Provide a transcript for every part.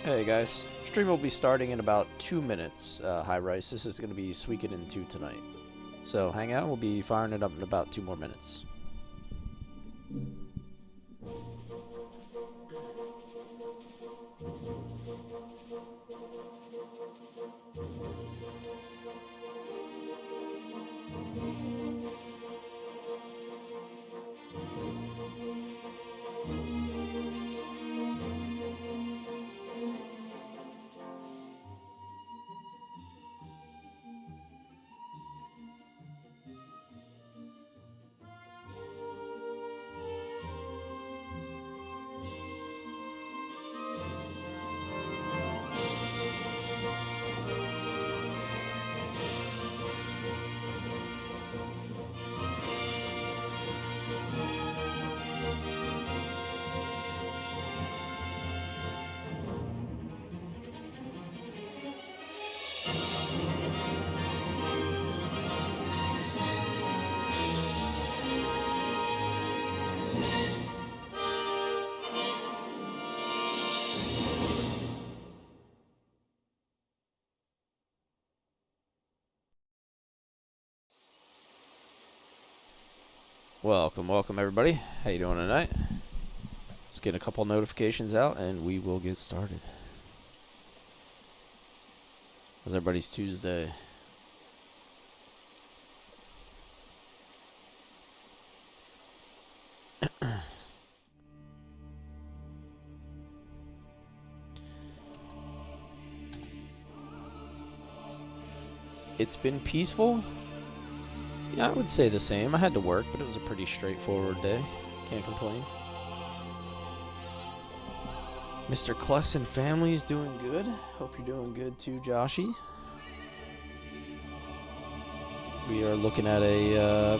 Hey guys, stream will be starting in about 2 minutes. Hi Rice, this is going to be Suikoden 2 tonight. So hang out, we'll be firing it up in about 2 more minutes. Welcome everybody. How you doing tonight? Let's get a couple notifications out and we will get started. How's everybody's Tuesday? It's been peaceful. Yeah, I would say the same. I had to work, but it was a pretty straightforward day. Can't complain. Mr. Cless and family's doing good. Hope you're doing good too, Joshy. We are looking at a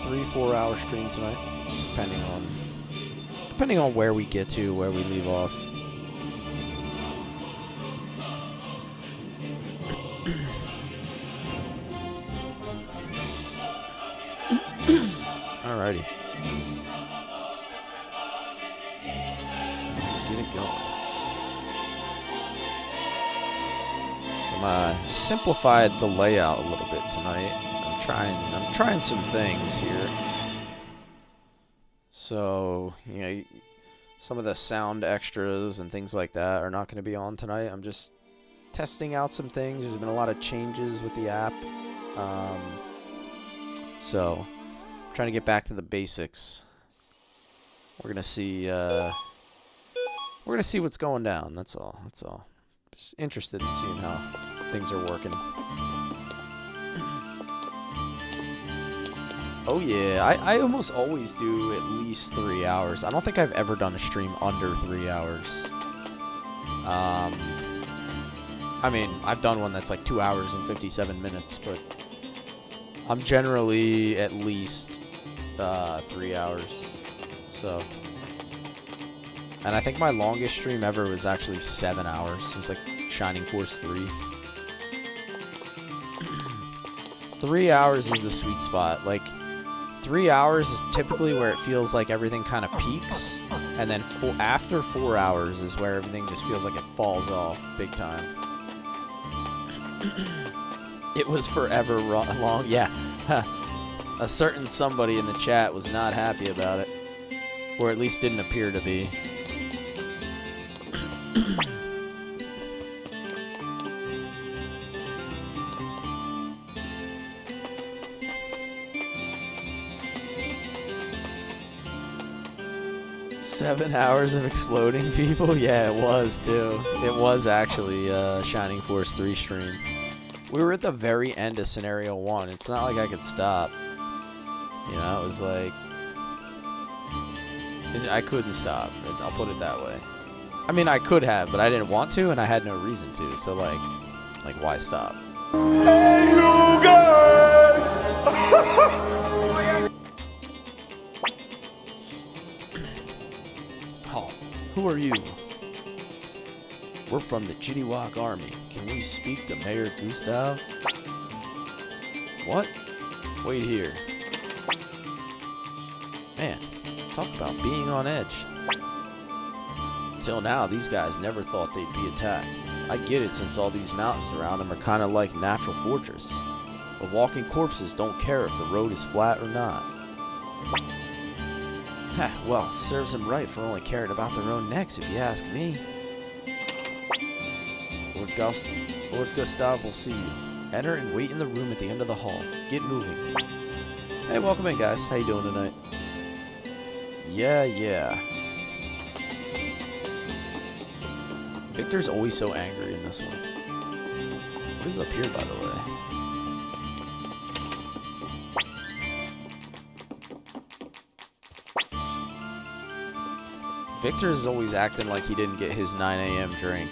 3-4 hour stream tonight, depending on where we get to, where we leave off. Alrighty. Let's get it going. So I simplified the layout a little bit tonight. I'm trying some things here. So, you know, some of the sound extras and things like that are not going to be on tonight. I'm just testing out some things. There's been a lot of changes with the app. So trying to get back to the basics. We're gonna see what's going down. That's all. Just interested in seeing how things are working. Oh yeah, I almost always do at least 3 hours. I don't think I've ever done a stream under 3 hours. I mean, I've done one that's like 2 hours and 57 minutes, but I'm generally at least 3 hours. So, and I think my longest stream ever was actually 7 hours. It was like Shining Force 3. 3 hours is the sweet spot. Like, 3 hours is typically where it feels like everything kind of peaks, and then after 4 hours is where everything just feels like it falls off big time. It was forever long. Yeah. A certain somebody in the chat was not happy about it, or at least didn't appear to be. 7 hours of exploding people? Yeah, it was too. It was actually Shining Force 3 stream. We were at the very end of Scenario 1. It's not like I could stop. You know, it was like... I couldn't stop. I'll put it that way. I mean, I could have, but I didn't want to, and I had no reason to. So, like why stop? Hey, you guys! Oh, who are you? We're from the Chittiwok Army. Can we speak to Mayor Gustav? What? Wait here. Man, talk about being on edge. Until now, these guys never thought they'd be attacked. I get it since all these mountains around them are kind of like natural fortress. But walking corpses don't care if the road is flat or not. Well, serves them right for only caring about their own necks, if you ask me. Lord Gustav will see you. Enter and wait in the room at the end of the hall. Get moving. Hey, welcome in, guys. How you doing tonight? Yeah. Victor's always so angry in this one. What is up here, by the way? Victor is always acting like he didn't get his 9 a.m. drink.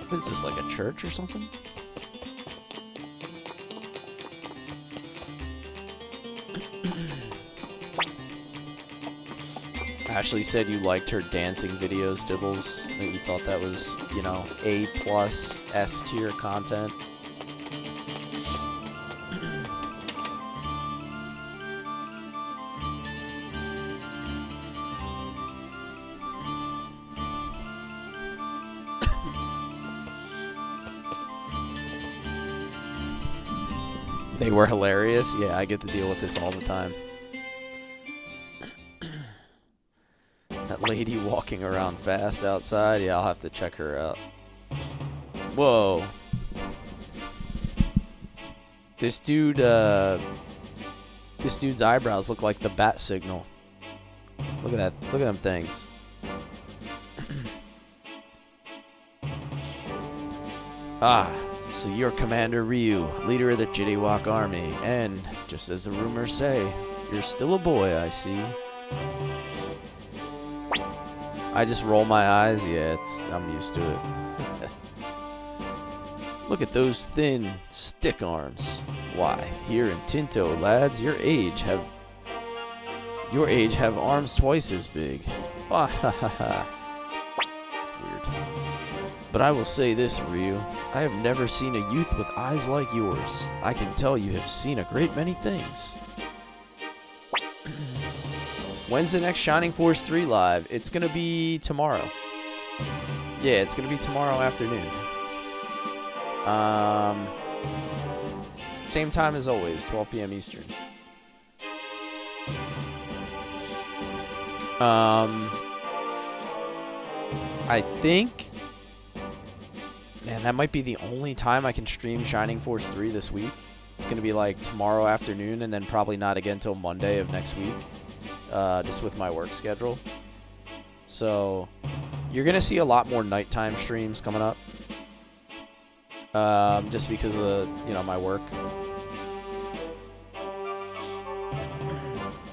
What is this, like a church or something? Ashley said you liked her dancing videos, Dibbles. That you thought that was, you know, A+, S tier content. They were hilarious. Yeah, I get to deal with this all the time. That lady walking around fast outside. Yeah, I'll have to check her out. Whoa. This dude's eyebrows look like the bat signal. Look at that. Look at them things. Ah, so you're Commander Ryu, leader of the Chittiwok Army, and, just as the rumors say, you're still a boy, I see. I just roll my eyes. Yeah, I'm used to it. Look at those thin stick arms. Why, here in Tinto, lads, your age have arms twice as big. Ah, ha ha ha. It's weird. But I will say this, Ryu. I have never seen a youth with eyes like yours. I can tell you have seen a great many things. When's the next Shining Force 3 live? It's going to be tomorrow. Yeah, it's going to be tomorrow afternoon. Same time as always, 12 p.m. Eastern. I think... Man, that might be the only time I can stream Shining Force 3 this week. It's going to be like tomorrow afternoon and then probably not again till Monday of next week. Just with my work schedule. So, you're going to see a lot more nighttime streams coming up. Just because of, you know, my work.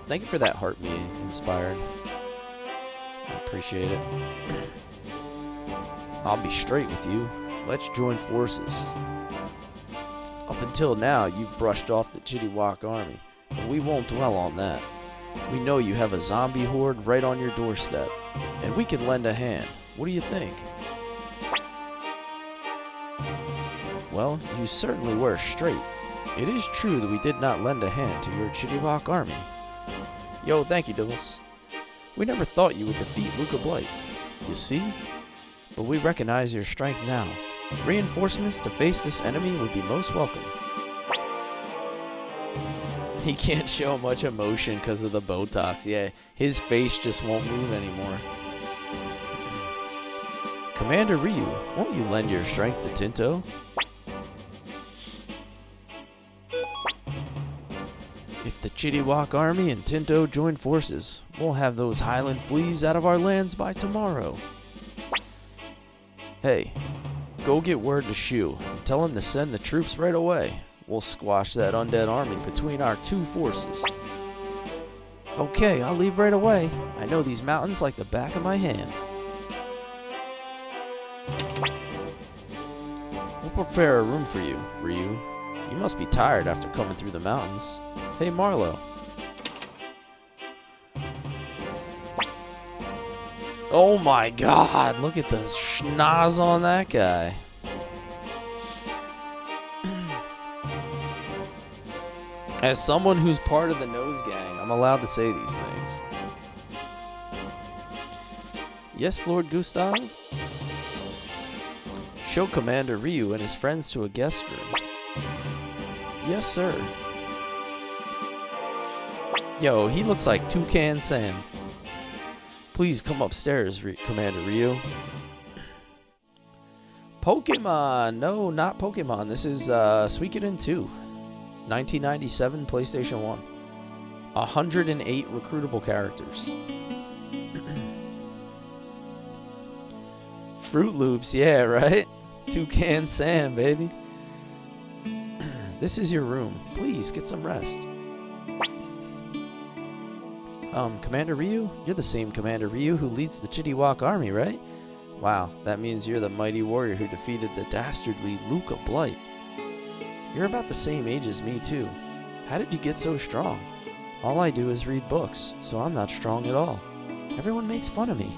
Thank you for that heart being inspired. I appreciate it. I'll be straight with you. Let's join forces. Up until now, you've brushed off the Chittiwok army, but we won't dwell on that. We know you have a zombie horde right on your doorstep, and we can lend a hand. What do you think? Well, you certainly were straight. It is true that we did not lend a hand to your Chittiwok army. Yo, thank you, Dibbles. We never thought you would defeat Luca Blight. You see? But we recognize your strength now. Reinforcements to face this enemy would be most welcome. He can't show much emotion because of the Botox. Yeah, his face just won't move anymore. Commander Ryu, won't you lend your strength to Tinto? If the Chittiwok army and Tinto join forces, we'll have those Highland fleas out of our lands by tomorrow. Hey, go get word to Shu and tell him to send the troops right away. We'll squash that undead army between our two forces. Okay, I'll leave right away. I know these mountains like the back of my hand. We'll prepare a room for you, Ryu. You must be tired after coming through the mountains. Hey, Marlo. Oh my god, look at the schnoz on that guy. As someone who's part of the Nose Gang, I'm allowed to say these things. Yes, Lord Gustav? Show Commander Ryu and his friends to a guest room. Yes, sir. Yo, he looks like Toucan Sam. Please come upstairs, Commander Ryu. Pokemon! No, not Pokemon. This is Suikoden 2. 1997, PlayStation 1. 108 recruitable characters. Fruit Loops, yeah, right? Toucan Sam, baby. This is your room. Please, get some rest. Commander Ryu? You're the same Commander Ryu who leads the Chittiwok army, right? Wow, that means you're the mighty warrior who defeated the dastardly Luca Blight. You're about the same age as me, too. How did you get so strong? All I do is read books, so I'm not strong at all. Everyone makes fun of me.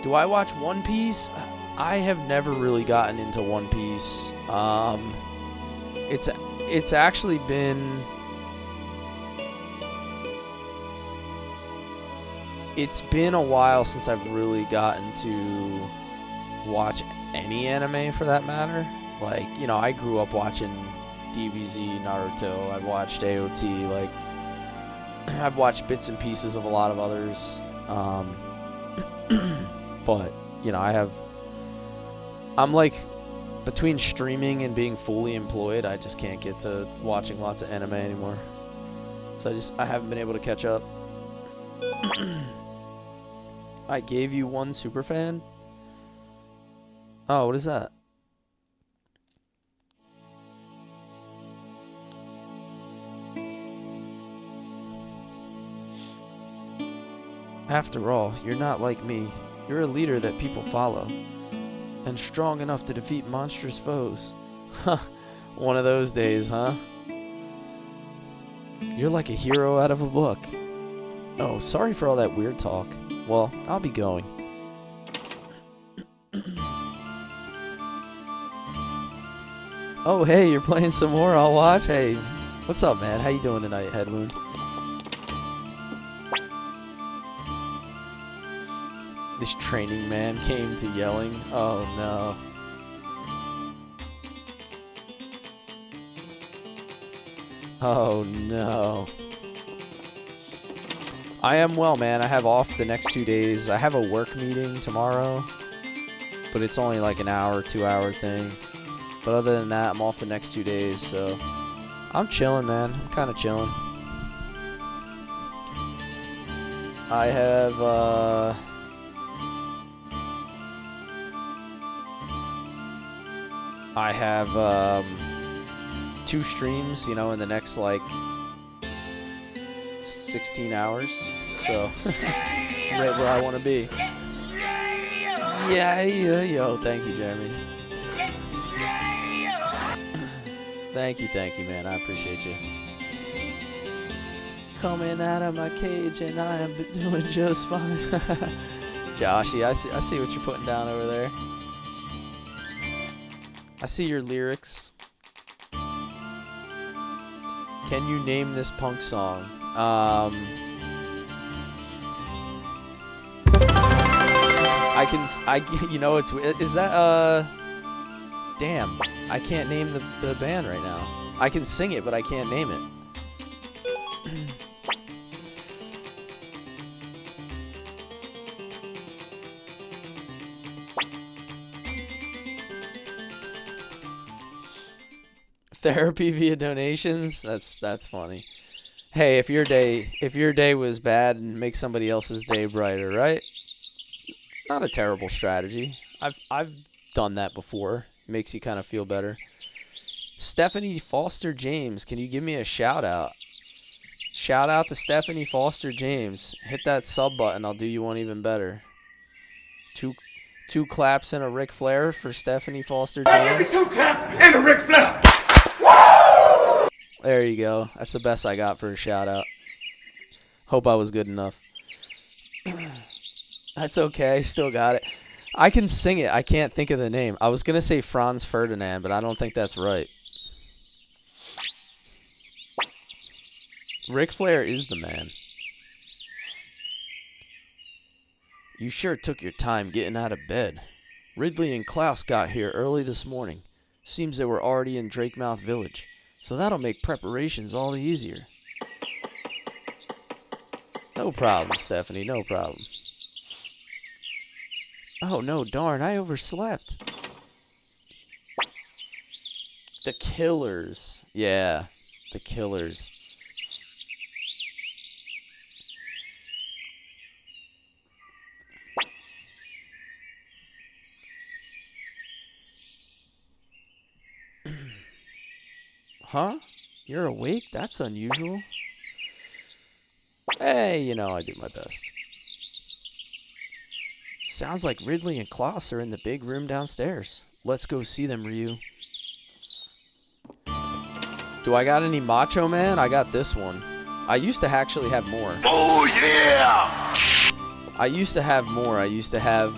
Do I watch One Piece? I have never really gotten into One Piece. It's actually been... It's been a while since I've really gotten to watch any anime, for that matter. Like, you know, I grew up watching DBZ, Naruto, I've watched AOT, like, I've watched bits and pieces of a lot of others. But, you know, I'm like, between streaming and being fully employed, I just can't get to watching lots of anime anymore. So I haven't been able to catch up. I gave you one superfan? Oh, what is that? After all, you're not like me. You're a leader that people follow. And strong enough to defeat monstrous foes. Huh, one of those days, huh? You're like a hero out of a book. Oh, sorry for all that weird talk. Well, I'll be going. Oh, hey, you're playing some more? I'll watch. Hey, what's up, man? How you doing tonight, Headwound? This training man came to yelling. Oh, no. Oh, no. I am well, man. I have off the next 2 days. I have a work meeting tomorrow, but it's only like an hour, 2-hour thing. But other than that, I'm off the next 2 days, so I'm chilling, man. I'm kind of chilling. I have, I have 2 streams, you know, in the next like 16 hours. So I'm right where I want to be. Yeah, yo, thank you, Jeremy. Thank you, man. I appreciate you. Coming out of my cage and I am doing just fine. Joshy, I see what you're putting down over there. I see your lyrics. Can you name this punk song? You know, is that, damn, I can't name the band right now. I can sing it, but I can't name it. Therapy via donations? That's funny. Hey, if your day was bad, and make somebody else's day brighter, right? Not a terrible strategy. I've done that before. Makes you kind of feel better. Stephanie Foster James, can you give me a shout out? Shout out to Stephanie Foster James. Hit that sub button. I'll do you one even better. Two claps and a Ric Flair for Stephanie Foster James. I give you 2 claps and a Ric Flair. There you go. That's the best I got for a shout out. Hope I was good enough. That's okay. Still got it. I can sing it. I can't think of the name. I was going to say Franz Ferdinand, but I don't think that's right. Ric Flair is the man. You sure took your time getting out of bed. Ridley and Klaus got here early this morning. Seems they were already in Drakemouth Village, so that'll make preparations all the easier. No problem, Stephanie, no problem. Oh, no, darn, I overslept. The Killers. Yeah, the Killers. Huh? You're awake? That's unusual. Hey, you know, I do my best. Sounds like Ridley and Klaus are in the big room downstairs. Let's go see them, Ryu. Do I got any Macho Man? I got this one. I used to actually have more. Oh, yeah! I used to have more. I used to have,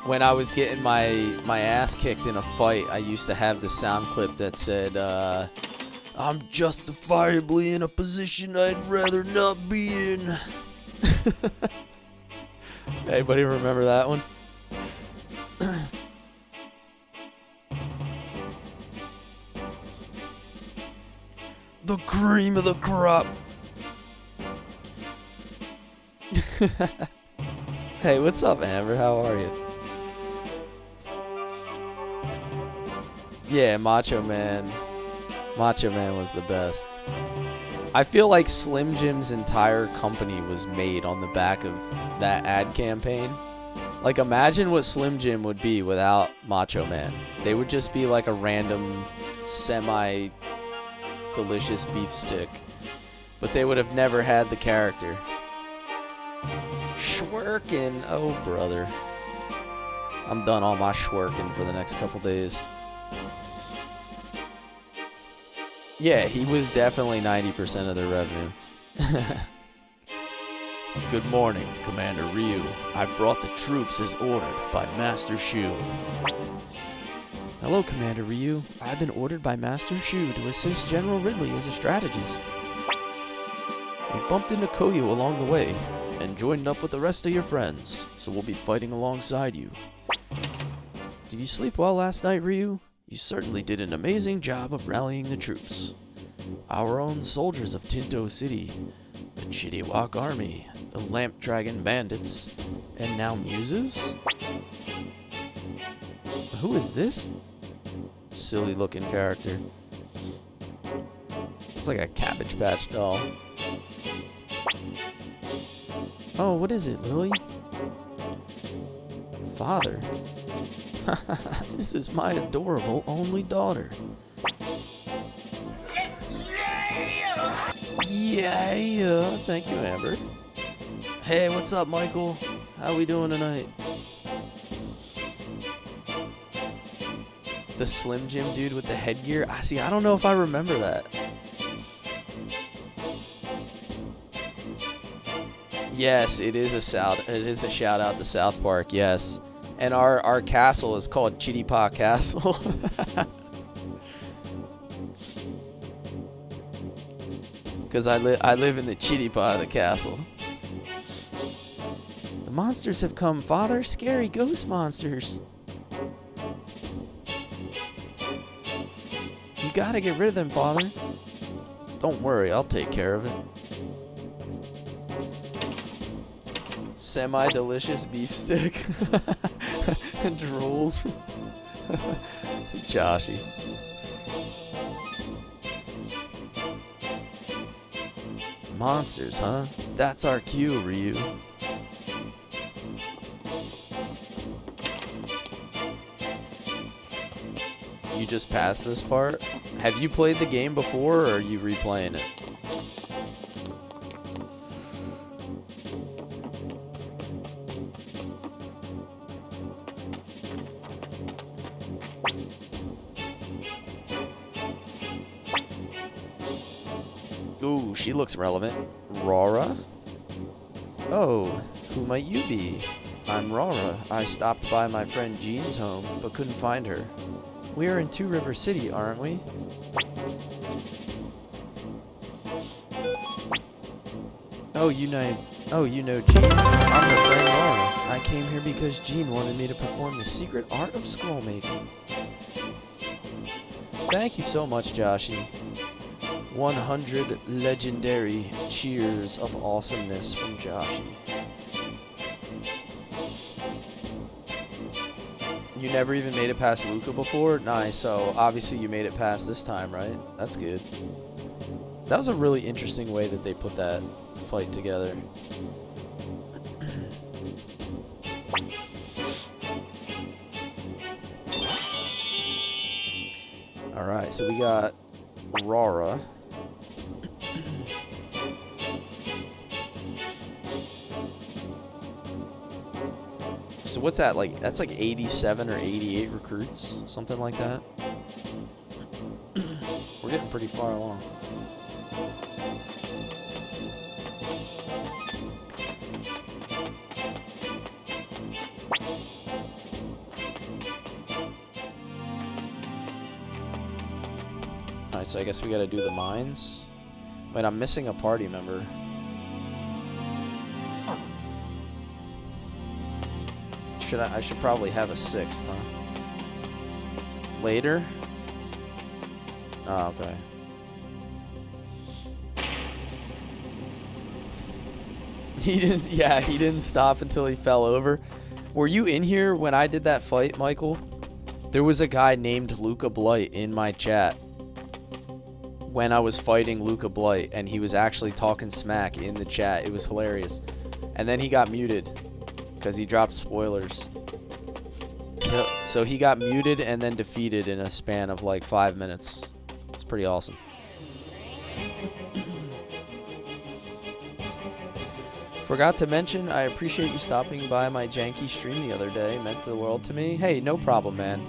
when I was getting my ass kicked in a fight, I used to have the sound clip that said, I'm justifiably in a position I'd rather not be in. Anybody remember that one? The cream of the crop. Hey, what's up, Amber? How are you? Yeah, Macho Man. Macho Man was the best. I feel like Slim Jim's entire company was made on the back of that ad campaign. Like, imagine what Slim Jim would be without Macho Man. They would just be like a random semi-delicious beef stick. But they would have never had the character. Schwerkin. Oh, brother. I'm done all my schwerkin for the next couple days. Yeah, he was definitely 90% of the revenue. Good morning, Commander Ryu. I've brought the troops as ordered by Master Shu. Hello, Commander Ryu. I've been ordered by Master Shu to assist General Ridley as a strategist. We bumped into Koyu along the way and joined up with the rest of your friends, so we'll be fighting alongside you. Did you sleep well last night, Ryu? You certainly did an amazing job of rallying the troops. Our own soldiers of Tinto City, the Chittiwak Army, the Lamp Dragon Bandits, and now Muses? Who is this silly looking character? Looks like a Cabbage Patch doll. Oh, what is it, Lily? father. This is my adorable only daughter. Yeah. Thank you, Amber. Hey, what's up, Michael? How we doing tonight? The Slim Jim dude with the headgear? See, I don't know if I remember that. Yes, it is a shout out to South Park, yes. And our castle is called Chittipa Castle. Because I live in the chitty part of the castle. The monsters have come, Father. Scary ghost monsters. You gotta get rid of them, Father. Don't worry, I'll take care of it. Semi-delicious beef stick. And drools. Joshy. Monsters, huh? That's our cue, Ryu. You just passed this part? Have you played the game before, or are you replaying it? Ooh, she looks relevant. Rora? Oh, who might you be? I'm Rora. I stopped by my friend Jean's home, but couldn't find her. We are in Two River City, aren't we? Oh, you know Jean? I'm her friend Rora. I came here because Jean wanted me to perform the secret art of scroll making. Thank you so much, Joshy. 100 legendary cheers of awesomeness from Joshy. You never even made it past Luca before? Nice, so obviously you made it past this time, right? That's good. That was a really interesting way that they put that fight together. Alright, so we got Rora. So what's that, like, that's like 87 or 88 recruits, something like that. We're getting pretty far along. Alright, so I guess we gotta do the mines. Wait, I'm missing a party member. I should probably have a sixth, huh? Later? Oh, okay. He didn't stop until he fell over. Were you in here when I did that fight, Michael? There was a guy named Luca Blight in my chat when I was fighting Luca Blight, and he was actually talking smack in the chat. It was hilarious. And then he got muted because he dropped spoilers. So he got muted and then defeated in a span of like 5 minutes. It's pretty awesome. Forgot to mention, I appreciate you stopping by my janky stream the other day. It meant the world to me. Hey, no problem, man.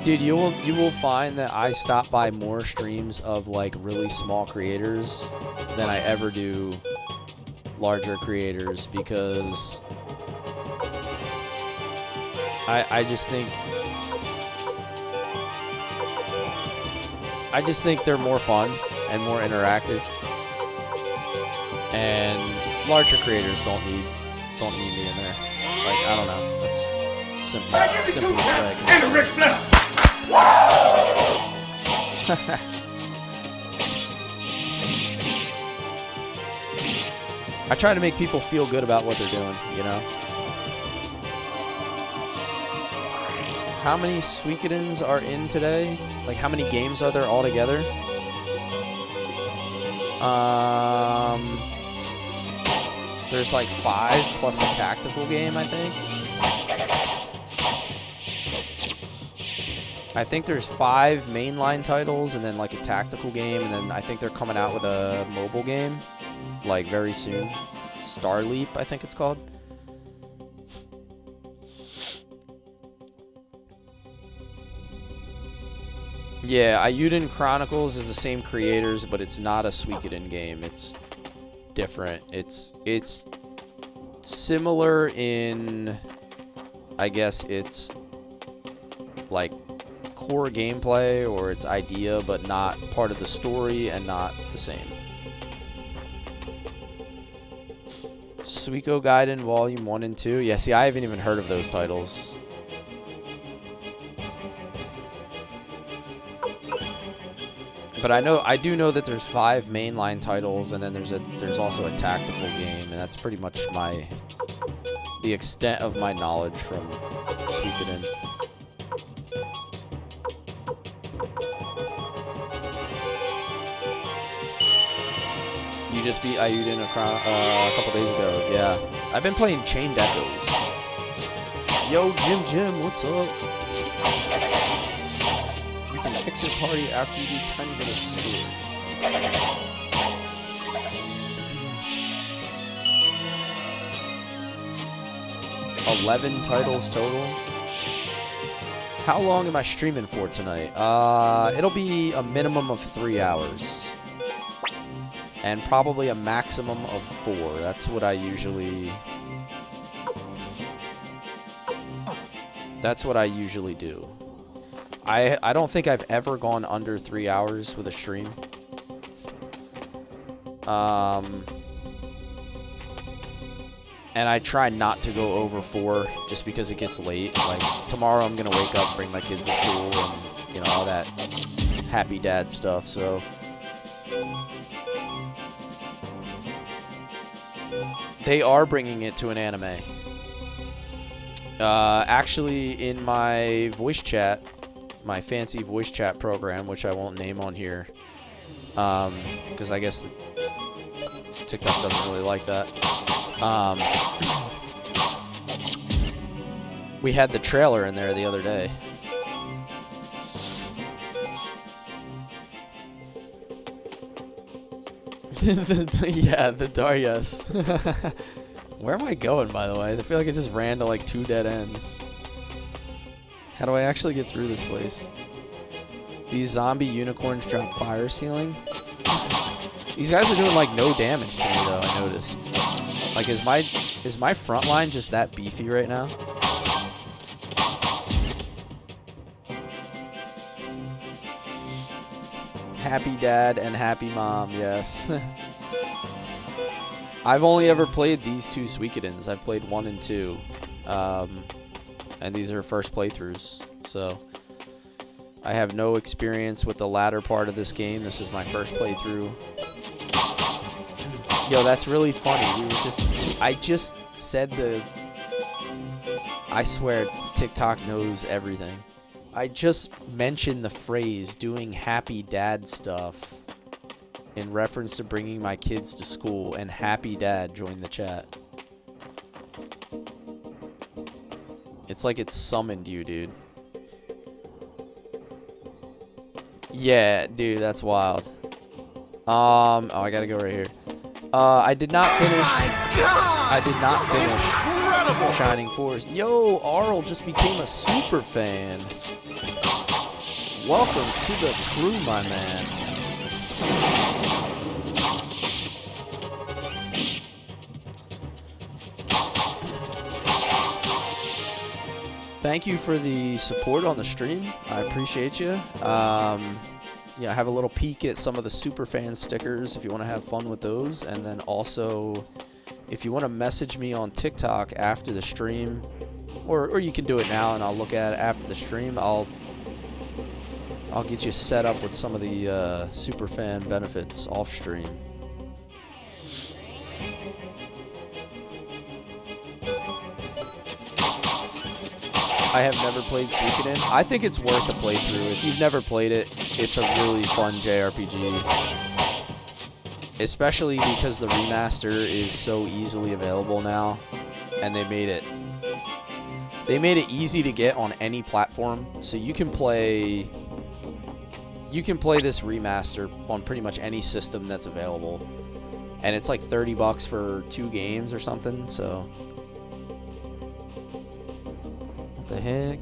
Dude, you will find that I stop by more streams of like really small creators than I ever do larger creators, because I just think they're more fun and more interactive, and larger creators don't need me in there. Like, I don't know. That's simplest way I can say it. I try to make people feel good about what they're doing, you know? How many Suikodens are in today? Like, how many games are there altogether? There's like 5 plus a tactical game, I think. I think there's 5 mainline titles and then like a tactical game, and then I think they're coming out with a mobile game like very soon. Starleap, I think it's called. Yeah, Ayuden Chronicles is the same creators, but it's not a Suikoden game. It's different. It's similar in, I guess it's like core gameplay or its idea, but not part of the story and not the same. Suikoden Volume 1 and 2. Yeah, see, I haven't even heard of those titles. But I do know that there's 5 mainline titles, and then there's also a tactical game, and that's pretty much the extent of my knowledge from Suikoden. You just beat Ayuden a couple days ago. Yeah, I've been playing Chained Echoes. Yo, Jim, what's up? Fix your party after you do 10 minutes story. 11 titles total. How long am I streaming for tonight? It'll be a minimum of 3 hours. And probably a maximum of 4. That's what I usually do. I don't think I've ever gone under 3 hours with a stream. And I try not to go over 4 just because it gets late. Like, tomorrow I'm going to wake up, bring my kids to school, and, you know, all that happy dad stuff, so. They are bringing it to an anime. Actually, in my voice chat, my fancy voice chat program, which I won't name on here, because I guess TikTok doesn't really like that. We had the trailer in there the other day. Yeah, the Darius. Where am I going, by the way? I feel like I just ran to like 2 dead ends. How do I actually get through this place? These zombie unicorns drop fire ceiling. These guys are doing like no damage to me though, I noticed. Like, is my front line just that beefy right now? Happy dad and happy mom, yes. I've only ever played these 2 Suikodens. I've played 1 and 2. And these are first playthroughs, so I have no experience with the latter part of this game. This is my first playthrough. Yo, that's really funny. I just said I swear TikTok knows everything. I just mentioned the phrase doing happy dad stuff in reference to bringing my kids to school, and happy dad joined the chat. It's like it summoned you, dude. Yeah, dude, that's wild. Oh, I gotta go right here. I did not finish. I did not finish Incredible. Shining Force. Yo, Arl just became a super fan. Welcome to the crew, my man. Thank you for the support on the stream. I appreciate you. Yeah, have a little peek at some of the super fan stickers if you want to have fun with those. And then also, if you want to message me on TikTok after the stream, or you can do it now and I'll look at it after the stream, I'll get you set up with some of the super fan benefits off stream. I have never played Suikoden. I think it's worth a playthrough. If you've never played it, it's a really fun JRPG. Especially because the remaster is so easily available now. And they made it They made it easy to get on any platform, so you can play this remaster on pretty much any system that's available. And it's like $30 for 2 games or something, so what the heck?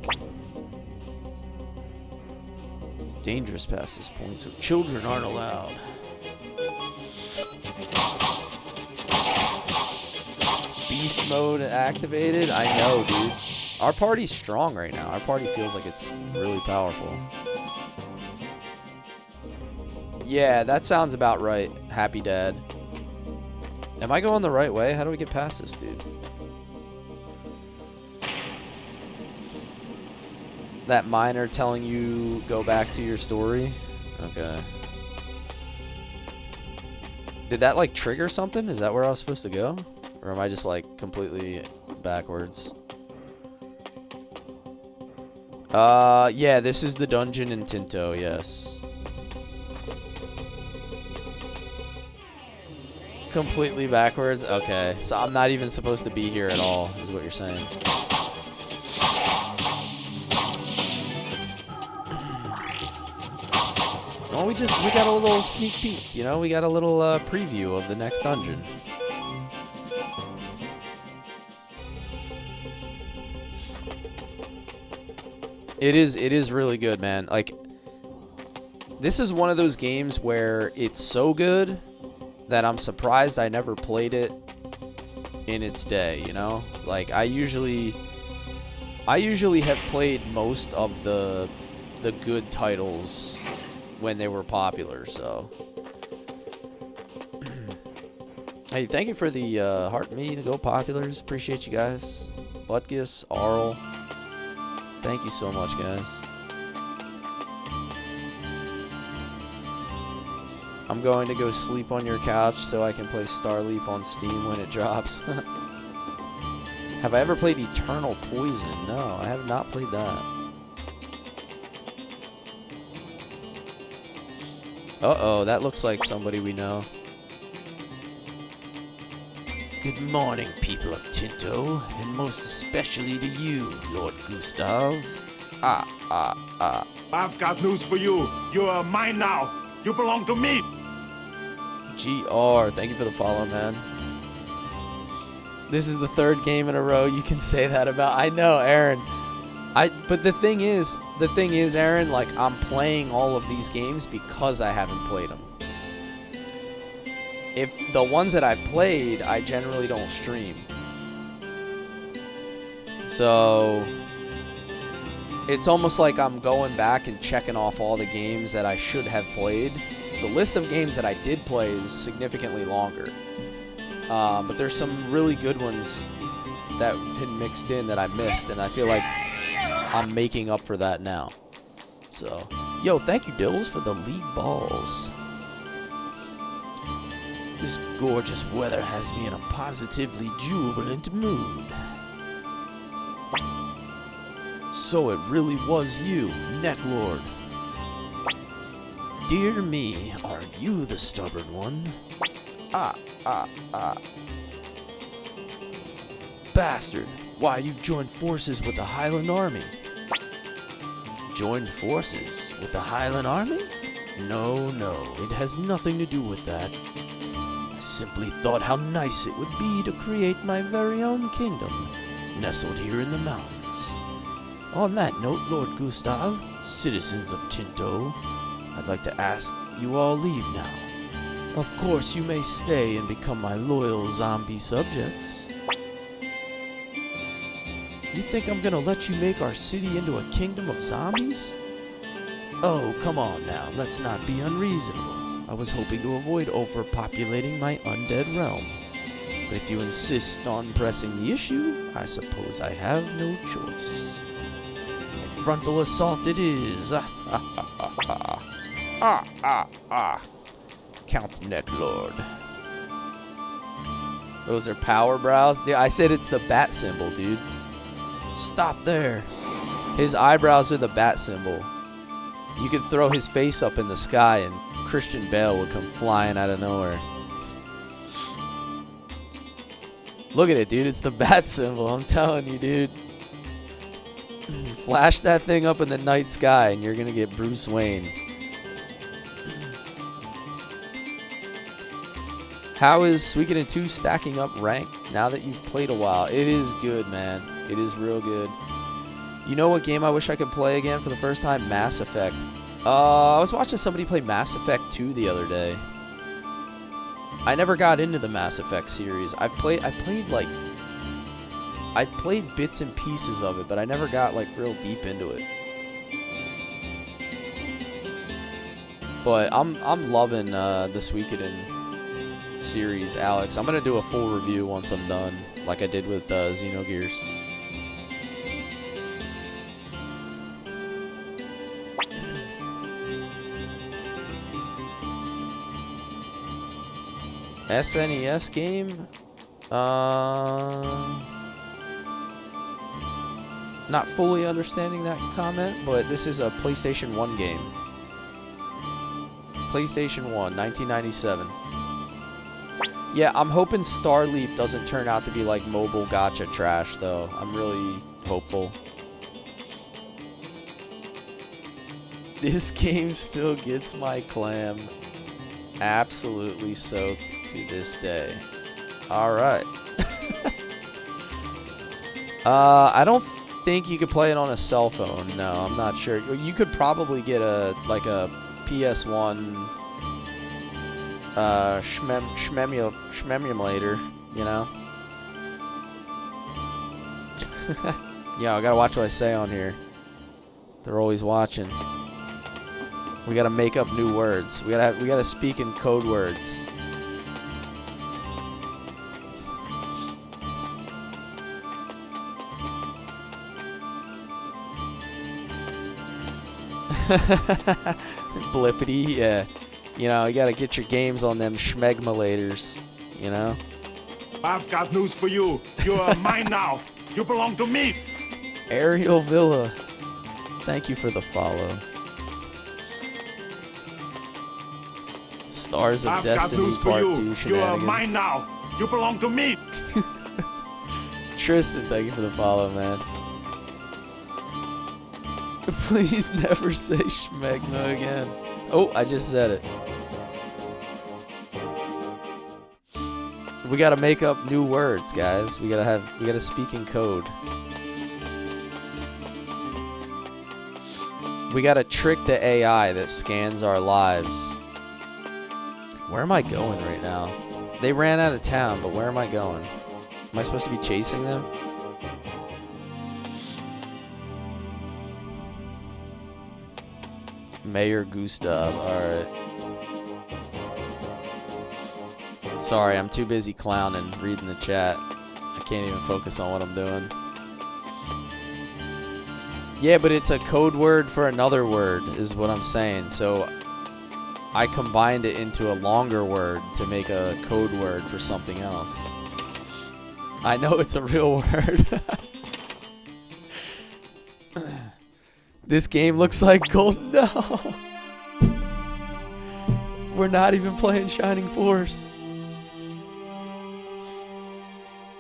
It's dangerous past this point, so children aren't allowed. Beast mode activated? I know, dude. Our party's strong right now. Our party feels like it's really powerful. Yeah, that sounds about right. Happy Dad. Am I going the right way? How do we get past this, dude? That miner telling you go back to your story? Okay. Did that, like, trigger something? Is that where I was supposed to go? Or am I just, like, completely backwards? Yeah, this is the dungeon in Tinto, yes. Completely backwards? Okay. So I'm not even supposed to be here at all, is what you're saying. Well, we got a little sneak peek, you know? We got a little preview of the next dungeon. It is really good, man. Like, this is one of those games where it's so good that I'm surprised I never played it in its day, you know? Like, I usually have played most of the good titles when they were popular, so. Hey, thank you for the heart me to go populars. Appreciate you guys. Butkus, Arl. Thank you so much, guys. I'm going to go sleep on your couch so I can play Starleap on Steam when it drops. Have I ever played Eternal Poison? No, I have not played that. Uh-oh, that looks like somebody we know. Good morning, people of Tinto, and most especially to you, Lord Gustav. I've got news for you. You are mine now. You belong to me. GR, thank you for the follow, man. This is the 3rd game in a row you can say that about. I know, Aaron. But the thing is, Aaron, like, I'm playing all of these games because I haven't played them. If the ones that I've played, I generally don't stream. So it's almost like I'm going back and checking off all the games that I should have played. The list of games that I did play is significantly longer. But there's some really good ones that have been mixed in that I missed, and I feel like I'm making up for that now. So, yo, thank you, Dills, for the league balls. This gorgeous weather has me in a positively jubilant mood. So it really was you, Necklord. Dear me, are you the stubborn one? Bastard, why you've joined forces with the Highland Army? Joined forces with the Highland Army? No, it has nothing to do with that. I simply thought how nice it would be to create my very own kingdom, nestled here in the mountains. On that note, Lord Gustav, citizens of Tinto, I'd like to ask you all leave now. Of course, you may stay and become my loyal zombie subjects. You think I'm gonna let you make our city into a kingdom of zombies? Oh, come on now, let's not be unreasonable. I was hoping to avoid overpopulating my undead realm. But if you insist on pressing the issue, I suppose I have no choice. A frontal assault it is. Count Necklord. Those are power brows? Dude, I said it's the bat symbol, dude. Stop there. His eyebrows are the bat symbol. You could throw his face up in the sky and Christian Bale would come flying out of nowhere. Look at it, dude. It's the bat symbol. I'm telling you, dude. Flash that thing up in the night sky and you're gonna get Bruce Wayne. How is Suikoden 2 stacking up rank now that you've played a while? It is good, man. It is real good. You know what game I wish I could play again for the first time? Mass Effect. I was watching somebody play Mass Effect 2 the other day. I never got into the Mass Effect series. I played bits and pieces of it, but I never got like real deep into it. But I'm loving the Suikoden series, Alex. I'm gonna do a full review once I'm done, like I did with Xenogears. SNES game? Not fully understanding that comment, but this is a PlayStation 1 game. PlayStation 1, 1997. Yeah, I'm hoping Starleap doesn't turn out to be like mobile gacha trash, though. I'm really hopeful. This game still gets my clam absolutely soaked to this day. Alright. I don't think you could play it on a cell phone. No, I'm not sure. You could probably get a PS1 shmemulator, you know? Yeah, I gotta watch what I say on here. They're always watching. We gotta make up new words. We gotta speak in code words. Blippity, yeah. You know, you gotta get your games on them schmegmulators, you know? I've got news for you. You are mine now. You belong to me. Ariel Villa, thank you for the follow. Stars of Destiny Part 2 shenanigans. You are mine now. You belong to me. Tristan, thank you for the follow, man. Please never say schmegma again. Oh, I just said it. We gotta make up new words, guys. We gotta speak in code. We gotta trick the AI that scans our lives. Where am I going right now? They ran out of town, but where am I going? Am I supposed to be chasing them? Mayor Gustav, alright. Sorry, I'm too busy clowning, reading the chat. I can't even focus on what I'm doing. Yeah, but it's a code word for another word, is what I'm saying. So I combined it into a longer word to make a code word for something else. I know it's a real word. This game looks like gold. No. We're not even playing Shining Force.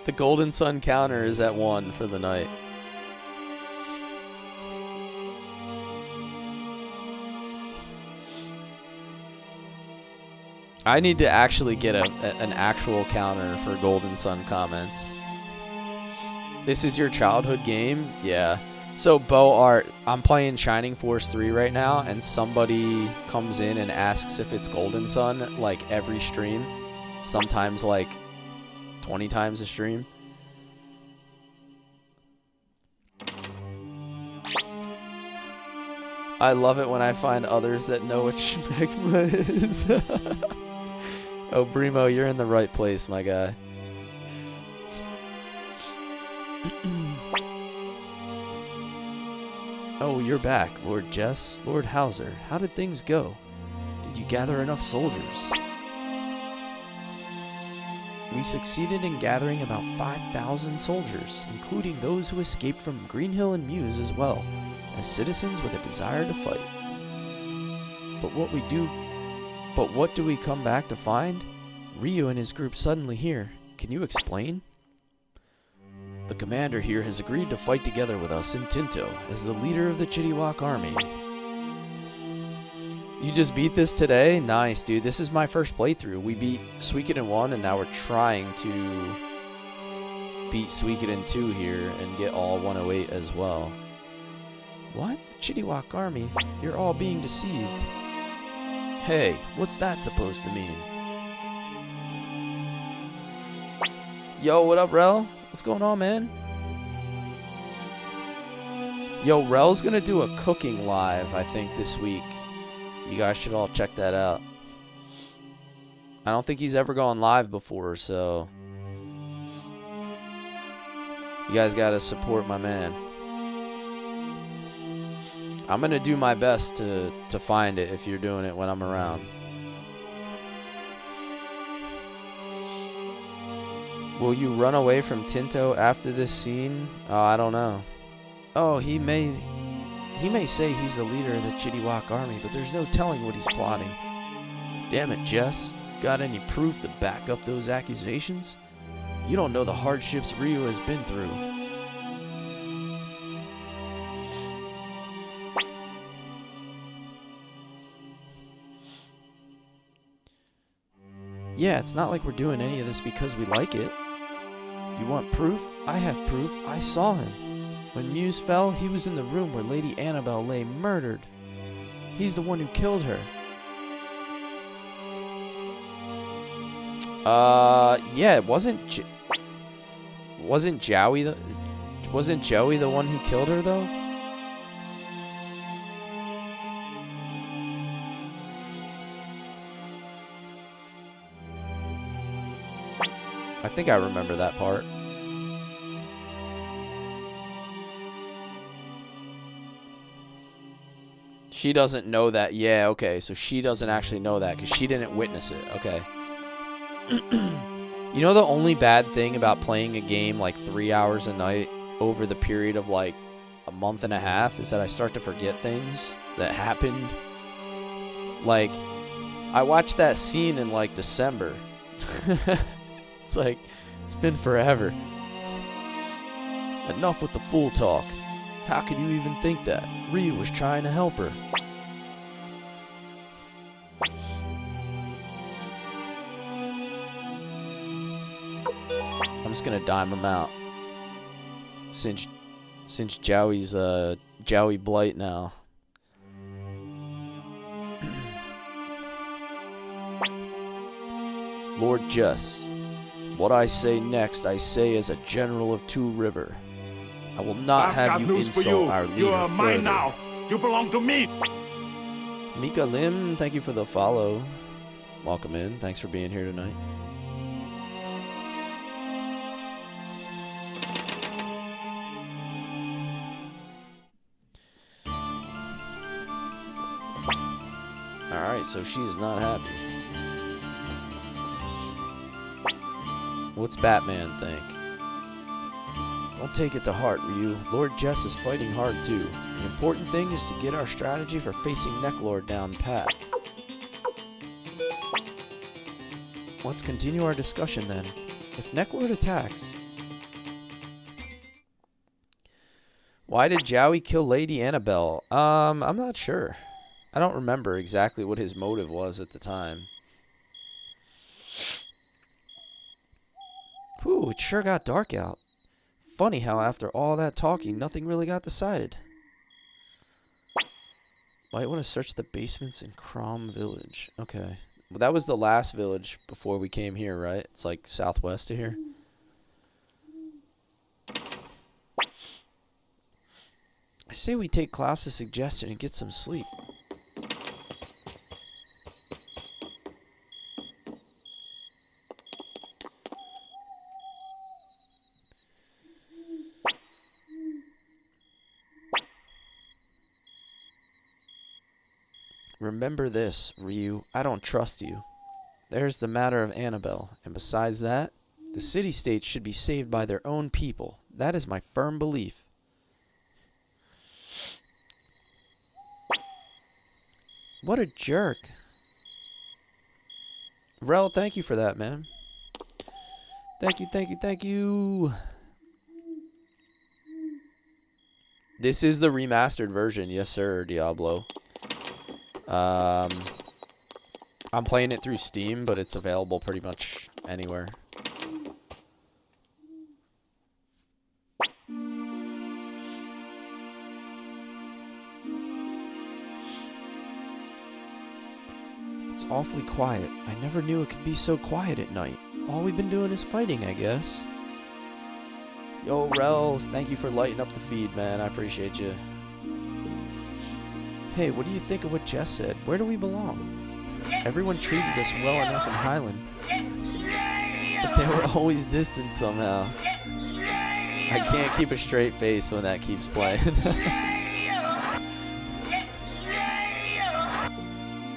The Golden Sun counter is at 1 for the night. I need to actually get an actual counter for Golden Sun comments. This is your childhood game? Yeah. So, Bo Art, I'm playing Shining Force 3 right now, and somebody comes in and asks if it's Golden Sun, like, every stream. Sometimes, like, 20 times a stream. I love it when I find others that know what schmegma is. Oh, Brimo, you're in the right place, my guy. Oh, you're back, Lord Jess. Lord Hauser, how did things go? Did you gather enough soldiers? We succeeded in gathering about 5,000 soldiers, including those who escaped from Greenhill and Muse as well, as citizens with a desire to fight. But what do we come back to find? Ryu and his group suddenly here. Can you explain? The commander here has agreed to fight together with us in Tinto as the leader of the Chittiwak army. You just beat this today? Nice, dude. This is my first playthrough. We beat Suikoden 1, and now we're trying to beat Suikoden 2 here and get all 108 as well. What? Chittiwak army? You're all being deceived. Hey, what's that supposed to mean? Yo, what up, Rel? What's going on, man? Yo, Rel's gonna do a cooking live, I think, this week. You guys should all check that out. I don't think he's ever gone live before, so you guys gotta support my man. I'm gonna do my best to find it if you're doing it when I'm around. Will you run away from Tinto after this scene? Oh, I don't know. Oh, he may say he's the leader of the Chittiwak army, but there's no telling what he's plotting. Damn it, Jess. Got any proof to back up those accusations? You don't know the hardships Ryu has been through. Yeah, it's not like we're doing any of this because we like it. You want proof? I have proof. I saw him. When Muse fell, he was in the room where Lady Annabelle lay murdered. He's the one who killed her. Yeah, it wasn't Joey the one who killed her though? I think I remember that part. She doesn't know that. Yeah, okay. So she doesn't actually know that because she didn't witness it. Okay. You know the only bad thing about playing a game like 3 hours a night over the period of like a month and a half is that I start to forget things that happened. Like, I watched that scene in like December. It's like, it's been forever. Enough with the fool talk. How could you even think that? Ryu was trying to help her. I'm just gonna dime him out. Since Jowie's Jowie Blight now. Lord Jess, what I say next, I say as a general of Two River. I will not have you insult our leader. You are mine further. now. You belong to me. Mika Lim, thank you for the follow. Welcome in. Thanks for being here tonight. Alright, so she is not happy. What's Batman think? Don't take it to heart, Ryu. Lord Jess is fighting hard too. The important thing is to get our strategy for facing Necklord down pat. Let's continue our discussion then. If Necklord attacks... Why did Jowie kill Lady Annabelle? I'm not sure. I don't remember exactly what his motive was at the time. Whew, it sure got dark out. Funny how after all that talking, nothing really got decided. Might want to search the basements in Crom Village. Okay. Well, that was the last village before we came here, right? It's like southwest of here. I say we take Klaus's suggestion and get some sleep. Remember this, Ryu. I don't trust you. There's the matter of Annabelle, and besides that, the city-states should be saved by their own people. That is my firm belief. What a jerk. Rel, thank you for that, man. Thank you, thank you, thank you. This is the remastered version. Yes, sir, Diablo. I'm playing it through Steam, but it's available pretty much anywhere. It's awfully quiet. I never knew it could be so quiet at night. All we've been doing is fighting, I guess. Yo, Rel, thank you for lighting up the feed, man. I appreciate you. Hey, what do you think of what Jess said? Where do we belong? Everyone treated us well enough in Highland, but they were always distant somehow. I can't keep a straight face when that keeps playing.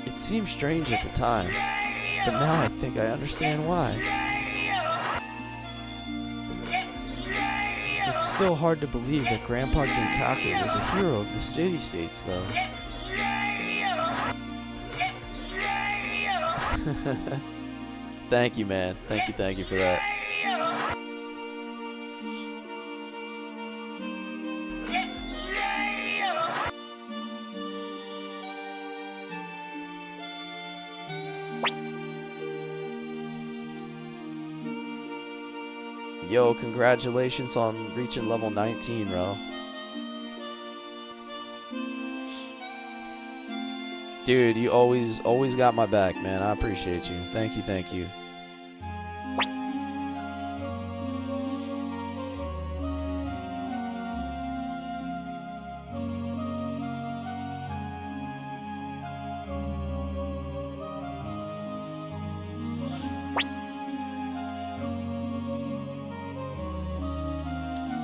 It seemed strange at the time, but now I think I understand why. It's still hard to believe that Grandpa Genkaku was a hero of the city-states, though. Thank you, man. Thank you for that. Yo, congratulations on reaching level 19, bro. Dude, you always got my back, man. I appreciate you. Thank you.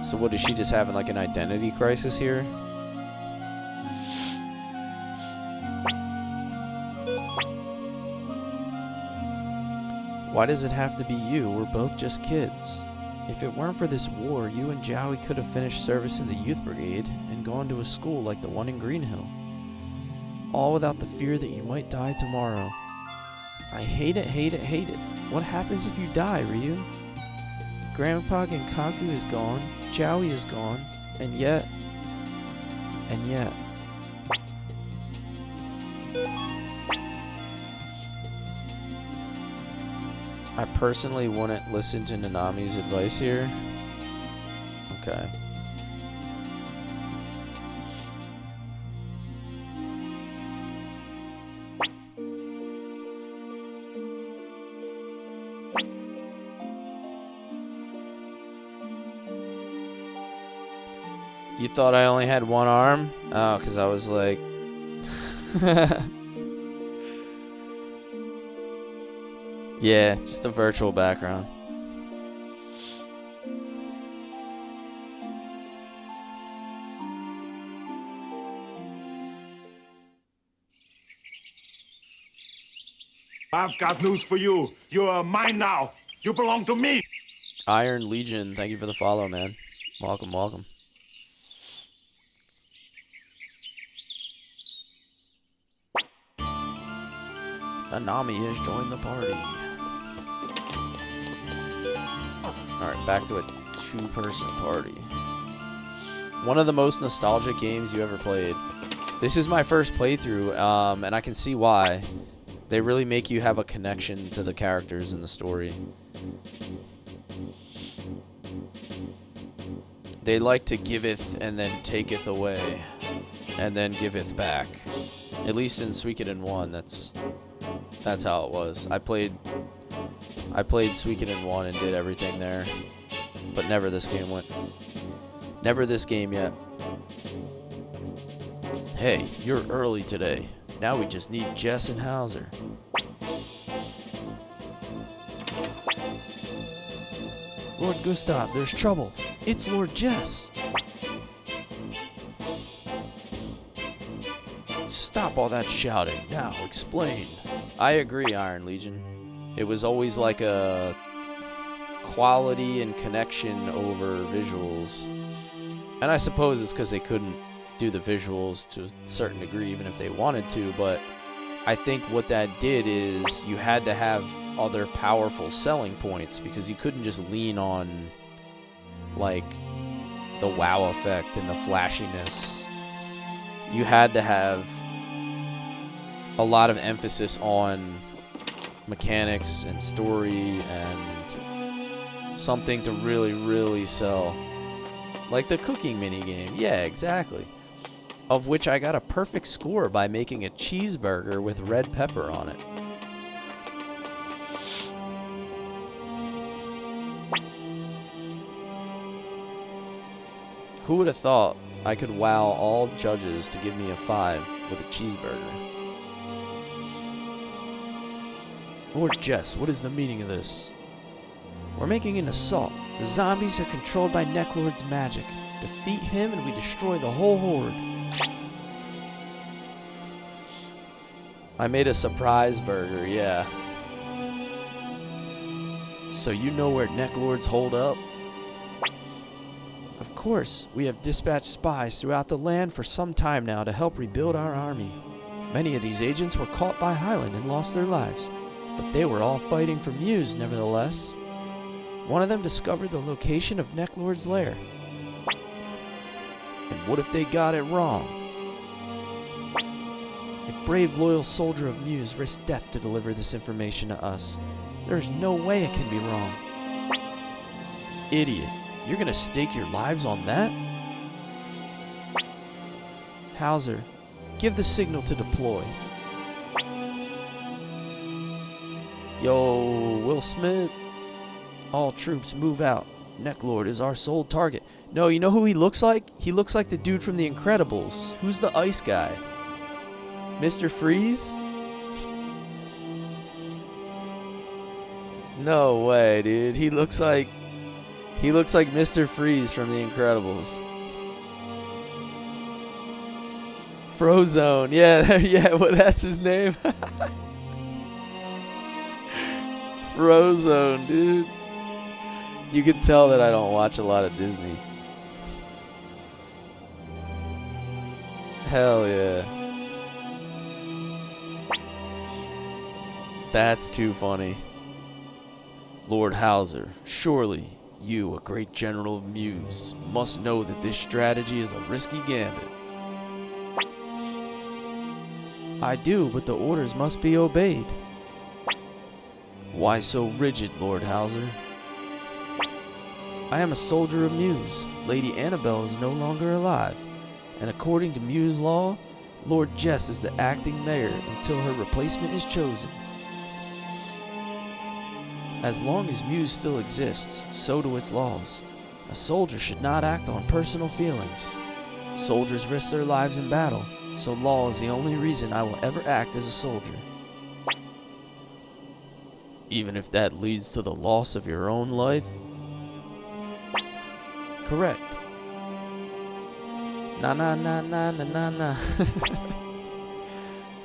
So what, is she just having like an identity crisis here? Why does it have to be you? We're both just kids. If it weren't for this war, you and Joey could have finished service in the youth brigade and gone to a school like the one in Greenhill. All without the fear that you might die tomorrow. I hate it. What happens if you die, Ryu? Grandpa Genkaku is gone, Joey is gone, and yet... I personally wouldn't listen to Nanami's advice here. Okay. You thought I only had one arm? Oh, because I was like... Yeah, just a virtual background. I've got news for you. You're mine now. You belong to me. Iron Legion, thank you for the follow, man. Welcome. Nanami has joined the party. Alright, back to a two-person party. One of the most nostalgic games you ever played. This is my first playthrough, and I can see why. They really make you have a connection to the characters in the story. They like to giveth and then taketh away, and then giveth back. At least in Suikoden 1, that's how it was. I played Suikoden 1 and did everything there, but never this game yet. Hey, you're early today. Now we just need Jess and Hauser. Lord Gustav, there's trouble. It's Lord Jess. Stop all that shouting. Now, explain. I agree, Iron Legion. It was always like a quality and connection over visuals. And I suppose it's because they couldn't do the visuals to a certain degree, even if they wanted to, but I think what that did is you had to have other powerful selling points, because you couldn't just lean on, like, the wow effect and the flashiness, you had to have a lot of emphasis on mechanics and story and something to really, really sell. Like the cooking minigame. Yeah, exactly. Of which I got a perfect score by making a cheeseburger with red pepper on it. Who would have thought I could wow all judges to give me a 5 with a cheeseburger? Lord Jess, what is the meaning of this? We're making an assault. The zombies are controlled by Necklord's magic. Defeat him and we destroy the whole horde. I made a surprise burger, yeah. So you know where Necklords hold up? Of course, we have dispatched spies throughout the land for some time now to help rebuild our army. Many of these agents were caught by Highland and lost their lives, but they were all fighting for Muse nevertheless. One of them discovered the location of Necklord's lair. And what if they got it wrong? A brave, loyal soldier of Muse risked death to deliver this information to us. There's no way it can be wrong. Idiot. You're gonna stake your lives on that? Hauser, give the signal to deploy. Yo, Will Smith. All troops move out. Necklord is our sole target. No, you know who he looks like? He looks like the dude from The Incredibles. Who's the ice guy? Mr. Freeze? No way, dude. He looks like Mr. Freeze from The Incredibles. Frozone. Yeah, yeah, well, that's his name. Frozone, dude. You can tell that I don't watch a lot of Disney. Hell yeah. That's too funny. Lord Hauser, surely you, a great general of Muse, must know that this strategy is a risky gambit. I do, but the orders must be obeyed. Why so rigid, Lord Hauser? I am a soldier of Muse. Lady Annabelle is no longer alive, and according to Muse law, Lord Jess is the acting mayor until her replacement is chosen. As long as Muse still exists, so do its laws. A soldier should not act on personal feelings. Soldiers risk their lives in battle, so law is the only reason I will ever act as a soldier. Even if that leads to the loss of your own life? Correct. Na na na na na na na.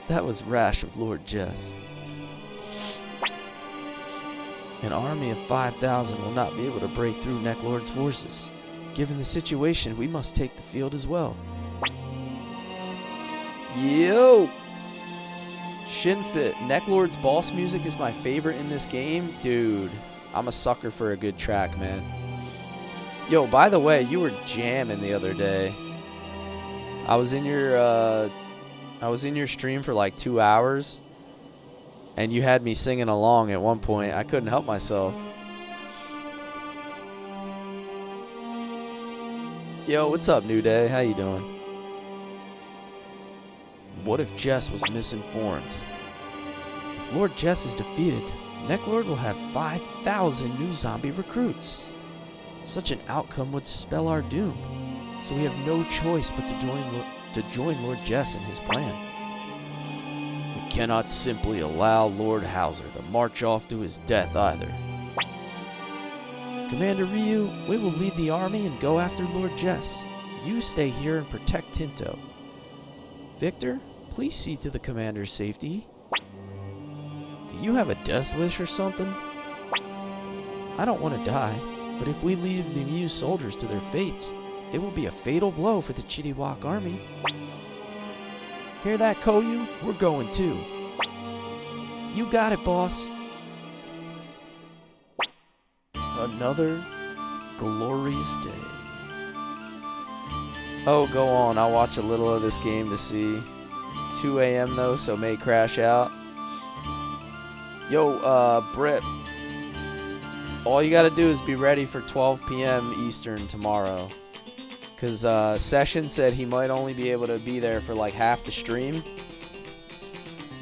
That was rash of Lord Jess. An army of 5,000 will not be able to break through Necklord's forces. Given the situation, we must take the field as well. Yo! Shinfit. Necklord's boss music is my favorite in this game. Dude, I'm a sucker for a good track, man. Yo, by the way, you were jamming the other day. I was in your stream for like 2 hours, and you had me singing along at one point. I couldn't help myself. Yo, what's up, New Day? How you doing? What if Jess was misinformed? If Lord Jess is defeated, Necklord will have 5,000 new zombie recruits. Such an outcome would spell our doom, so we have no choice but to join Lord Jess in his plan. We cannot simply allow Lord Hauser to march off to his death either. Commander Ryu, we will lead the army and go after Lord Jess. You stay here and protect Tinto. Victor, please see to the commander's safety. Do you have a death wish or something? I don't want to die, but if we leave the Muse soldiers to their fates, it will be a fatal blow for the Chittiwok army. Hear that, Koyu? We're going too. You got it, boss. Another glorious day. Oh, go on. I'll watch a little of this game to see. 2 a.m. though, so may crash out. Yo, Britt. All you gotta do is be ready for 12 p.m. Eastern tomorrow. Because Session said he might only be able to be there for like half the stream.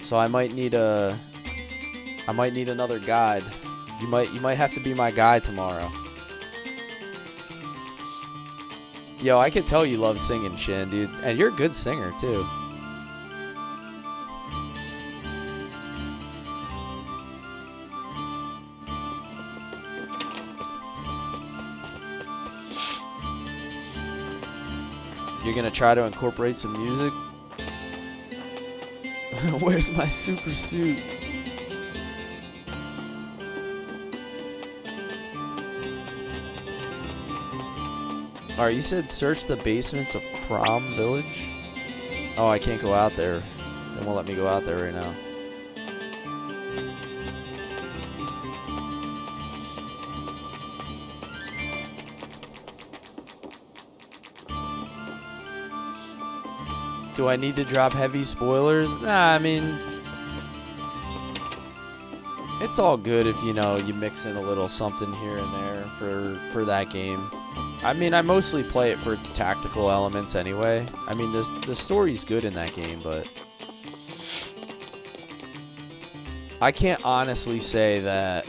So I might need another guide. You might have to be my guide tomorrow. Yo, I can tell you love singing, Shin, dude. And you're a good singer, too. You're gonna try to incorporate some music? Where's my super suit? Alright, you said search the basements of Crom Village? Oh, I can't go out there. They won't let me go out there right now. Do I need to drop heavy spoilers? Nah, I mean, it's all good if, you know, you mix in a little something here and there for that game. I mean, I mostly play it for its tactical elements anyway. I mean, the story's good in that game, but I can't honestly say that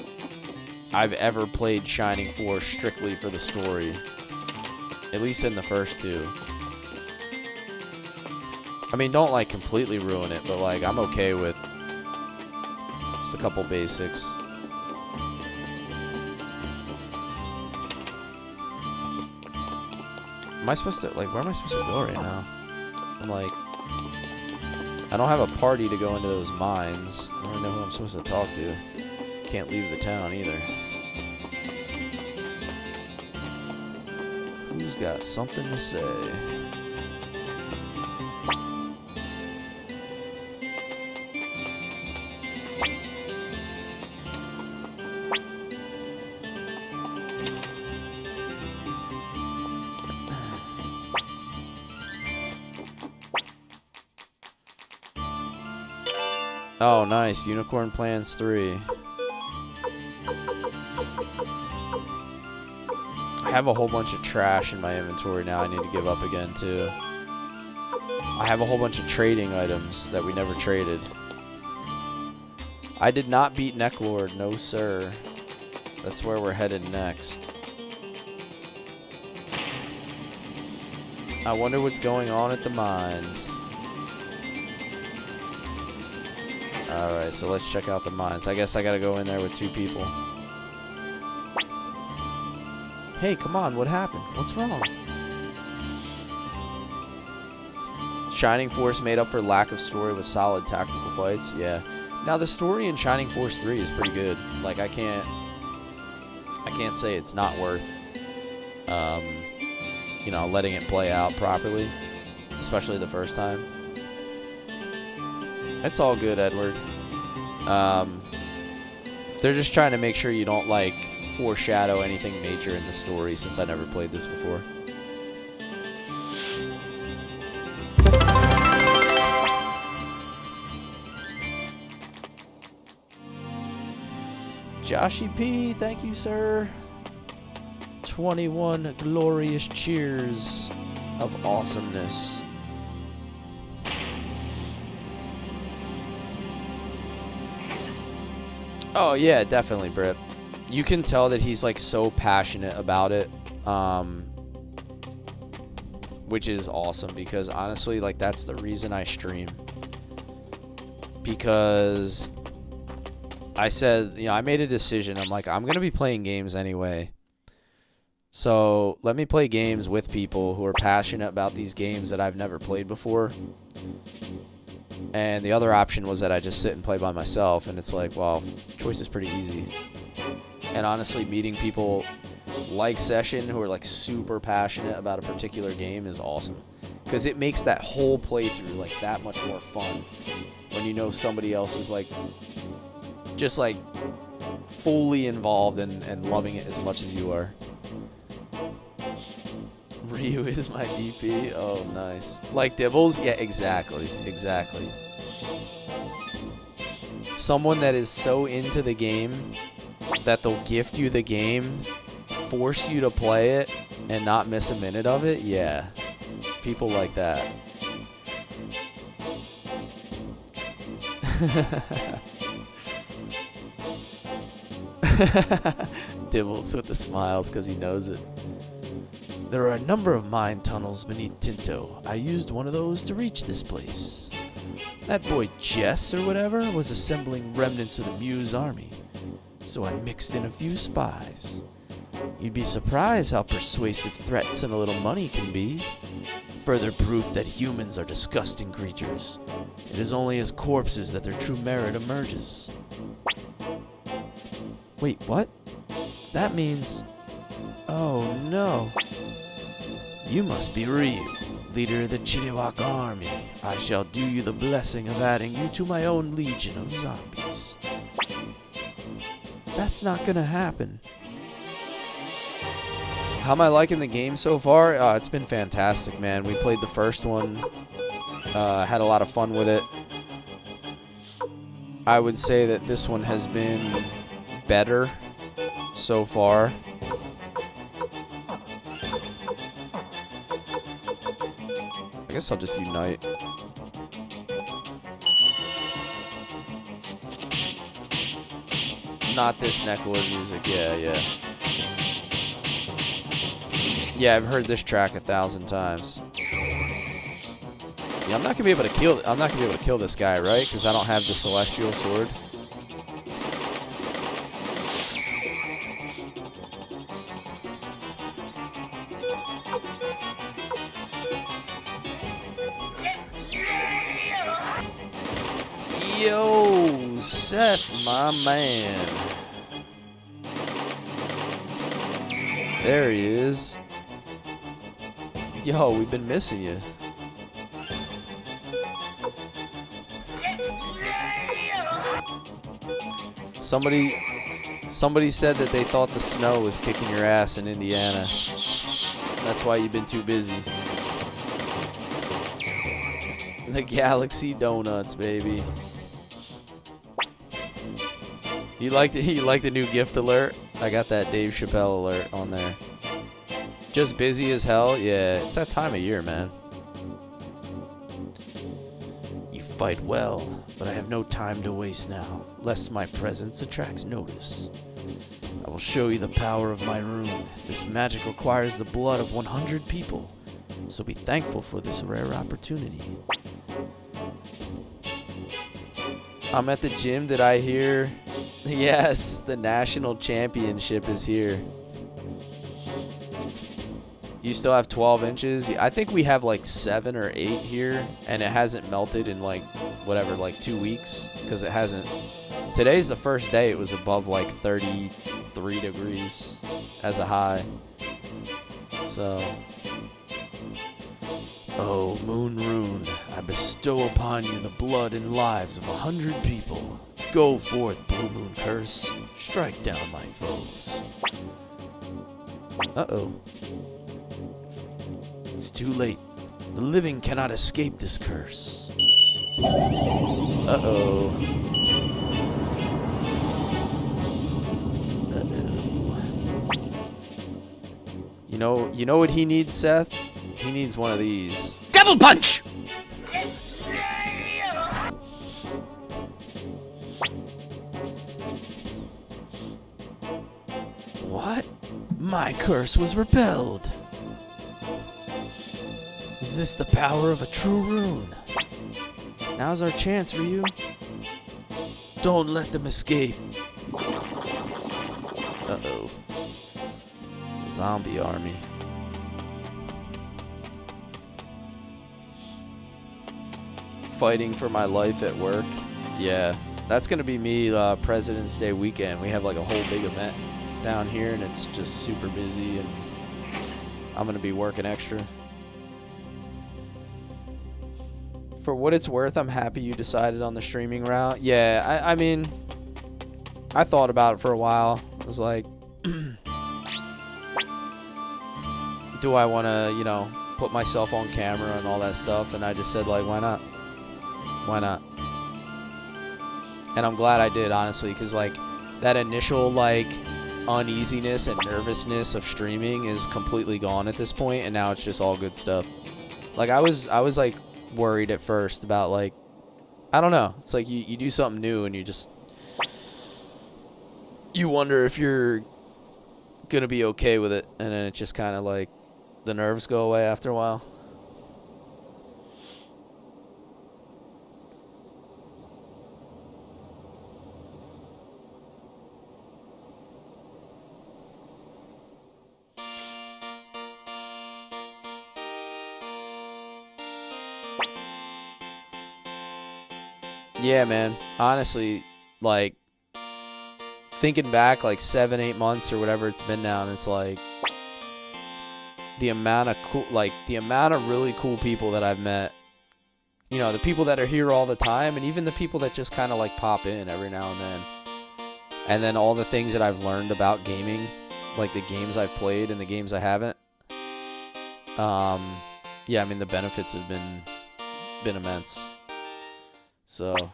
I've ever played Shining Force strictly for the story. At least in the first two. I mean, don't, like, completely ruin it, but, like, I'm okay with just a couple basics. Am I supposed to, like, where am I supposed to go right now? I'm, like, I don't have a party to go into those mines. I don't really know who I'm supposed to talk to. Can't leave the town, either. Who's got something to say? Oh, nice. Unicorn Plans 3. I have a whole bunch of trash in my inventory now I need to give up again, too. I have a whole bunch of trading items that we never traded. I did not beat Necklord, no sir. That's where we're headed next. I wonder what's going on at the mines. Alright, so let's check out the mines. I guess I gotta go in there with 2 people. Hey, come on, what happened? What's wrong? Shining Force made up for lack of story with solid tactical fights. Yeah. Now the story in Shining Force 3 is pretty good. Like I can't say it's not worth you know, letting it play out properly, especially the first time. It's all good, Edward. They're just trying to make sure you don't, like, foreshadow anything major in the story, since I never played this before. Joshy P, thank you, sir. 21 glorious cheers of awesomeness. Oh, yeah, definitely, Britt. You can tell that he's, like, so passionate about it, which is awesome, because, honestly, like, that's the reason I stream. Because I said, you know, I made a decision. I'm like, I'm going to be playing games anyway. So let me play games with people who are passionate about these games that I've never played before. And the other option was that I just sit and play by myself. And it's like, well, choice is pretty easy. And honestly, meeting people like Session who are like super passionate about a particular game is awesome. Because it makes that whole playthrough like that much more fun. When you know somebody else is like, just like fully involved and loving it as much as you are. Ryu is my DP. Oh, nice. Like Dibbles? Yeah, exactly. Exactly. Someone that is so into the game that they'll gift you the game, force you to play it, and not miss a minute of it. Yeah. People like that. Dibbles with the smiles because he knows it. There are a number of mine tunnels beneath Tinto. I used one of those to reach this place. That boy Jess or whatever was assembling remnants of the Muse army, so I mixed in a few spies. You'd be surprised how persuasive threats and a little money can be. Further proof that humans are disgusting creatures. It is only as corpses that their true merit emerges. Wait, what? That means... Oh no. You must be Ryu, leader of the Chiriwaka army. I shall do you the blessing of adding you to my own legion of zombies. That's not gonna happen. How am I liking the game so far? It's been fantastic, man. We played the first one. Had a lot of fun with it. I would say that this one has been better so far. I guess I'll just unite. Not this Necroid music. Yeah, yeah. Yeah, I've heard this track 1,000 times. Yeah, I'm not gonna be able to kill. I'm not gonna be able to kill this guy, right? Because I don't have the celestial sword. Yo, Seth, my man. There he is. Yo, we've been missing you. Somebody said that they thought the snow was kicking your ass in Indiana. That's why you've been too busy. The Galaxy Donuts, baby. You like the new gift alert? I got that Dave Chappelle alert on there. Just busy as hell? Yeah, it's that time of year, man. You fight well, but I have no time to waste now, lest my presence attracts notice. I will show you the power of my rune. This magic requires the blood of 100 people, so be thankful for this rare opportunity. I'm at the gym. Did I hear? Yes, the national championship is here. You still have 12 inches? I think we have like 7 or 8 here, and it hasn't melted in like, whatever, like 2 weeks, because it hasn't. Today's the first day it was above like 33 degrees as a high. So, oh, Moon Rune, I bestow upon you the blood and lives of 100 people. Go forth, Blue Moon Curse. Strike down my foes. Uh-oh. It's too late. The living cannot escape this curse. Uh-oh. Uh-oh. You know what he needs, Seth? He needs one of these. Devil Punch! What? My curse was repelled. Is this the power of a true rune? Now's our chance, Ryu. Don't let them escape. Uh-oh. Zombie army. Fighting for my life at work. Yeah, that's gonna be me President's Day weekend. We have like a whole big event down here, and it's just super busy, and I'm gonna be working extra. For what it's worth, I'm happy you decided on the streaming route. Yeah, I mean, I thought about it for a while. I was like, do I want to, you know, put myself on camera and all that stuff? And I just said, like, why not? Why not? And I'm glad I did, honestly, because, like, that initial, like, uneasiness and nervousness of streaming is completely gone at this point, and now it's just all good stuff. Like, I was like, worried at first about, like, I don't know. It's like you do something new, and you wonder if you're gonna be okay with it, and then it's just kind of like the nerves go away after a while. Yeah, man. Honestly, like, thinking back, like, 7-8 months or whatever it's been now, and it's like the amount of cool, like, the amount of really cool people that I've met. You know, the people that are here all the time, and even the people that just kind of, like, pop in every now and then. And then all the things that I've learned about gaming, like the games I've played and the games I haven't. Yeah, I mean, the benefits have been immense. So,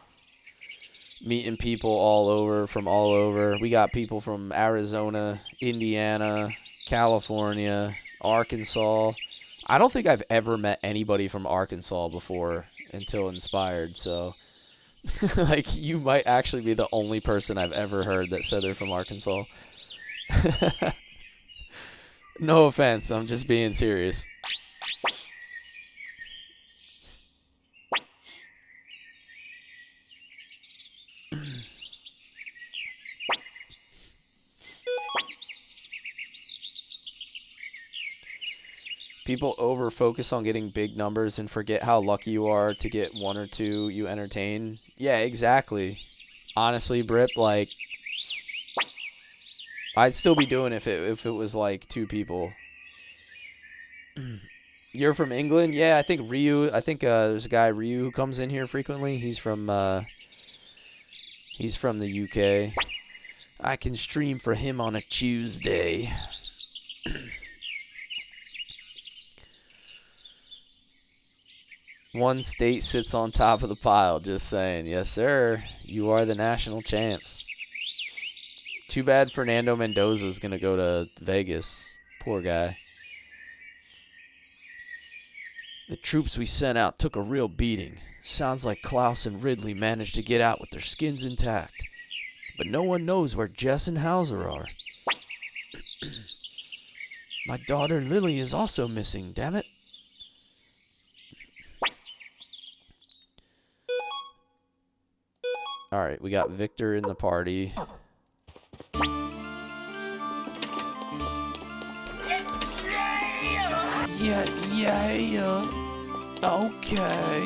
meeting people all over, from all over. We got people from Arizona, Indiana, California, Arkansas. I don't think I've ever met anybody from Arkansas before until Inspired. So, like, you might actually be the only person I've ever heard that said they're from Arkansas. No offense, I'm just being serious. People over-focus on getting big numbers and forget how lucky you are to get one or two you entertain. Yeah, exactly. Honestly, Brip, like, I'd still be doing it if it was, like, 2 people. You're from England? Yeah, I think Ryu, there's a guy, Ryu, who comes in here frequently. He's from the UK. I can stream for him on a Tuesday. One state sits on top of the pile, just saying. Yes, sir. You are the national champs. Too bad Fernando Mendoza's going to go to Vegas. Poor guy. The troops we sent out took a real beating. Sounds like Klaus and Ridley managed to get out with their skins intact. But no one knows where Jess and Hauser are. My daughter Lily is also missing, damn it. Alright, we got Victor in the party. Yeah. Okay.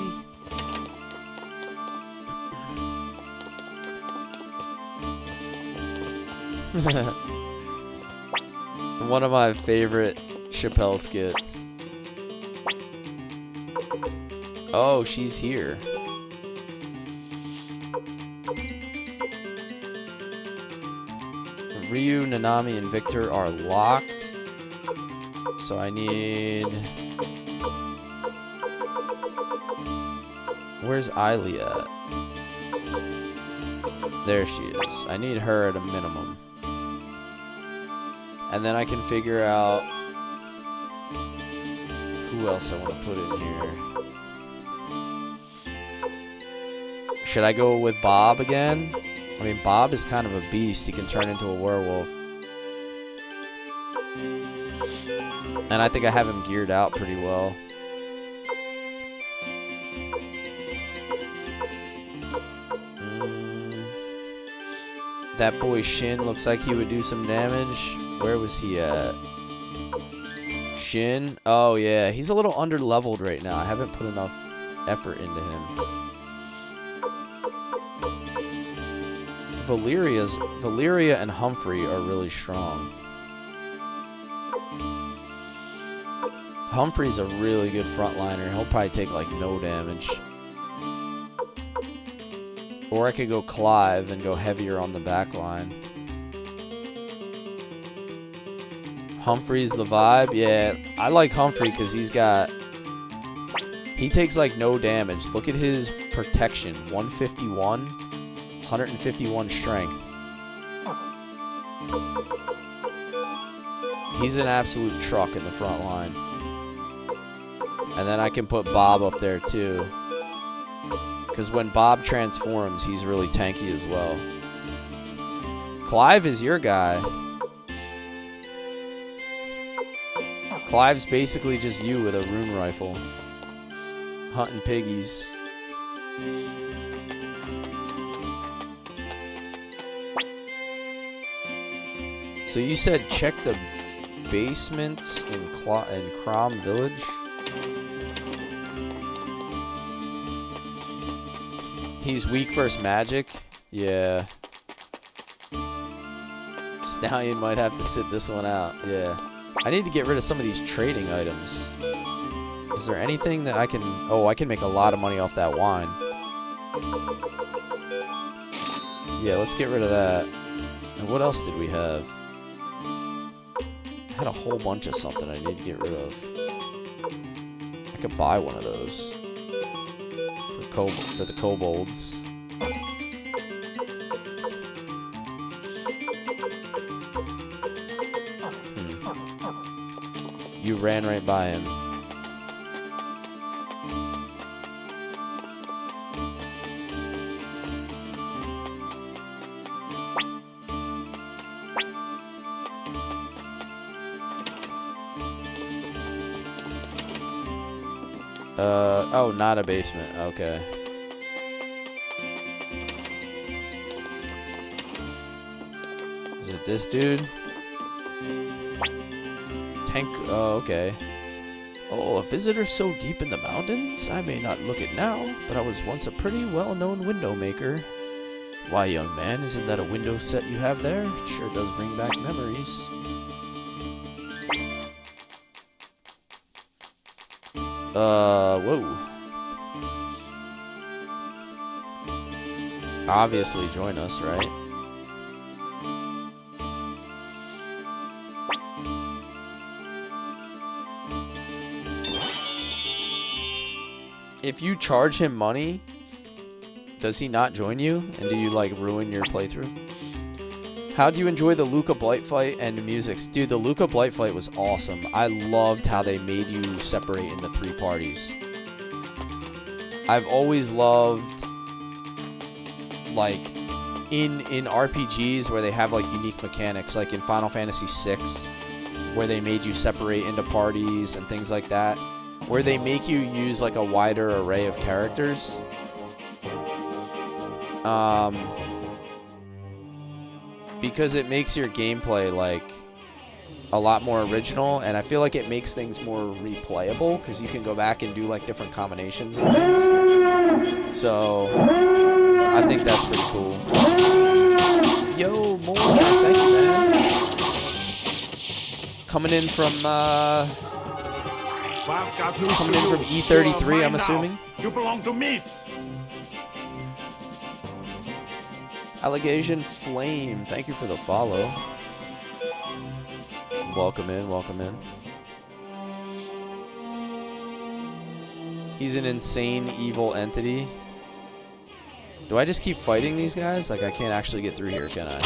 One of my favorite Chappelle skits. Oh, she's here. Ryu, Nanami, and Victor are locked. So I need... Where's Eiley at? There she is. I need her at a minimum. And then I can figure out who else I want to put in here. Should I go with Bob again? I mean, Bob is kind of a beast. He can turn into a werewolf. And I think I have him geared out pretty well. That boy Shin looks like he would do some damage. Where was he at? Shin? Oh, yeah. He's a little under-leveled right now. I haven't put enough effort into him. Valeria and Humphrey are really strong. Humphrey's a really good frontliner. He'll probably take, like, no damage. Or I could go Clive and go heavier on the back line. Humphrey's the vibe. Yeah, I like Humphrey because he takes like no damage. Look at his protection. 151, 151 strength. He's an absolute truck in the front line. And then I can put Bob up there too. Because when Bob transforms, he's really tanky as well. Clive is your guy. Clive's basically just you with a rune rifle. Hunting piggies. So you said check the basements in Crom Village? He's weak versus magic? Yeah. Stallion might have to sit this one out. Yeah. I need to get rid of some of these trading items. Is there anything that I can... Oh, I can make a lot of money off that wine. Yeah, let's get rid of that. And what else did we have? I had a whole bunch of something I need to get rid of. I could buy one of those. For the kobolds. You ran right by him. Oh, not a basement. Okay. Is it this dude? Tank. Oh, okay. Oh, a visitor so deep in the mountains? I may not look it now, but I was once a pretty well-known window maker. Why, young man, isn't that a window set you have there? It sure does bring back memories. Whoa. Obviously join us, right? If you charge him money, does he not join you? And do you, like, ruin your playthrough? How do you enjoy the Luca Blight fight and the music? Dude, the Luca Blight fight was awesome. I loved how they made you separate into 3 parties. I've always loved, like, in RPGs where they have, like, unique mechanics, like in Final Fantasy VI, where they made you separate into parties and things like that, where they make you use, like, a wider array of characters. Because it makes your gameplay, like, a lot more original, and I feel like it makes things more replayable, because you can go back and do, like, different combinations and things. So, I think that's pretty cool. Yo, more, thank you, man. Coming in from, E33, I'm assuming. You belong to me. Allegation Flame, thank you for the follow. Welcome in, welcome in. He's an insane evil entity. Do I just keep fighting these guys? Like, I can't actually get through here, can I?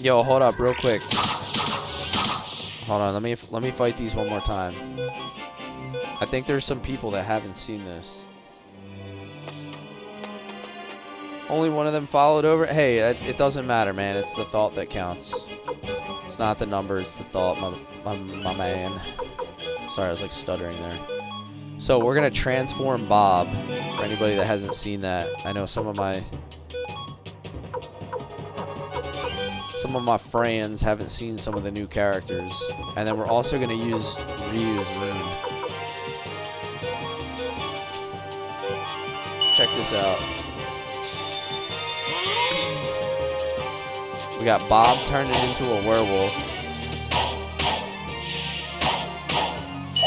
Yo, hold up real quick. Hold on, let me fight these one more time. I think there's some people that haven't seen this. Only one of them followed over. Hey, it doesn't matter, man. It's the thought that counts. It's not the number, it's the thought, my man. Sorry, I was like stuttering there. So we're gonna transform Bob. For anybody that hasn't seen that, I know some of my friends haven't seen some of the new characters. And then we're also gonna use Ryu's rune. Check this out. We got Bob turning into a werewolf.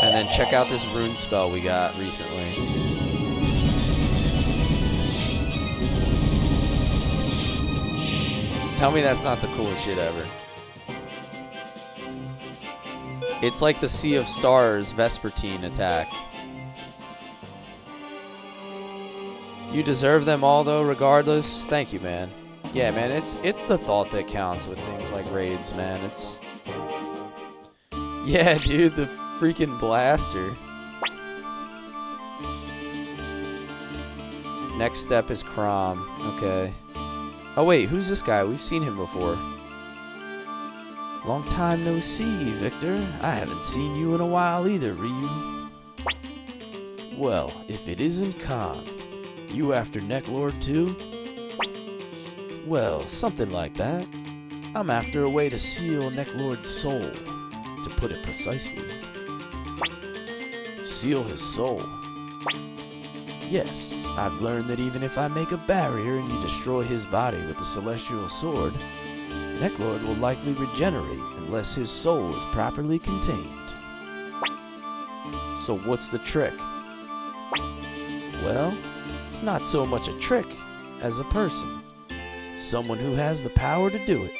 And then check out this rune spell we got recently. Tell me that's not the coolest shit ever. It's like the Sea of Stars Vespertine attack. You deserve them all though, regardless. Thank you, man. Yeah, man, it's the thought that counts with things like raids, man. It's... Yeah, dude, the freaking blaster. Next step is Crom. Okay. Oh, wait, who's this guy? We've seen him before. Long time no see, Victor. I haven't seen you in a while either, Ryu. Well, if it isn't Khan. You after Necklord too? Well, something like that. I'm after a way to seal Necklord's soul, to put it precisely. Seal his soul? Yes, I've learned that even if I make a barrier and you destroy his body with the celestial sword, Necklord will likely regenerate unless his soul is properly contained. So what's the trick? Well, it's not so much a trick as a person. Someone who has the power to do it.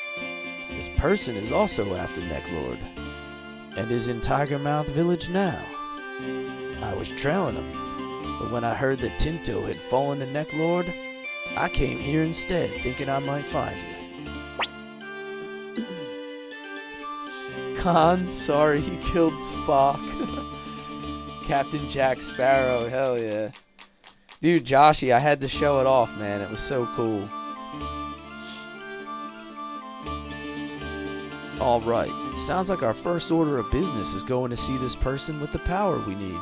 This person is also after Necklord, and is in Tigermouth Village now. I was trailing him, but when I heard that Tinto had fallen to Necklord, I came here instead, thinking I might find you. Khan, sorry he killed Spock. Captain Jack Sparrow, hell yeah. Dude, Joshy, I had to show it off, man. It was so cool. Alright, sounds like our first order of business is going to see this person with the power we need.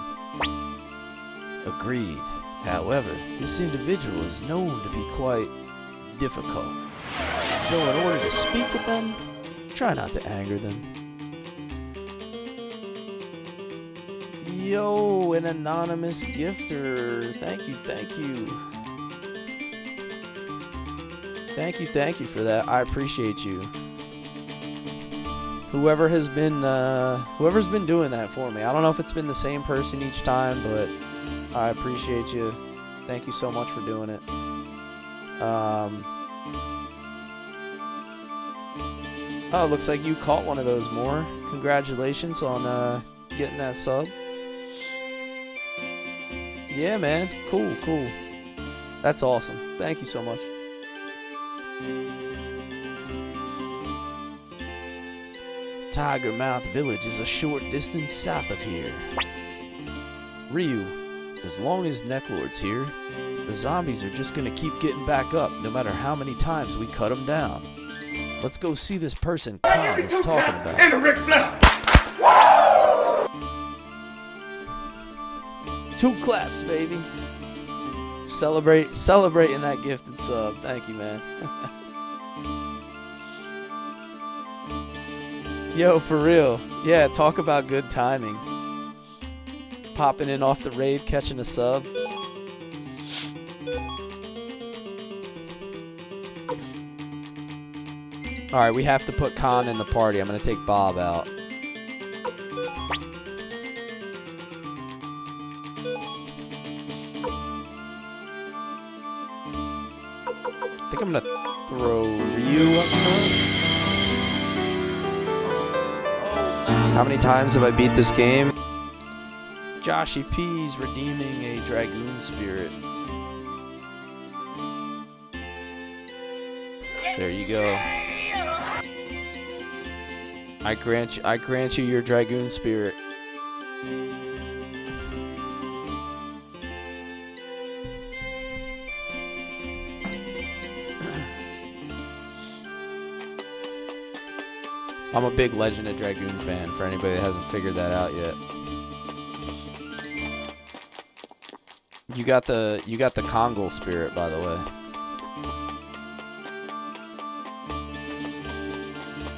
Agreed. However, this individual is known to be quite difficult. So in order to speak with them, try not to anger them. Yo, an anonymous gifter. Thank you, thank you. Thank you for that. I appreciate you. Whoever's been doing that for me. I don't know if it's been the same person each time, but I appreciate you. Thank you so much for doing it. Oh, looks like you caught one of those more. Congratulations on getting that sub. Yeah, man. Cool, cool. That's awesome. Thank you so much. Tigermouth Village is a short distance south of here. Ryu, as long as Necklord's here, the zombies are just gonna keep getting back up no matter how many times we cut them down. Let's go see this person Khan is talking about. Two claps, baby. Celebrating that gifted sub. Thank you, man. Yo, for real. Yeah, talk about good timing. Popping in off the raid, catching a sub. Alright, we have to put Khan in the party. I'm gonna take Bob out. I think I'm gonna throw Ryu up front. How many times have I beat this game? Joshy P's redeeming a Dragoon Spirit. There you go. I grant you your Dragoon Spirit. I'm a big Legend of Dragoon fan, for anybody that hasn't figured that out yet. You got the Kongol Spirit, by the way.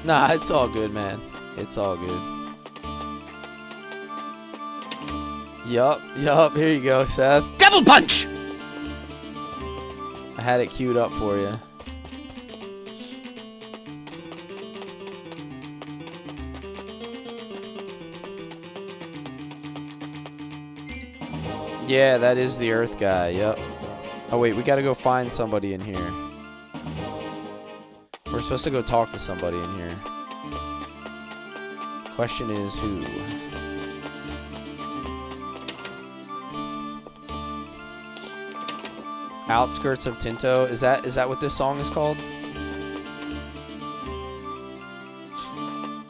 Nah, it's all good, man. It's all good. Yup, here you go, Seth. Double punch! I had it queued up for you. Yeah, that is the Earth guy, yep. Oh wait, we gotta go find somebody in here. We're supposed to go talk to somebody in here. Question is who? Outskirts of Tinto. Is that what this song is called?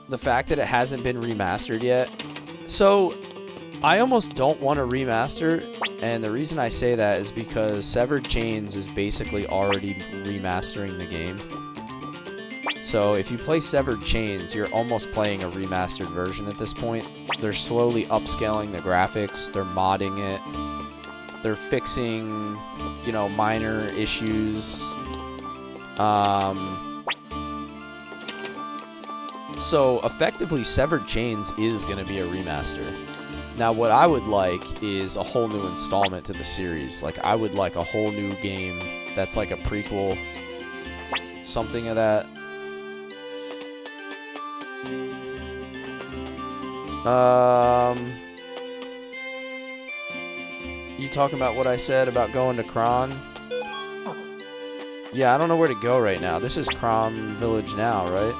The fact that it hasn't been remastered yet. So I almost don't want to remaster, and the reason I say that is because Severed Chains is basically already remastering the game. So if you play Severed Chains, you're almost playing a remastered version at this point. They're slowly upscaling the graphics, they're modding it, they're fixing, you know, minor issues. So effectively, Severed Chains is going to be a remaster. Now, what I would like is a whole new installment to the series. Like, I would like a whole new game that's like a prequel, something of that. You talking about what I said about going to Kron? Yeah, I don't know where to go right now. This is Kron Village now, right?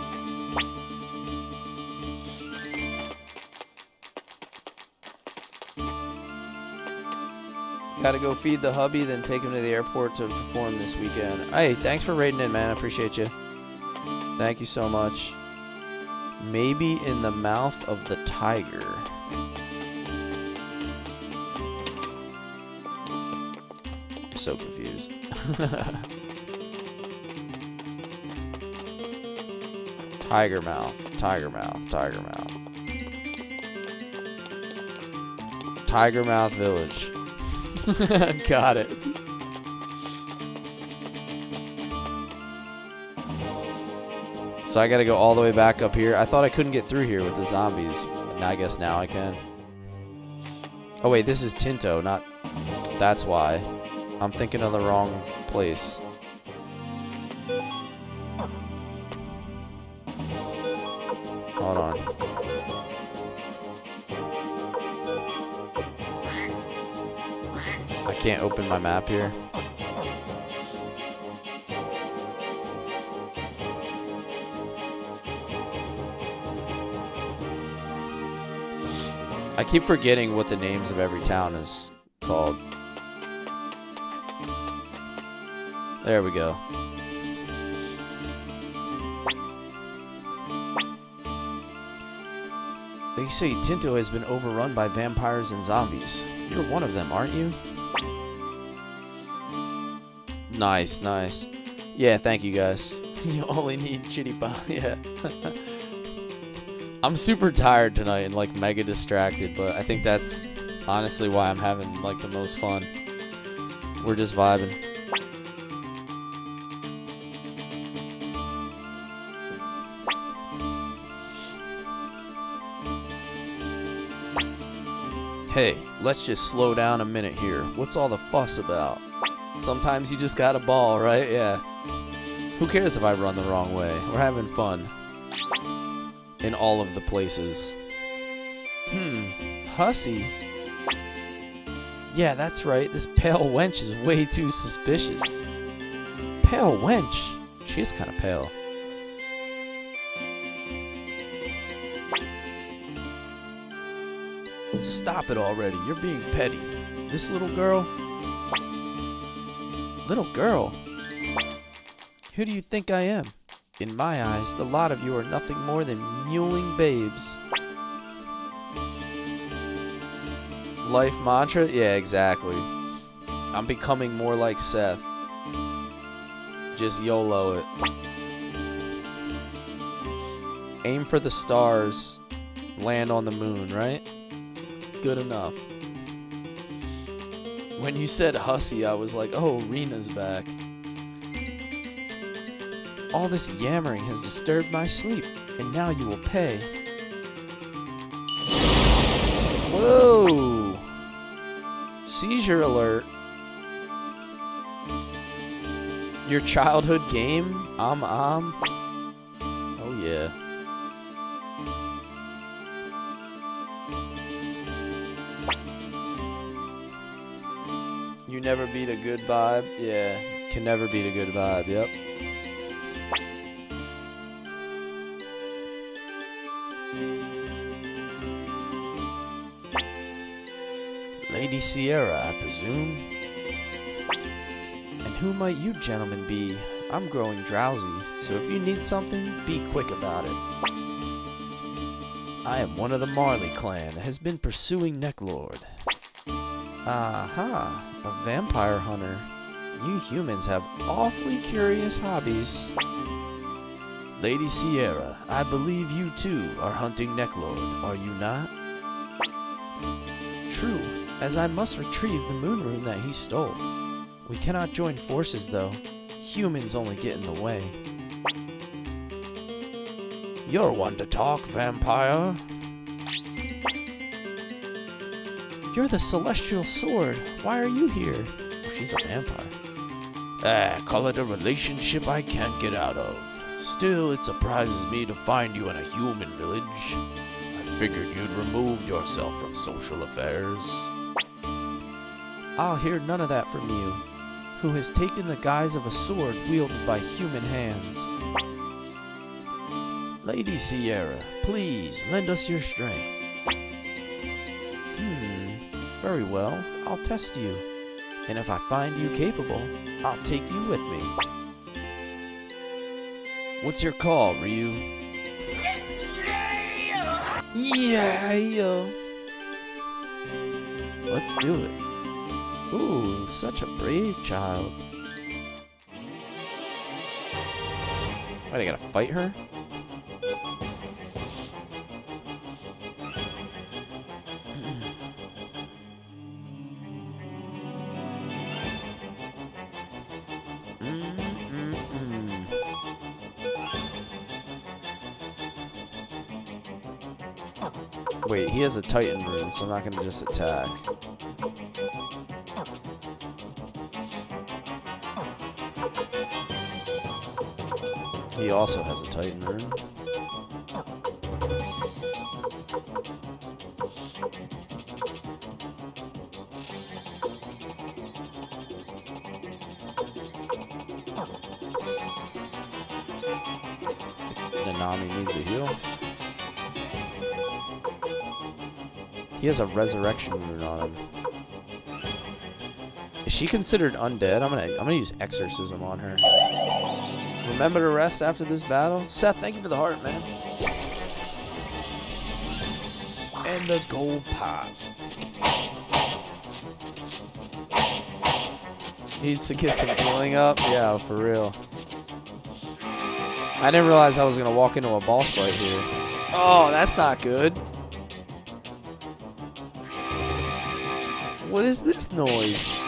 Gotta go feed the hubby, then take him to the airport to perform this weekend. Hey, thanks for raiding in, man. I appreciate you. Thank you so much. Maybe in the mouth of the tiger. I'm so confused. Tiger mouth, tiger mouth, tiger mouth. Tiger Mouth Village. Got it. So I gotta go all the way back up here. I thought I couldn't get through here with the zombies. I guess now I can. Oh wait, this is Tinto, not... That's why. I'm thinking of the wrong place. Hold on. I can't open my map here. I keep forgetting what the names of every town is called. There we go. They say Tinto has been overrun by vampires and zombies. You're one of them, aren't you? Nice, nice. Yeah, thank you guys. You only need shitty pie. Yeah. I'm super tired tonight and like mega distracted, but I think that's honestly why I'm having like the most fun. We're just vibing. Hey, let's just slow down a minute here. What's all the fuss about? Sometimes you just got a ball, right? Yeah. Who cares if I run the wrong way? We're having fun. In all of the places. Hussy? Yeah, that's right. This pale wench is way too suspicious. Pale wench? She is kind of pale. Stop it already. You're being petty. This little girl? Little girl? Who do you think I am? In my eyes, the lot of you are nothing more than mewling babes. Life mantra? Yeah, exactly. I'm becoming more like Seth. Just YOLO it. Aim for the stars. Land on the moon, right? Good enough. When you said hussy, I was like, oh, Rena's back. All this yammering has disturbed my sleep, and now you will pay. Whoa! Seizure alert. Your childhood game? Oh yeah. You never beat a good vibe? Yeah, can never beat a good vibe, yep. Lady Sierra, I presume? And who might you gentlemen be? I'm growing drowsy, so if you need something, be quick about it. I am one of the Marley clan that has been pursuing Necklord. Aha, a vampire hunter. You humans have awfully curious hobbies. Lady Sierra, I believe you too are hunting Necklord, are you not? True, as I must retrieve the moon rune that he stole. We cannot join forces though. Humans only get in the way. You're one to talk, vampire. You're the Celestial Sword. Why are you here? Oh, she's a vampire. Call it a relationship I can't get out of. Still, it surprises me to find you in a human village. I figured you'd removed yourself from social affairs. I'll hear none of that from you, who has taken the guise of a sword wielded by human hands. Lady Sierra, please lend us your strength. Very well, I'll test you. And if I find you capable, I'll take you with me. What's your call, Ryu? Yeah! Let's do it. Ooh, such a brave child. What, I gotta fight her? Wait, he has a Titan rune, so I'm not gonna just attack. He also has a Titan rune. Nanami needs a heal. He has a resurrection rune on him. Is she considered undead? I'm gonna use exorcism on her. Remember to rest after this battle? Seth, thank you for the heart, man. And the gold pot. Needs to get some healing up? Yeah, for real. I didn't realize I was gonna walk into a boss fight here. Oh, that's not good. What is this noise?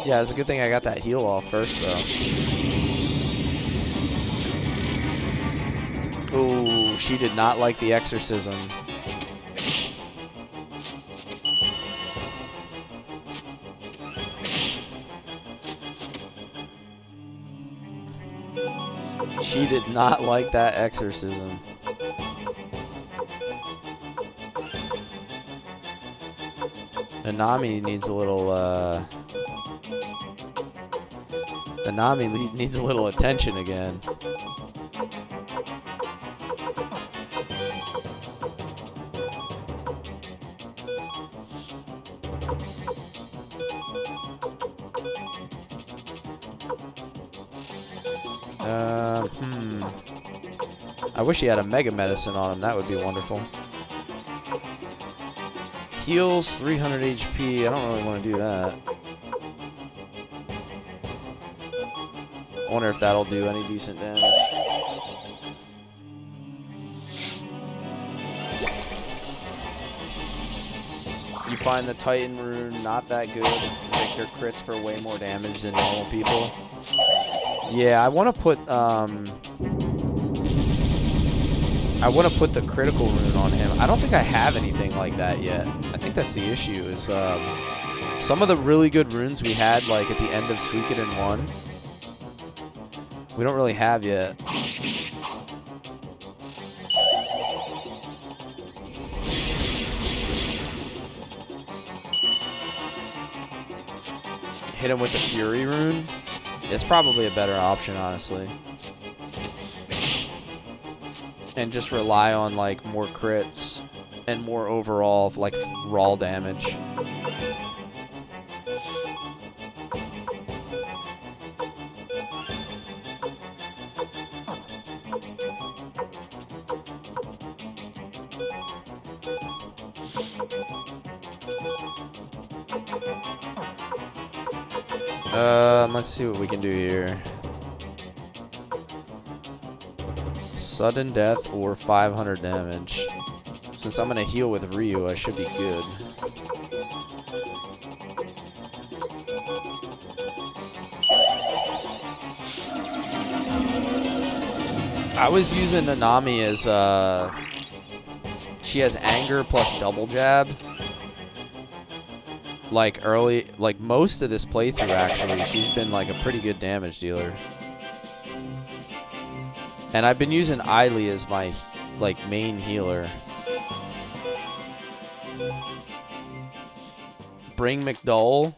Yeah, it's a good thing I got that heal off first, though. Ooh, she did not like the exorcism. She did not like that exorcism. Nanami needs a little, Nanami needs a little attention again. I wish he had a Mega Medicine on him. That would be wonderful. Heals 300 HP. I don't really want to do that. I wonder if that'll do any decent damage. You find the Titan rune not that good. Victor crits for way more damage than normal people. Yeah, I want to put the critical rune on him. I don't think I have anything like that yet. I think that's the issue, is some of the really good runes we had like at the end of Suikoden 1, we don't really have yet. Hit him with the Fury rune. It's probably a better option, honestly. and just rely on like more crits and more overall like raw damage. Let's see what we can do here. Sudden death or 500 damage. Since I'm gonna heal with Ryu, I should be good. I was using Nanami as she has anger plus double jab. Like early, like most of this playthrough actually, she's been like a pretty good damage dealer. And I've been using Eiley as my like main healer. Bring McDowell.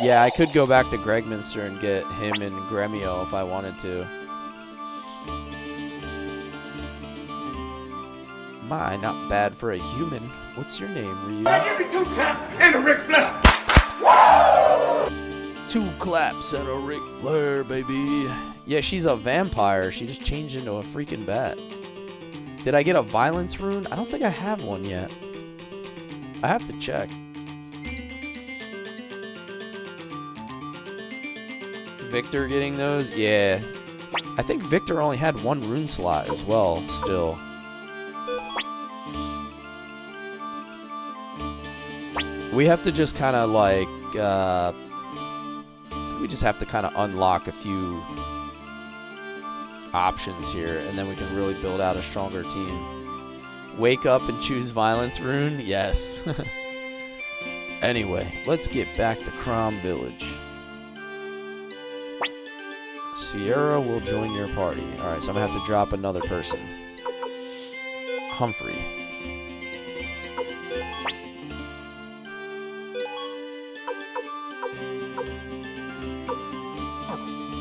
Yeah, I could go back to Gregminster and get him and Gremio if I wanted to. My, not bad for a human. What's your name, Ryu? Give me 2 claps and a Ric Flair. 2 claps and a Ric Flair, baby. Yeah, she's a vampire. She just changed into a freaking bat. Did I get a violence rune? I don't think I have one yet. I have to check. Victor getting those? Yeah. I think Victor only had 1 rune slot as well, still. We have to just kind of like, we just have to kind of unlock a few options here, and then we can really build out a stronger team. Wake up and choose violence rune? Yes. Anyway, let's get back to Crom Village. Sierra will join your party. Alright, so I'm going to have to drop another person. Humphrey.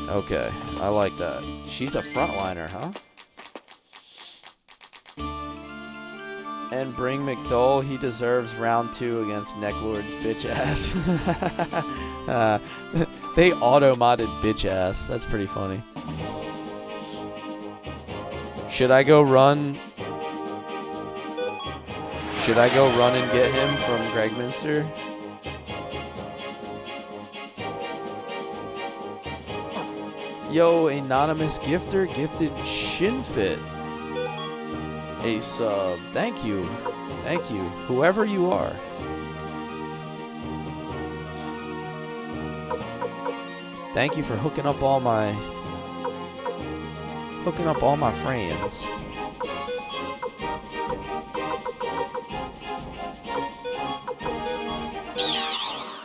Okay, I like that. She's a frontliner, huh? And bring McDowell. He deserves round 2 against Necklord's bitch ass. They auto-modded bitch ass. That's pretty funny. Should I go run? Should I go run and get him from Gregminster? Yo, anonymous gifter gifted Shinfit a sub. Thank you. Thank you. Whoever you are. Thank you for hooking up all my friends.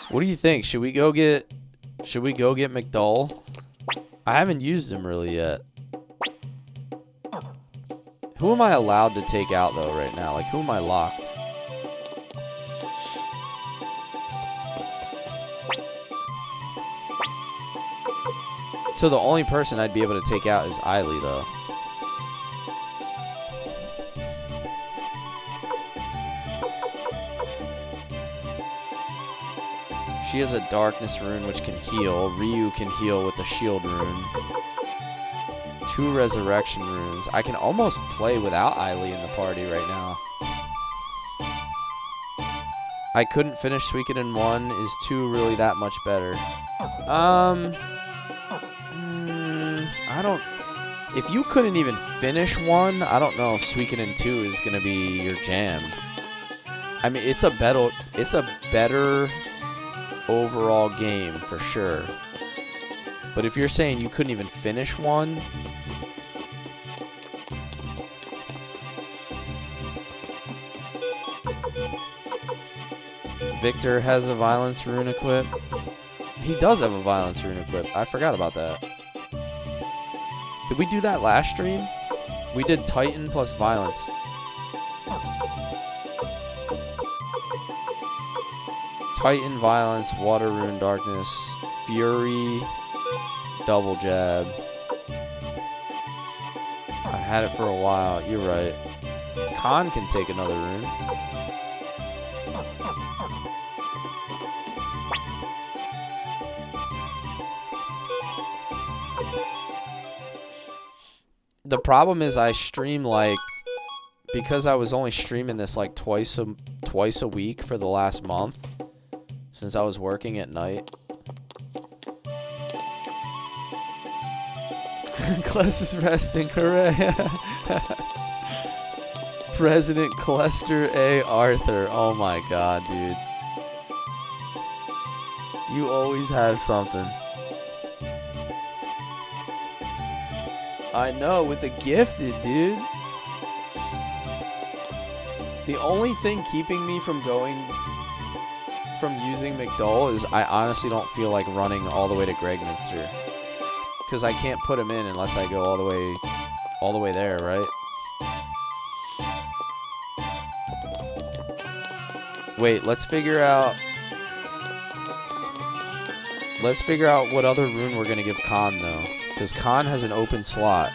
What do you think? Should we go get McDowell? I haven't used him really yet. Who am I allowed to take out though right now? Like, who am I locked? So the only person I'd be able to take out is Eiley though. She has a darkness rune which can heal. Ryu can heal with the shield rune. 2 resurrection runes. I can almost play without Eiley in the party right now. I couldn't finish Suikoden 1. Is 2 really that much better? I don't... If you couldn't even finish 1, I don't know if Suikoden 2 is going to be your jam. I mean, it's a better overall game for sure. But if you're saying you couldn't even finish 1... Victor has a violence rune equip. He does have a violence rune equip. I forgot about that. Did we do that last stream? We did Titan plus violence. Titan, violence, water rune, darkness, fury, double jab. I've had it for a while. You're right. Khan can take another rune. The problem is I stream like, because I was only streaming this like twice a week for the last month since I was working at night. Cless is resting, hooray. President Clester A. Arthur. Oh my god, dude. You always have something. I know, with the gifted, dude. The only thing keeping me from using McDowell is I honestly don't feel like running all the way to Gregminster. Because I can't put him in unless I go all the way there, right? Wait, let's figure out what other rune we're gonna give Khan though. Because Khan has an open slot.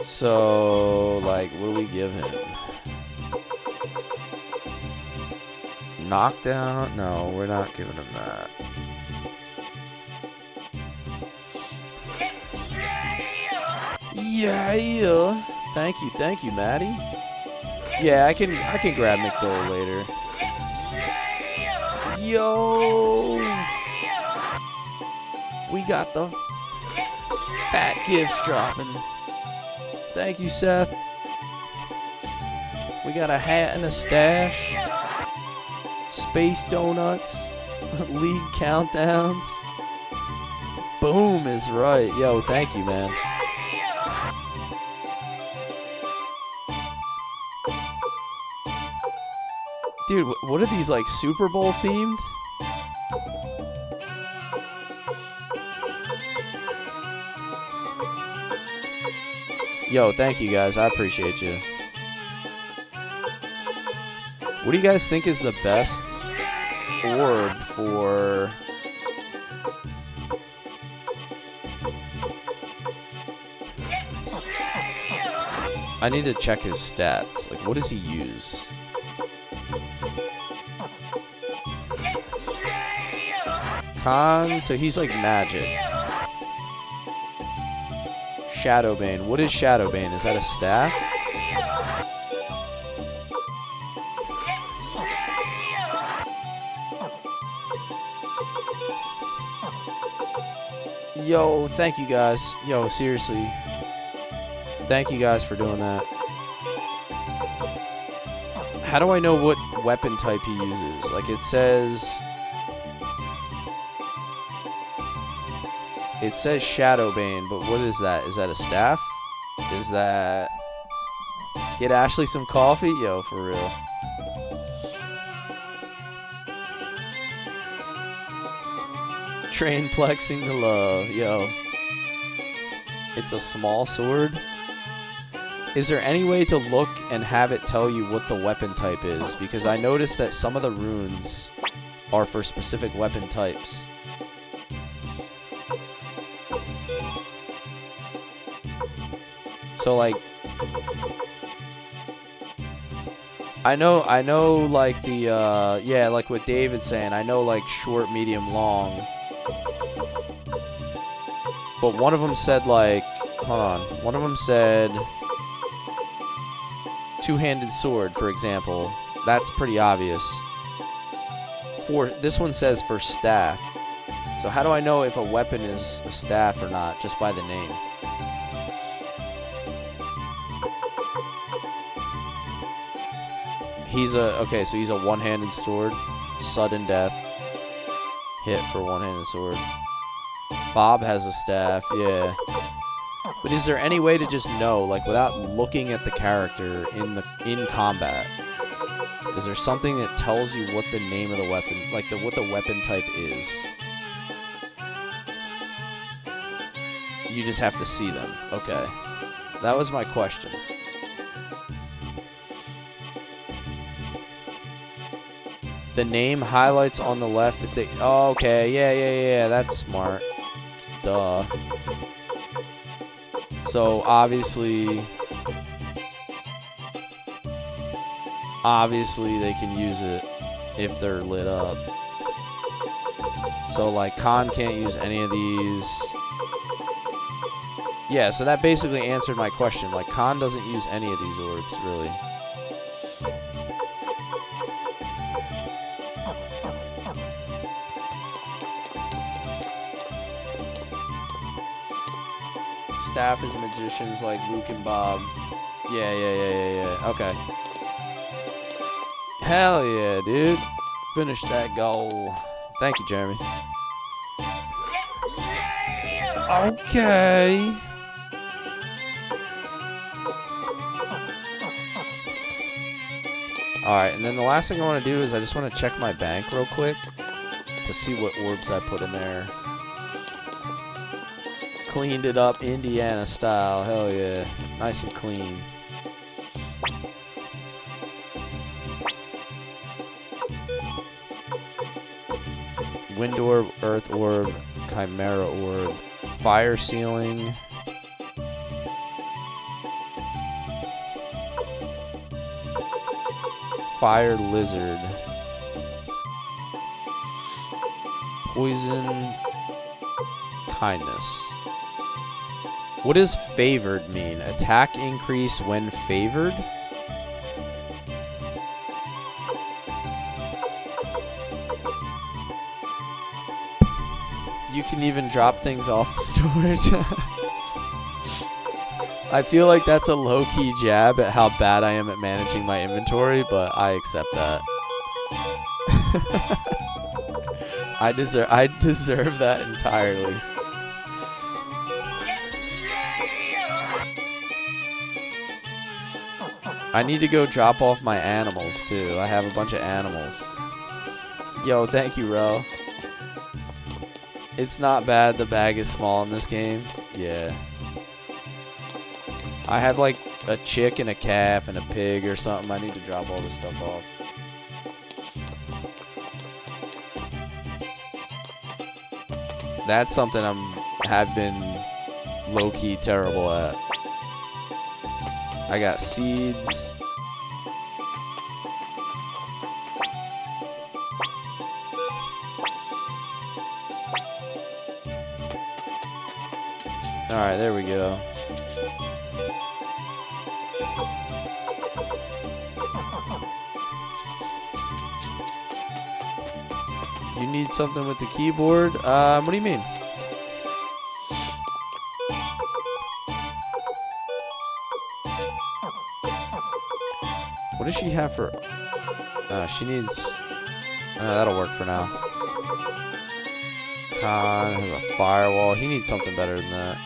So, like, what do we give him? Knockdown? No, we're not giving him that. Yeah. Thank you, Maddie. Yeah, I can grab McDole later. Yo, we got the fat gifts dropping. Thank you, Seth. We got a hat and a stash. Space donuts. League countdowns. Boom is right. Yo, thank you, man. Dude, what are these, like, Super Bowl themed? Yo, thank you guys. I appreciate you. What do you guys think is the best orb for... I need to check his stats. Like, what does he use? Khan, so he's like magic. Shadowbane. What is Shadowbane? Is that a staff? Yo, thank you guys. Yo, seriously. Thank you guys for doing that. How do I know what weapon type he uses? Like, it says... It says Shadowbane, but what is that? Is that a staff? Is that... Get Ashley some coffee? Yo, for real. Train plexing the love. Yo. It's a small sword? Is there any way to look and have it tell you what the weapon type is? Because I noticed that some of the runes are for specific weapon types. So, like, I know, like, the, yeah, like what David's saying, I know, like, short, medium, long. But one of them said, like, hold on, one of them said two-handed sword, for example. That's pretty obvious. This one says for staff. So how do I know if a weapon is a staff or not, just by the name? He's a, okay, so he's a one-handed sword. Sudden death. Hit for one-handed sword. Bob has a staff, yeah. But is there any way to just know, like, without looking at the character in combat? Is there something that tells you what the name of the weapon, like, what the weapon type is? You just have to see them. Okay. That was my question. The name highlights on the left if they... Oh, okay. Yeah. That's smart. Duh. So, obviously... Obviously, they can use it if they're lit up. So, like, Khan can't use any of these. Yeah, so that basically answered my question. Like, Khan doesn't use any of these orbs, really. Staff is magicians like Luke and Bob. Yeah. Okay. Hell yeah, dude. Finish that goal. Thank you, Jeremy. Okay. Alright, and then the last thing I want to do is I just want to check my bank real quick to see what orbs I put in there. Cleaned it up Indiana style. Hell yeah. Nice and clean. Wind orb, earth orb, chimera orb, fire ceiling. Fire lizard. Poison. Kindness. What does favored mean? Attack increase when favored? You can even drop things off the storage. I feel like that's a low-key jab at how bad I am at managing my inventory, but I accept that. I deserve that entirely. I need to go drop off my animals too. I have a bunch of animals. Yo, thank you, Ro. It's not bad the bag is small in this game. Yeah. I have like a chick and a calf and a pig or something. I need to drop all this stuff off. That's something have been low-key terrible at. I got seeds. Alright, there we go. You need something with the keyboard? What do you mean? What does she have for... she needs... that'll work for now. Khan has a firewall. He needs something better than that.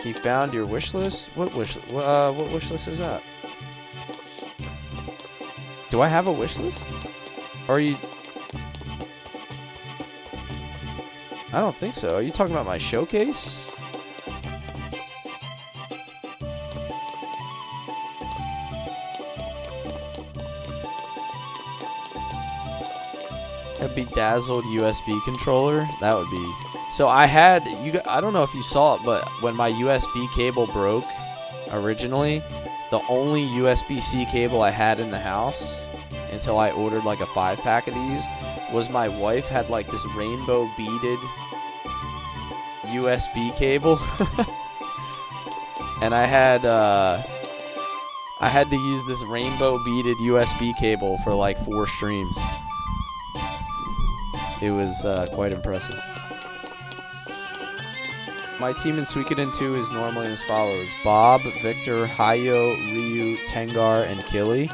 He found your wish list? What wish list is that? Do I have a wish list? Or are you... I don't think so. Are you talking about my showcase? A bedazzled USB controller? That would be... So I had... I don't know if you saw it, but when my USB cable broke originally, the only USB-C cable I had in the house until I ordered like a 5-pack of these was my wife had like this rainbow beaded USB cable. And I had to use this rainbow beaded USB cable for like 4 streams. It was quite impressive. My team in Suikoden 2 is normally as follows. Bob, Victor, Hayo, Ryu, Tengar, and Killy.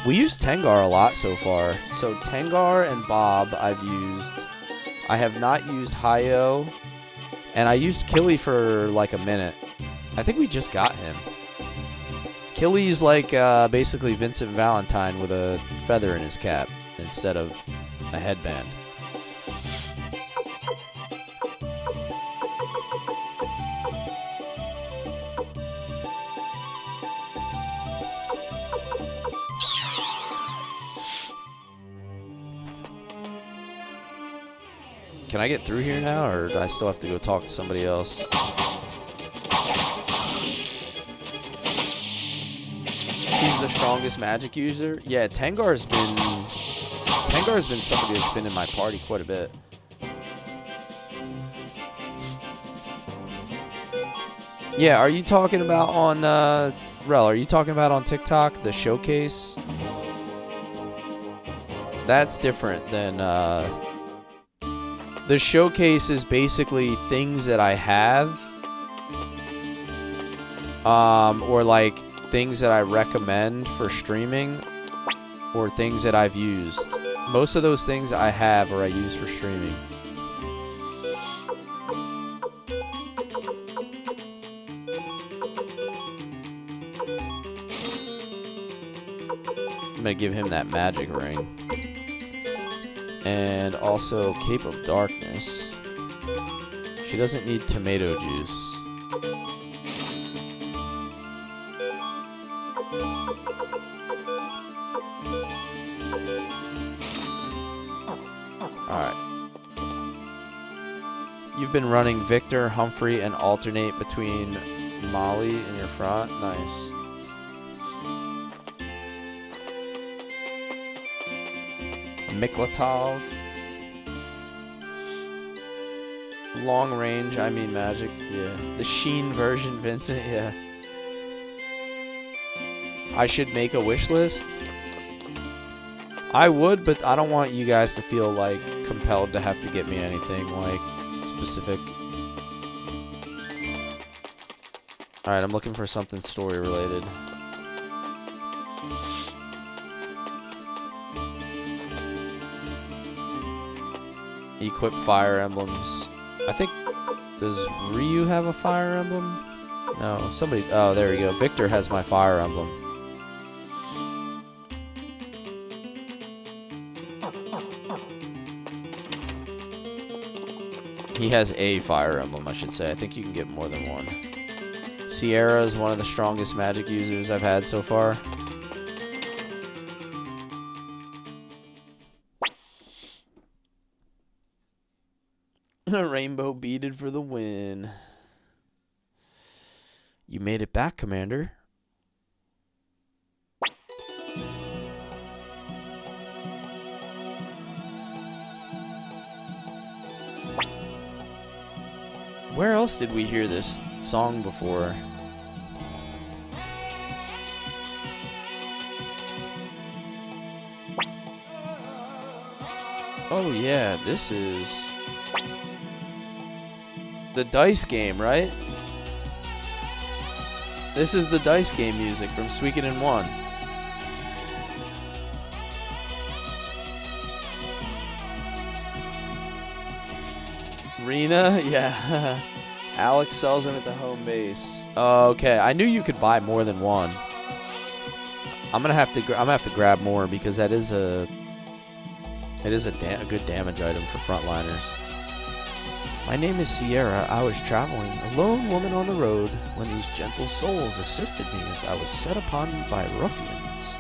We use Tengar a lot so far. So Tengar and Bob I've used. I have not used Hayo. And I used Killy for like a minute. I think we just got him. Killy's like basically Vincent Valentine with a feather in his cap instead of a headband. Can I get through here now, or do I still have to go talk to somebody else? She's the strongest magic user? Yeah, Tengar's been somebody that's been in my party quite a bit. Yeah, are you talking about on, Rel, are you talking about on TikTok, the showcase? That's different than, the showcase is basically things that I have, or like things that I recommend for streaming, or things that I've used. Most of those things I have or I use for streaming. I'm gonna give him that magic ring. And also Cape of Darkness. She doesn't need tomato juice. Alright. You've been running Victor, Humphrey, and alternate between Molly in your front. Nice. Miklatov. Long range, I mean magic, yeah. The Sheen version, Vincent, yeah. I should make a wish list? I would, but I don't want you guys to feel like compelled to have to get me anything like specific. Alright, I'm looking for something story related. Equip fire emblems. I think, does Ryu have a fire emblem? No, somebody, oh, there we go. Victor has my fire emblem. He has a fire emblem, I should say. I think you can get more than one. Sierra is one of the strongest magic users I've had so far. Rainbow beaded for the win. You made it back, Commander. Where else did we hear this song before? Oh yeah, this is the dice game, right? This is the dice game music from Suikoden 1. Rena? Yeah. Alex sells them at the home base. Okay, I knew you could buy more than one. I'm gonna have to grab more because that is a good damage item for frontliners. My name is Sierra. I was traveling, a lone woman on the road, when these gentle souls assisted me as I was set upon by ruffians.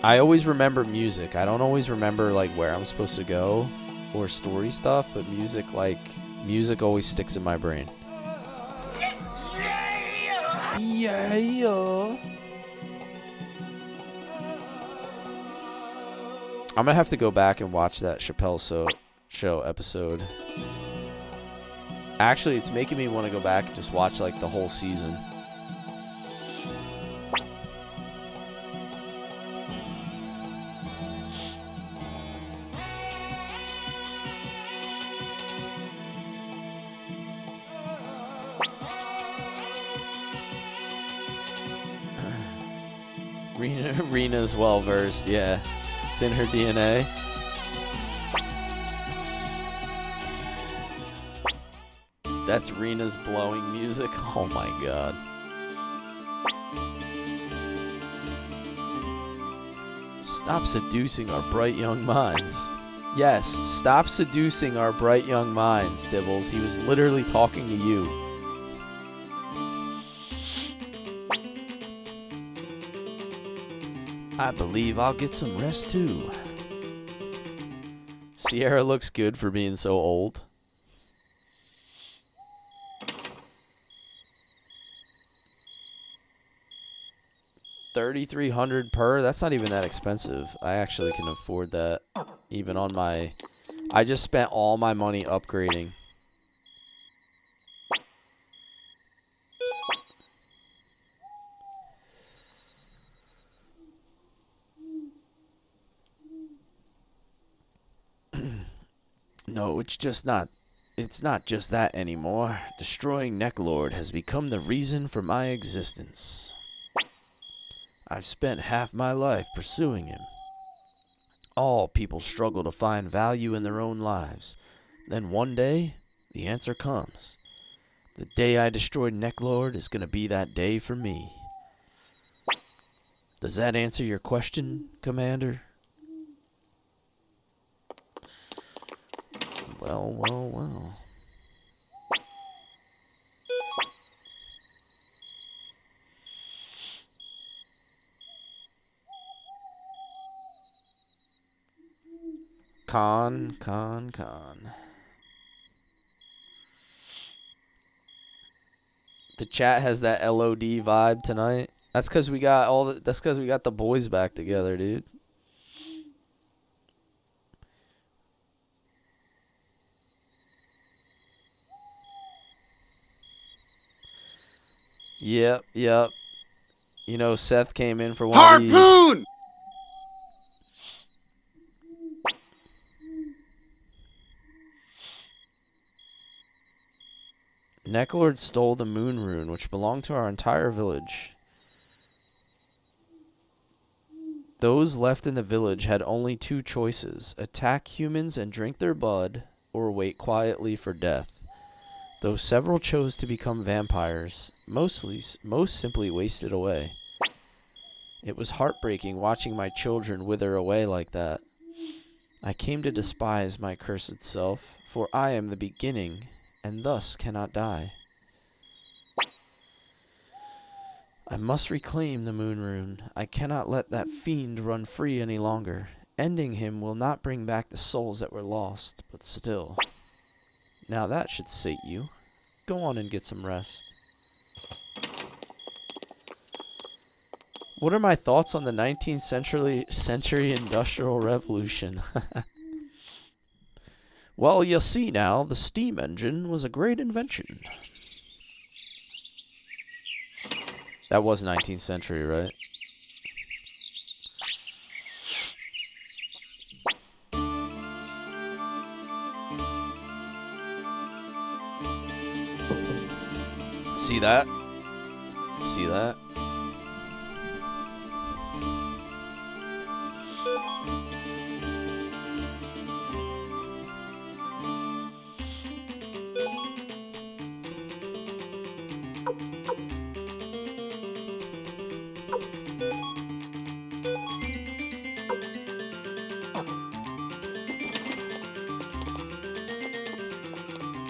I always remember music. I don't always remember like where I'm supposed to go or story stuff, but music always sticks in my brain. Yeah. I'm gonna have to go back and watch that Chappelle Show episode. Actually, it's making me want to go back and just watch like the whole season. Rena's well versed, yeah. It's in her DNA. That's Rena's blowing music. Oh my god. Stop seducing our bright young minds. Yes, stop seducing our bright young minds, Dibbles. He was literally talking to you. I believe I'll get some rest too. Sierra looks good for being so old. $3,300 per? That's not even that expensive. I actually can afford that. Even on my... I just spent all my money upgrading. No, it's just not... It's not just that anymore. Destroying Necklord has become the reason for my existence. I've spent half my life pursuing him. All people struggle to find value in their own lives. Then one day, the answer comes. The day I destroyed Necklord is going to be that day for me. Does that answer your question, Commander? Well, well, well. Con. The chat has that LOD vibe tonight. That's because we got that's because we got the boys back together, dude. Yep. You know, Seth came in for one of these. Harpoon! Necklord stole the moon rune, which belonged to our entire village. Those left in the village had only two choices: attack humans and drink their blood, or wait quietly for death. Though several chose to become vampires, most simply wasted away. It was heartbreaking watching my children wither away like that. I came to despise my cursed self, for I am the beginning, and thus cannot die. I must reclaim the moon rune. I cannot let that fiend run free any longer. Ending him will not bring back the souls that were lost, but still. Now that should sate you. Go on and get some rest. What are my thoughts on the 19th century Industrial Revolution? Well, you see now, the steam engine was a great invention. That was 19th century, right? See that? See that?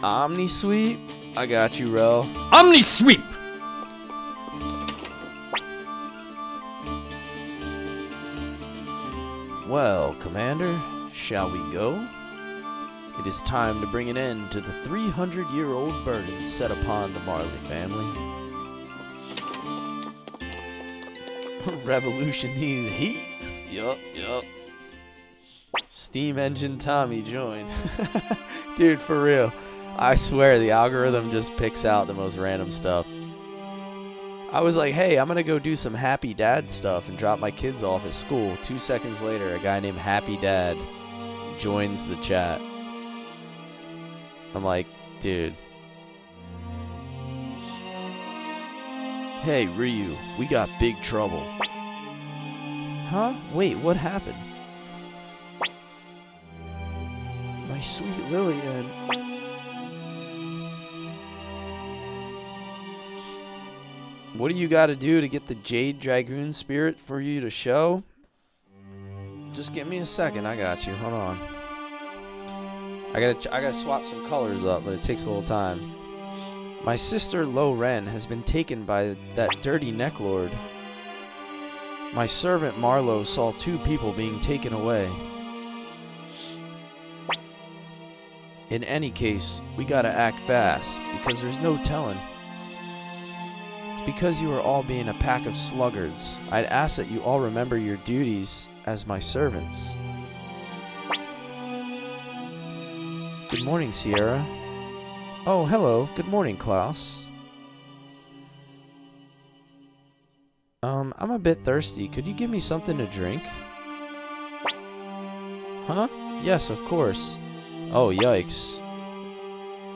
Omni sweep? I got you, Rel. Omni sweep! Well, Commander, shall we go? It is time to bring an end to the 300-year-old burden set upon the Marley family. Revolution these heats. Yup. Steam engine Tommy joined. Dude, for real. I swear the algorithm just picks out the most random stuff. I was like, hey, I'm going to go do some Happy Dad stuff and drop my kids off at school. 2 seconds later, a guy named Happy Dad joins the chat. I'm like, dude. Hey, Ryu, we got big trouble. Huh? Wait, what happened? My sweet Lillian. What do you got to do to get the Jade Dragoon spirit for you to show? Just give me a second. I got you. Hold on. I gotta swap some colors up, but it takes a little time. My sister Lo-Ren has been taken by that dirty Necklord. My servant Marlowe saw 2 people being taken away. In any case, we gotta act fast, because there's no telling. It's because you are all being a pack of sluggards. I'd ask that you all remember your duties as my servants. Good morning, Sierra. Oh, hello. Good morning, Klaus. I'm a bit thirsty. Could you give me something to drink? Huh? Yes, of course. Oh, yikes.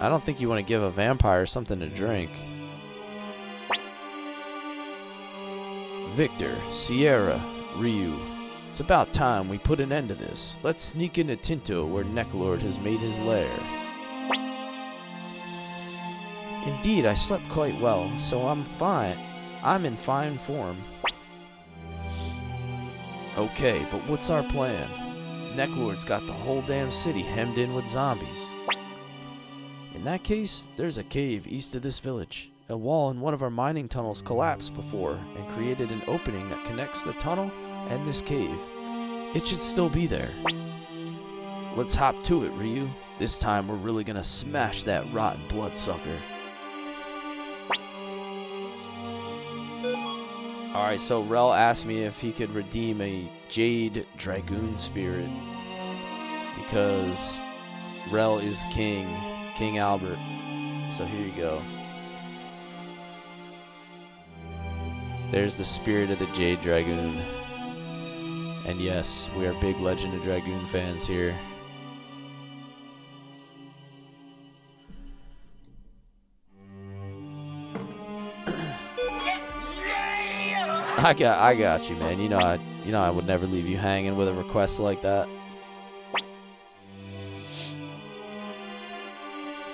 I don't think you want to give a vampire something to drink. Victor, Sierra, Ryu. It's about time we put an end to this. Let's sneak into Tinto where Necklord has made his lair. Indeed, I slept quite well, so I'm fine. I'm in fine form. Okay, but what's our plan? Necklord's got the whole damn city hemmed in with zombies. In that case, there's a cave east of this village. A wall in one of our mining tunnels collapsed before and created an opening that connects the tunnel and this cave. It should still be there. Let's hop to it, Ryu. This time we're really gonna smash that rotten bloodsucker. Alright, so Rel asked me if he could redeem a Jade Dragoon Spirit. Because Rel is King Albert. So here you go. There's the spirit of the Jade Dragoon. And yes, we are big Legend of Dragoon fans here. I got you, man. You know I would never leave you hanging with a request like that.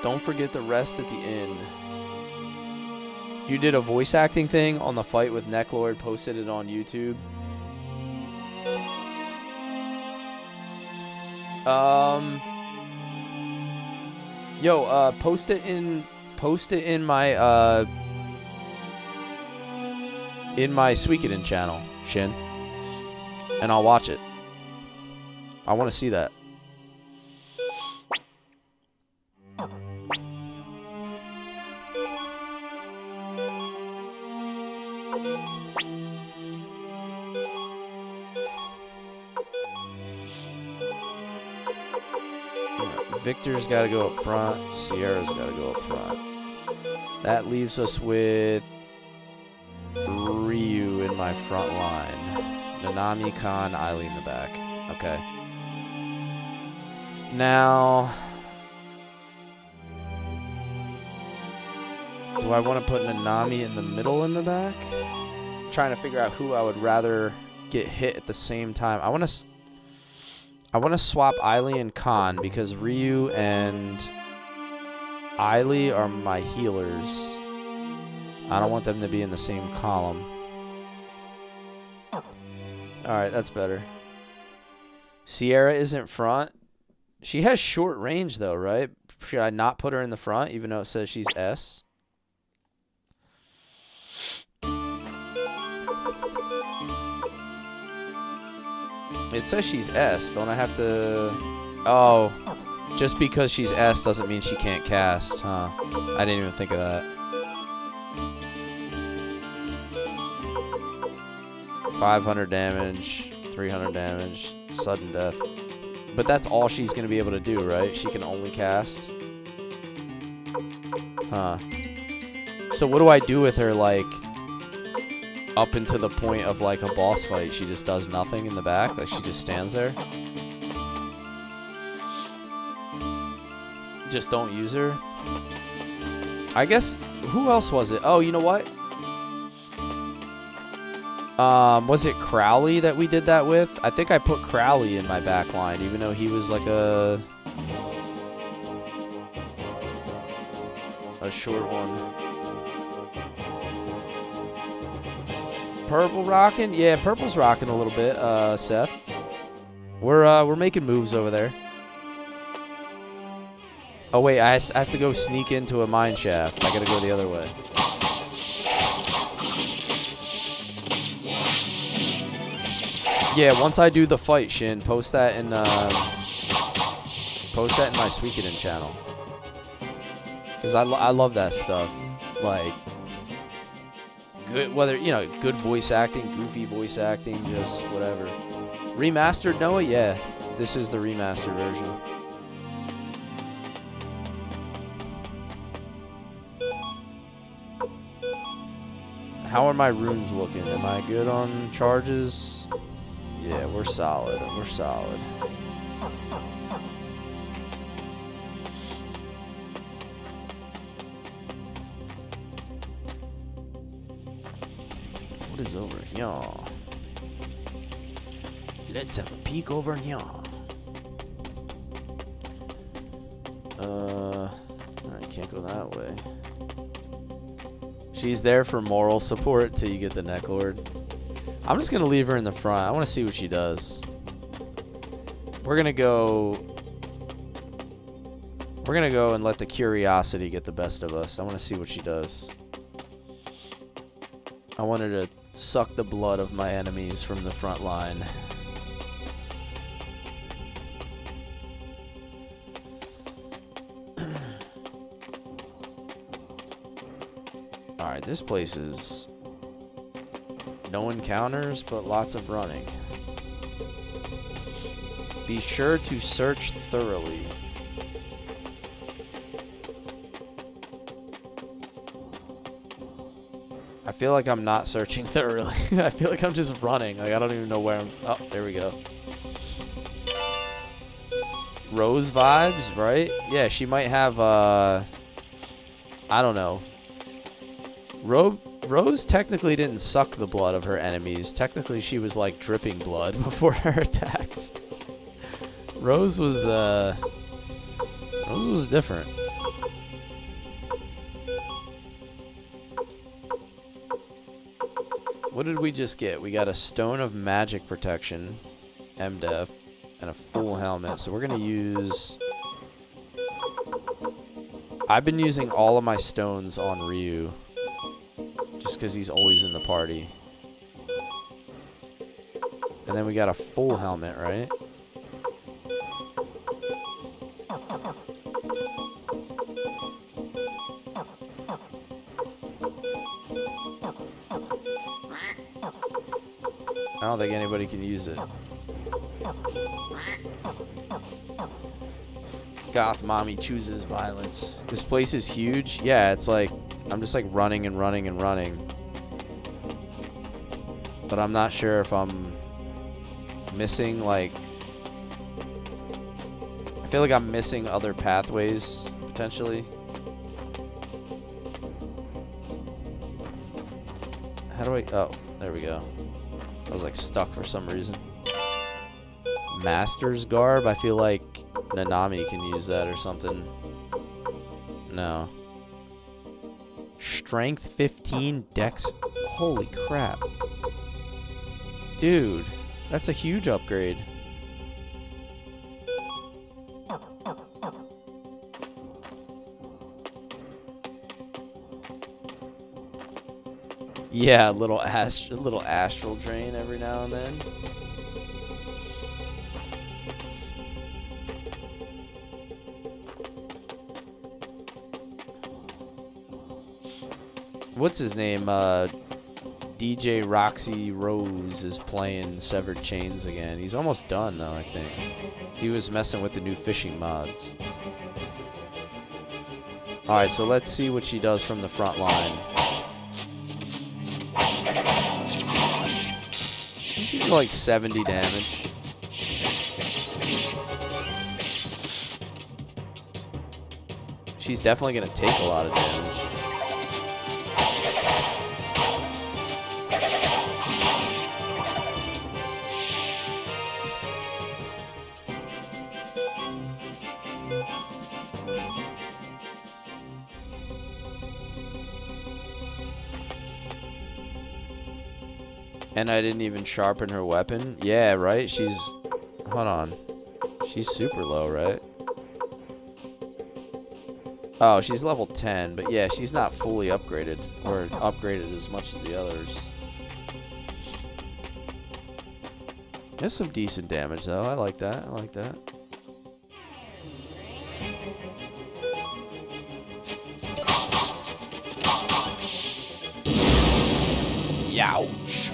Don't forget to rest at the inn. You did a voice acting thing on the fight with Necklord, posted it on YouTube. Post it in my Suikoden channel, Shin, and I'll watch it. I want to see that. Victor's got to go up front. Sierra's got to go up front. That leaves us with Ryu in my front line. Nanami, Khan, Ailey in the back. Okay. Now, do I want to put Nanami in the middle in the back? I'm trying to figure out who I would rather get hit at the same time. I want to swap Ailey and Khan because Ryu and Ailey are my healers. I don't want them to be in the same column. Alright, that's better. Sierra isn't front. She has short range though, right? Should I not put her in the front even though it says she's S? It says she's S. Don't I have to... Oh. Just because she's S doesn't mean she can't cast, huh? I didn't even think of that. 500 damage, 300 damage, sudden death. But that's all she's going to be able to do, right? She can only cast? Huh. So what do I do with her, like... up into the point of like a boss fight, she just does nothing in the back? Like she just stands there? Just don't use her? I guess, who else was it? Oh, you know what? Was it Crowley that we did that with? I think I put Crowley in my back line, even though he was like a short one. Purple rocking? Yeah, purple's rocking a little bit, Seth. We're making moves over there. Oh wait, I have to go sneak into a mine shaft. I gotta go the other way. Yeah, once I do the fight, Shin, post that in post that in my Suikoden channel. Because I love that stuff. Like, good, whether, you know, good voice acting, goofy voice acting, just whatever. Remastered, Noah? Yeah. This is the remastered version. How are my runes looking? Am I good on charges? Yeah, we're solid. We're solid. What is over here? Let's have a peek over here. I can't go that way. She's there for moral support till you get the neck lord. I'm just gonna leave her in the front. I want to see what she does. We're gonna go and let the curiosity get the best of us. I want to see what she does. I want her to suck the blood of my enemies from the front line. Alright, this place is no encounters, but lots of running. Be sure to search thoroughly. I feel like I'm not searching thoroughly. I feel like I'm just running. Like, I don't even know where I'm... Oh, there we go. Rose vibes, right? Yeah, she might have, I don't know. Rose technically didn't suck the blood of her enemies. Technically, she was, like, dripping blood before her attacks. Rose was different. What did we just get? We got a Stone of Magic Protection, MDef, and a full helmet. So we're going to use... I've been using all of my stones on Ryu. Just because he's always in the party. And then we got a full helmet, right? I don't think anybody can use it. Goth mommy chooses violence. This place is huge. Yeah, it's like I'm just like running and running and running. But I'm not sure if I'm missing, like... I feel like I'm missing other pathways, potentially. How do I... Oh, there we go. I was like stuck for some reason. Master's Garb? I feel like Nanami can use that or something. No. Strength 15, Dex... Holy crap. Dude, that's a huge upgrade. Yeah, a little astral drain every now and then. What's his name? DJ Roxy Rose is playing Severed Chains again. He's almost done, though, I think. He was messing with the new fishing mods. Alright, so let's see what she does from the front line. She did like 70 damage. She's definitely going to take a lot of damage. And I didn't even sharpen her weapon? Yeah, right? She's... Hold on. She's super low, right? Oh, she's level 10. But yeah, she's not fully upgraded. Or upgraded as much as the others. There's some decent damage, though. I like that. I like that. Youch.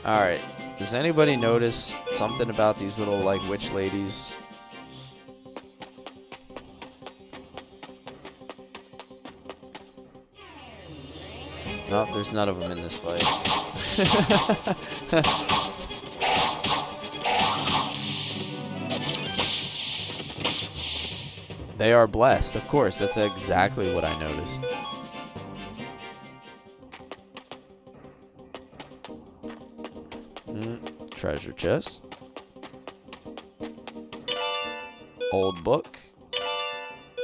Alright. Does anybody notice something about these little, like, witch ladies? Nope, there's none of them in this fight. They are blessed, of course. That's exactly what I noticed. Treasure chest. Old book.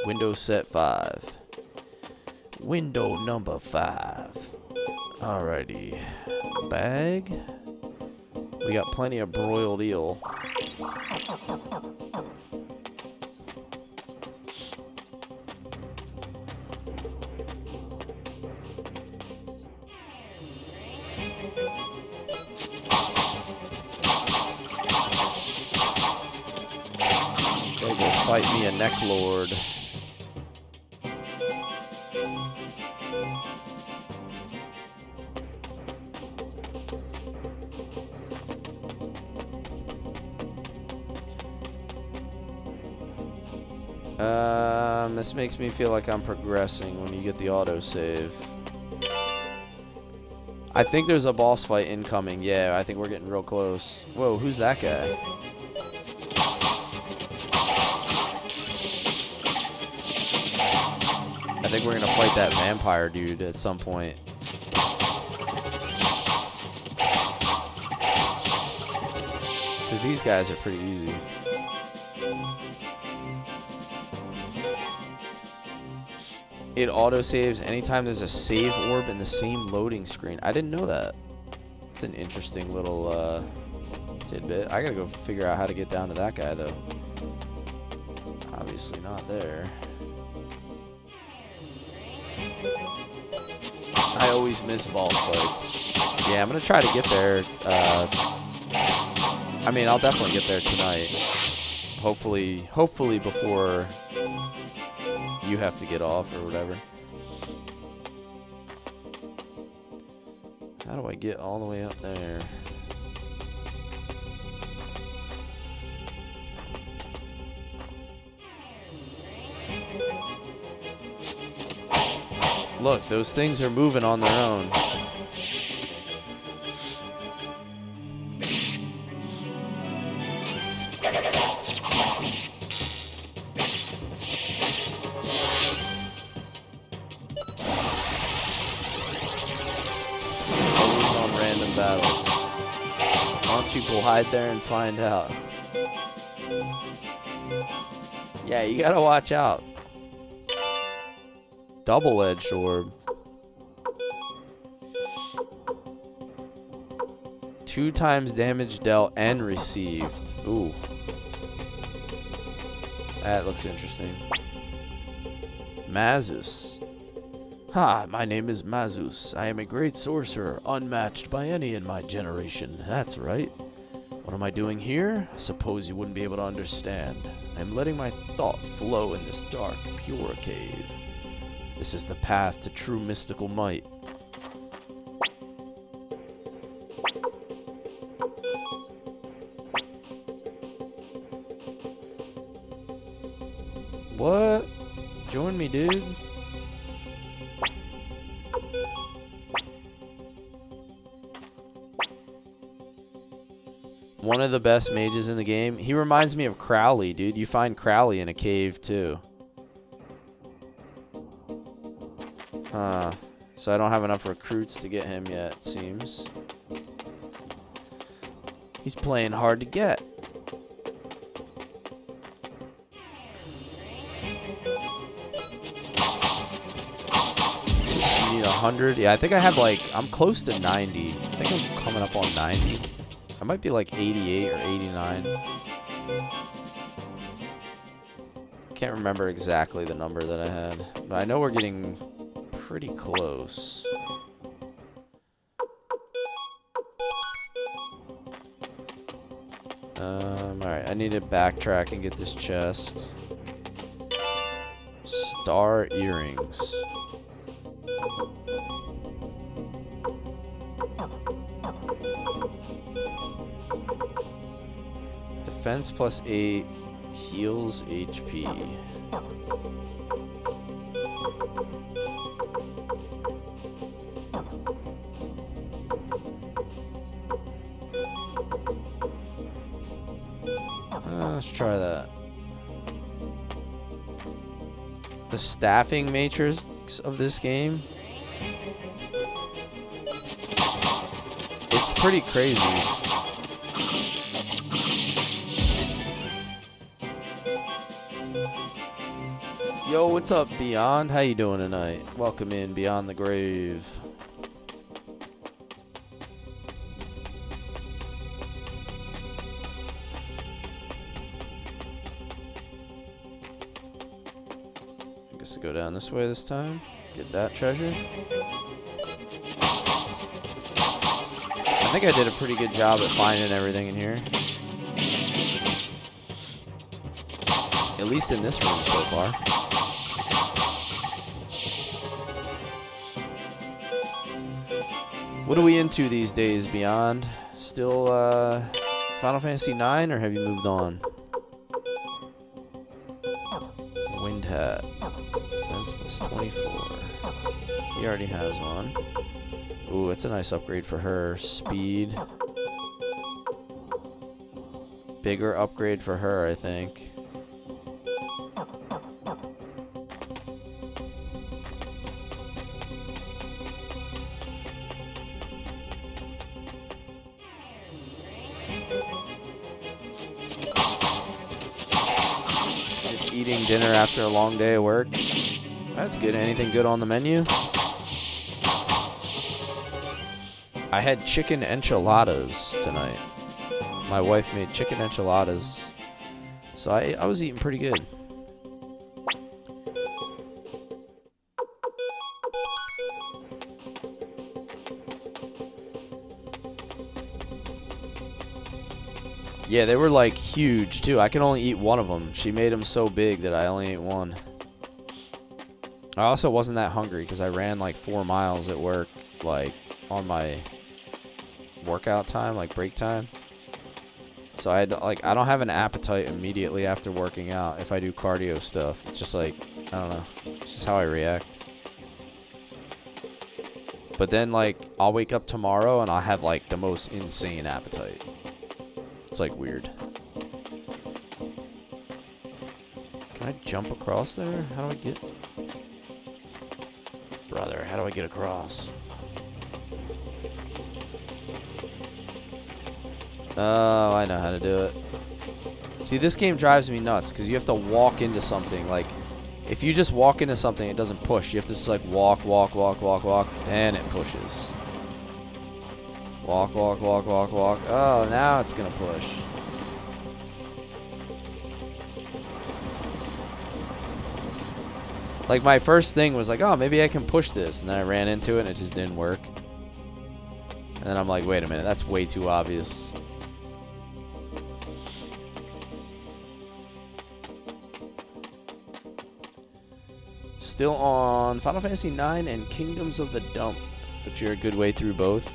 Window set 5. Window number 5. Alrighty. Bag. We got plenty of broiled eel. Gotta go fight me a neck lord. This makes me feel like I'm progressing when you get the autosave. I think there's a boss fight incoming. Yeah, I think we're getting real close. Whoa, who's that guy? I think we're gonna fight that vampire dude at some point. Because these guys are pretty easy. It autosaves anytime there's a save orb in the same loading screen. I didn't know that. It's an interesting little tidbit. I gotta go figure out how to get down to that guy, though. Obviously not there. I always miss boss fights. Yeah, I'm gonna try to get there. I mean, I'll definitely get there tonight. Hopefully before you have to get off or whatever. How do I get all the way up there? Look, those things are moving on their own. Battles. Why don't you go hide there and find out? Yeah, you gotta watch out. Double-edged orb. 2 times damage dealt and received. Ooh. That looks interesting. Mazus. Hi, my name is Mazus. I am a great sorcerer, unmatched by any in my generation. That's right. What am I doing here? I suppose you wouldn't be able to understand. I am letting my thought flow in this dark, pure cave. This is the path to true mystical might. What? Join me, dude. One of the best mages in the game. He reminds me of Crowley, dude. You find Crowley in a cave, too. So I don't have enough recruits to get him yet, it seems. He's playing hard to get. You need 100? Yeah, I think I have, like, I'm close to 90. I think I'm coming up on 90. I might be like 88 or 89. Can't remember exactly the number that I had. But I know we're getting pretty close. Alright, I need to backtrack and get this chest. Star earrings. Defense plus 8 heals HP. Let's try that. The staffing matrix of this game, it's pretty crazy. Yo, what's up, Beyond? How you doing tonight? Welcome in, Beyond the Grave. I guess to go down this way this time. Get that treasure. I think I did a pretty good job at finding everything in here. At least in this room so far. What are we into these days, Beyond? Still Final Fantasy IX, or have you moved on? Wind Hat. Defense plus 24. He already has one. Ooh, it's a nice upgrade for her. Speed. Bigger upgrade for her, I think. Just eating dinner after a long day of work. That's good. Anything good on the menu? I had chicken enchiladas tonight. My wife made chicken enchiladas. So I was eating pretty good. Yeah, they were like huge too. I can only eat one of them. She made them so big that I only ate one. I also wasn't that hungry because I ran like 4 miles at work, like on my workout time, like break time. So I don't have an appetite immediately after working out if I do cardio stuff. It's just like, I don't know. It's just how I react. But then like I'll wake up tomorrow and I'll have like the most insane appetite. It's like weird. Can I jump across there? How do I get... Brother, how do I get across? Oh, I know how to do it. See, this game drives me nuts because you have to walk into something. Like, if you just walk into something, it doesn't push. You have to just like walk, walk, walk, walk, walk, then it pushes. Walk, walk, walk, walk, walk. Oh, now it's gonna push. Like, my first thing was like, oh, maybe I can push this. And then I ran into it and it just didn't work. And then I'm like, wait a minute, that's way too obvious. Still on Final Fantasy IX and Kingdoms of the Dump, but you're a good way through both.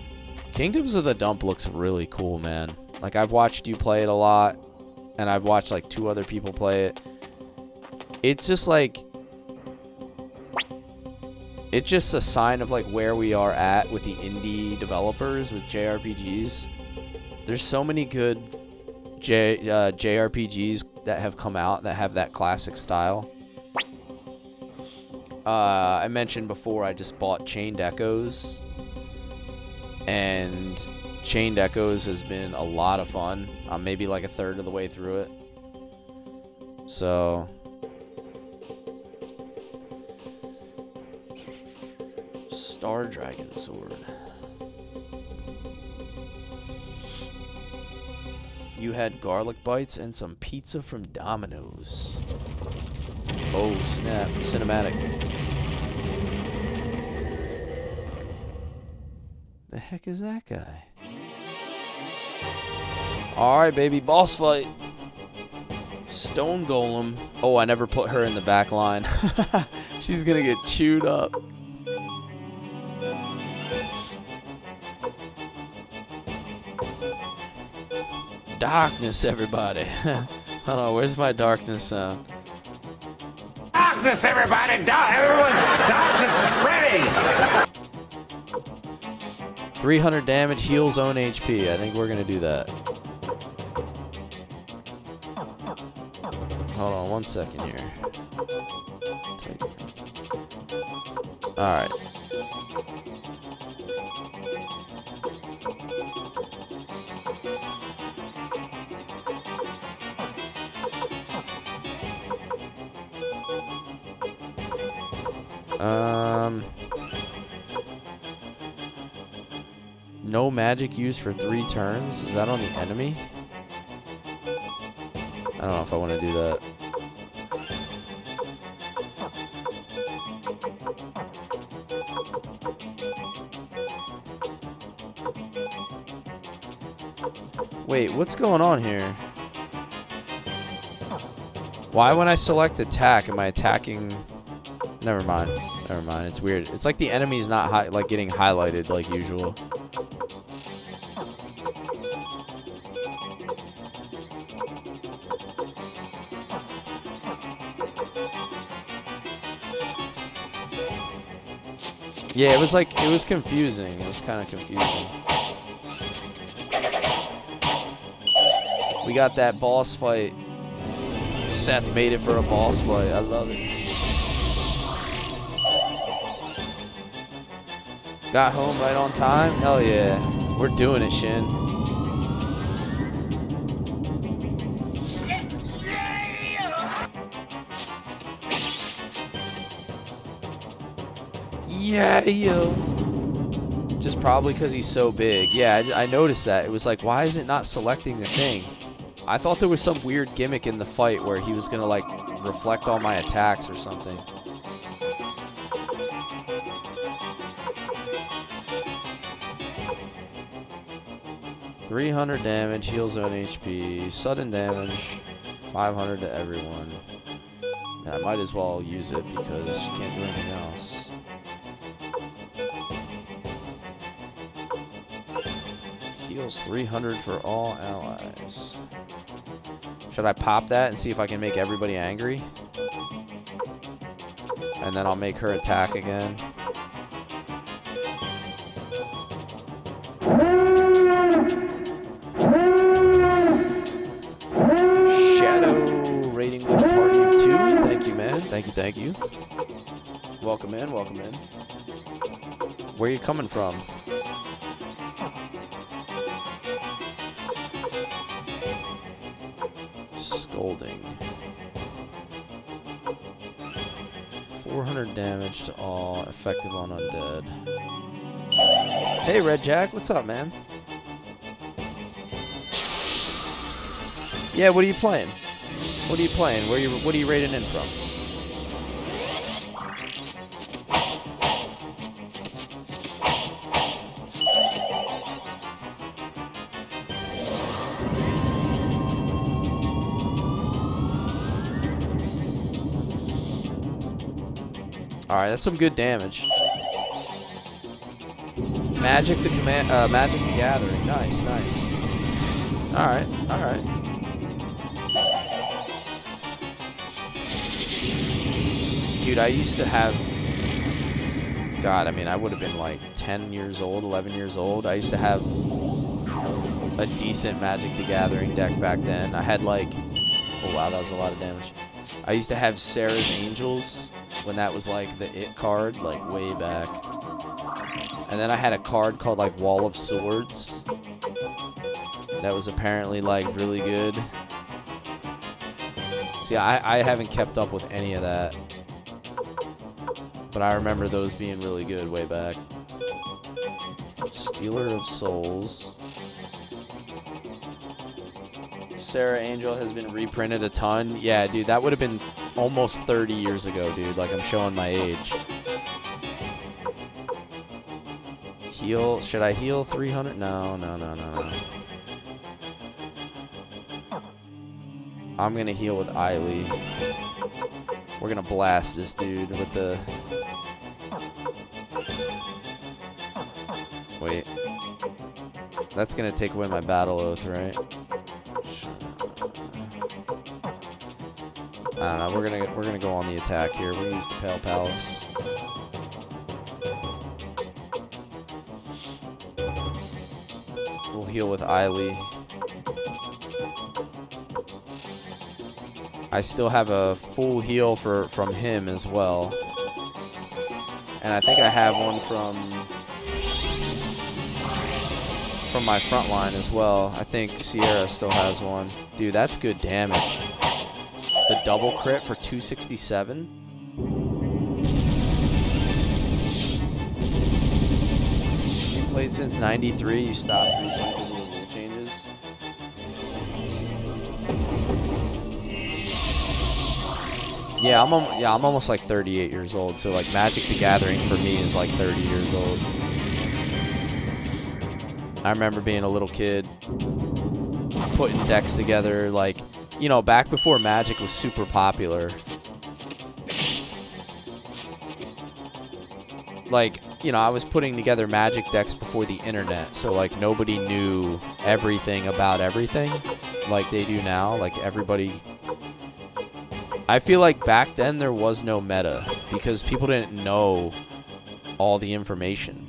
Kingdoms of the Dump looks really cool, man. Like, I've watched you play it a lot, and I've watched like 2 other people play it. It's just like, it's just a sign of like where we are at with the indie developers with JRPGs. There's so many good JRPGs that have come out that have that classic style. I mentioned before I just bought Chained Echoes, and Chained Echoes has been a lot of fun. I'm maybe like a third of the way through it. So Star Dragon Sword. You had garlic bites and some pizza from Domino's. Oh snap, cinematic. The heck is that guy? Alright, baby. Boss fight. Stone Golem. Oh, I never put her in the back line. She's gonna get chewed up. Darkness, everybody. Hold on, where's my darkness sound? Darkness, everybody! Everyone! Darkness is spreading! 300 damage, heal zone HP. I think we're gonna do that. Hold on 1 second here. Alright. No magic used for 3 turns? Is that on the enemy? I don't know if I want to do that. Wait, what's going on here? Why when I select attack am I attacking? Never mind. Never mind. It's weird. It's like the enemy's not like getting highlighted like usual. Yeah, it was confusing. It was kind of confusing. We got that boss fight. Seth made it for a boss fight. I love it. Got home right on time? Hell yeah. We're doing it, Shin. Yeah, yo. Just probably because he's so big. Yeah, I noticed that. It was like, why is it not selecting the thing? I thought there was some weird gimmick in the fight where he was going to, like, reflect all my attacks or something. $300 damage, heal zone HP, sudden damage, 500 to everyone. And I might as well use it because she can't do anything else. Heals 300 for all allies. Should I pop that and see if I can make everybody angry? And then I'll make her attack again. Shadow rating with party of 2. Thank you, man. Thank you. Welcome in, welcome in. Where are you coming from? Scolding. 400 damage to all, effective on undead. Hey, Red Jack, what's up, man? Yeah, what are you playing? What are you playing? What are you raiding in from? Alright, that's some good damage. Magic the Gathering. Nice, nice. Alright. Dude, I used to have... God, I mean, I would have been like 10 years old, 11 years old. I used to have a decent Magic the Gathering deck back then. I had like... Oh, wow, that was a lot of damage. I used to have Sarah's Angels when that was like the it card, like way back. And then I had a card called like Wall of Swords. That was apparently like really good. See, I haven't kept up with any of that. But I remember those being really good way back. Stealer of Souls. Sarah Angel has been reprinted a ton. Yeah, dude, that would have been almost 30 years ago, dude. Like, I'm showing my age. Heal. Should I heal 300? No. I'm gonna heal with Eiley. We're gonna blast this dude with the... Wait. That's gonna take away my battle oath, right? I don't know. We're gonna go on the attack here. We're gonna use the Pale Palace. We'll heal with Eiley. I still have a full heal from him as well. And I think I have one from my front line as well. I think Sierra still has one. Dude, that's good damage. The double crit for 267. You played since 93. You stopped recently because of the rule changes. Yeah, I'm almost like 38 years old. So like Magic the Gathering for me is like 30 years old. I remember being a little kid, putting decks together, like, you know, back before Magic was super popular. Like, you know, I was putting together Magic decks before the internet, so like nobody knew everything about everything like they do now. Like everybody... I feel like back then there was no meta because people didn't know all the information.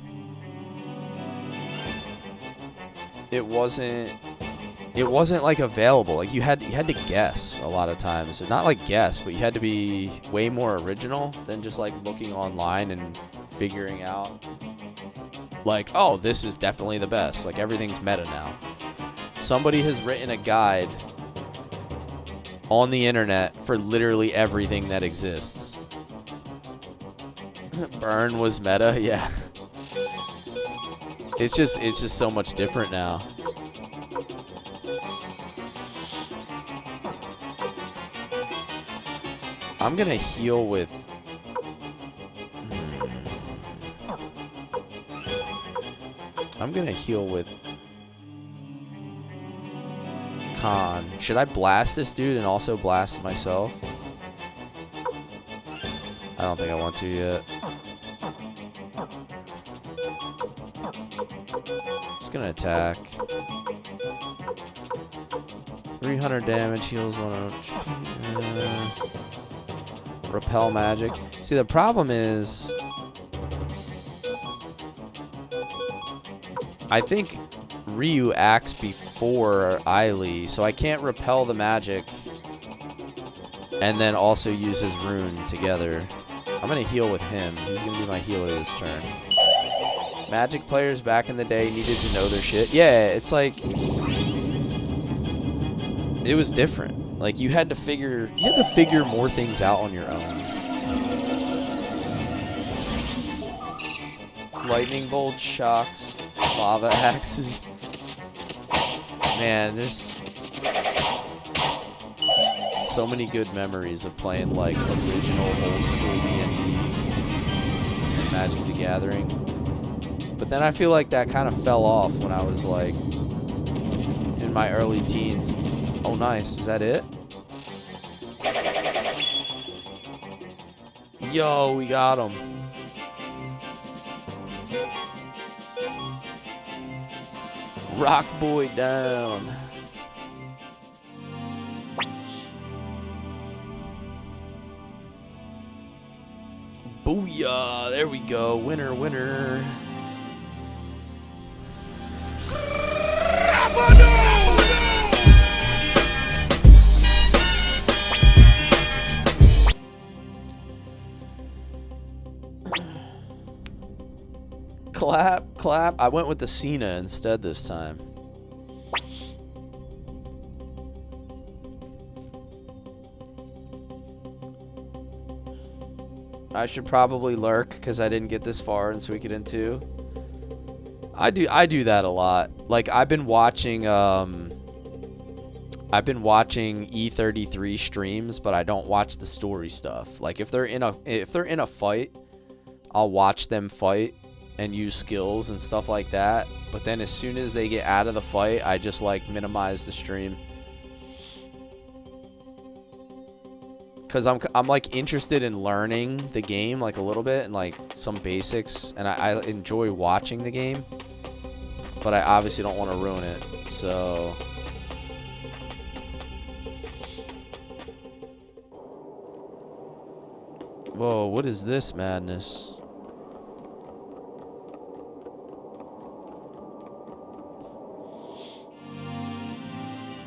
It wasn't like available. Like you had to guess a lot of times. So not like guess, but you had to be way more original than just like looking online and figuring out like, oh, this is definitely the best. Like everything's meta now. Somebody has written a guide on the internet for literally everything that exists. Burn was meta, yeah. It's just so much different now. I'm gonna heal with... I'm gonna heal with... Khan. Should I blast this dude and also blast myself? I don't think I want to yet. Just gonna attack. 300 damage, heals 1 HP. Repel magic. See, the problem is... I think Ryu acts before Eiley, so I can't repel the magic and then also use his rune together. I'm going to heal with him. He's going to be my healer this turn. Magic players back in the day needed to know their shit. Yeah, it's like... It was different. Like, you had to figure more things out on your own. Lightning bolt, shocks, lava axes. Man, there's so many good memories of playing like original old school D&D and Magic the Gathering. But then I feel like that kind of fell off when I was like in my early teens. Oh, nice. Is that it? Yo, we got him. Rock boy down. Booyah. There we go. Winner, winner. Clap, clap. I went with the Cena instead this time. I should probably lurk because I didn't get this far in Suikoden 2. I do that a lot. Like I've been watching E33 streams, but I don't watch the story stuff. Like if they're in a fight, I'll watch them fight and use skills and stuff like that. But then as soon as they get out of the fight, I just like minimize the stream. Because I'm like interested in learning the game like a little bit and like some basics, and I enjoy watching the game, but I obviously don't want to ruin it. So whoa, what is this madness?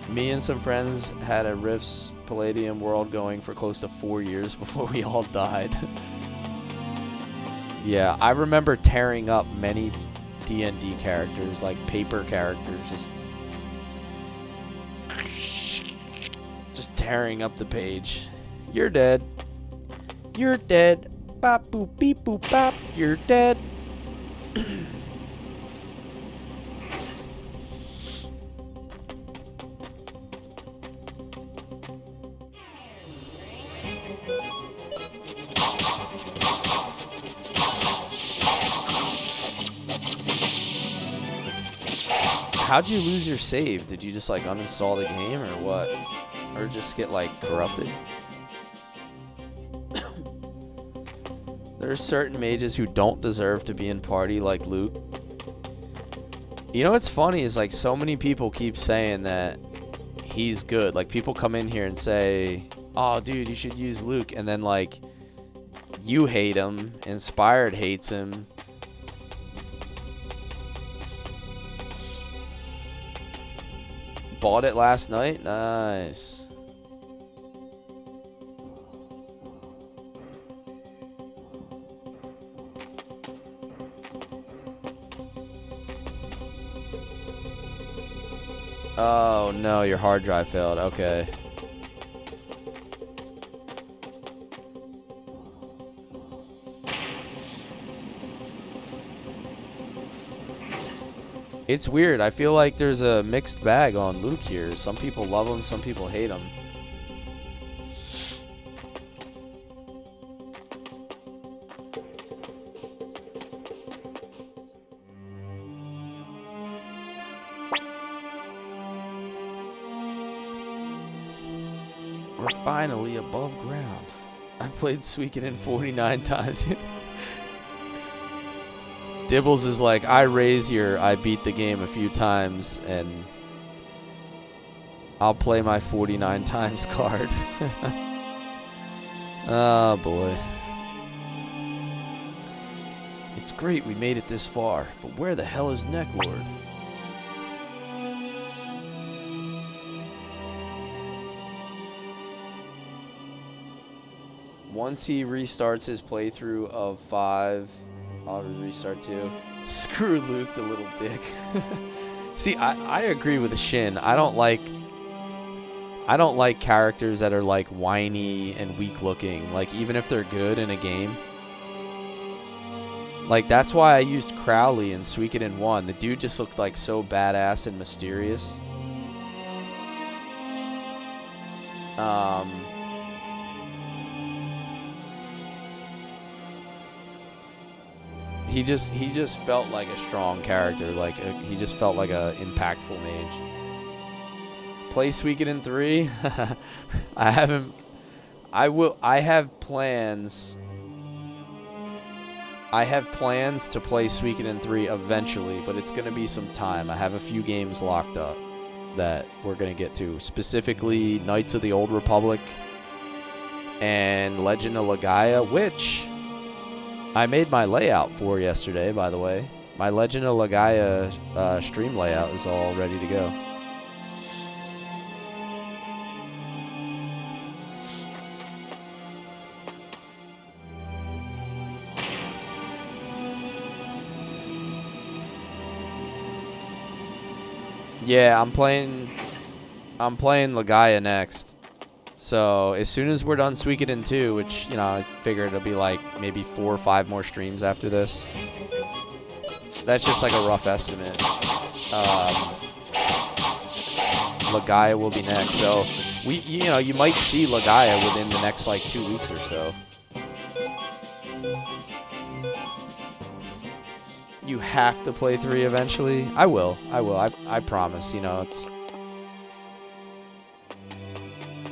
Me and some friends had a Rifts Palladium world going for close to 4 years before we all died. Yeah, I remember tearing up many D&D characters, like paper characters, just tearing up the page. You're dead. You're dead. Bop boop beep boop bop. You're dead. How'd you lose your save? Did you just like uninstall the game or what? Or just get like corrupted? There's certain mages who don't deserve to be in party like Luke. You know what's funny is like so many people keep saying that he's good. Like people come in here and say, oh dude, you should use Luke. And then like you hate him. Inspired hates him. Bought it last night? Nice. Oh no, your hard drive failed. Okay. It's weird. I feel like there's a mixed bag on Luke here. Some people love him, some people hate him. We're finally above ground. I've played Suikoden 49 times. Dibbles is like, I beat the game a few times, and I'll play my 49 times card. Oh, boy. It's great we made it this far, but where the hell is Necklord? Once he restarts his playthrough of 5... I'll restart too. Screw Luke, the little dick. See, I agree with Shin. I don't like characters that are like whiny and weak looking. Like even if they're good in a game. Like that's why I used Crowley in Suikoden 1. The dude just looked like so badass and mysterious. He just felt like a strong character. Like he just felt like a impactful mage. Play Suikoden 3? I haven't. I have plans. I have plans to play Suikoden 3 eventually, but it's gonna be some time. I have a few games locked up that we're gonna get to. Specifically, Knights of the Old Republic and Legend of Legaia, which I made my layout for yesterday, by the way. My Legend of Legaia stream layout is all ready to go. Yeah, I'm playing Legaia next. So as soon as we're done Suikoden 2, which, you know, I figure it'll be like maybe 4 or 5 more streams after this. That's just like a rough estimate. Legaia will be next. So you might see Legaia within the next like 2 weeks or so. You have to play 3 eventually. I will. I promise. You know, it's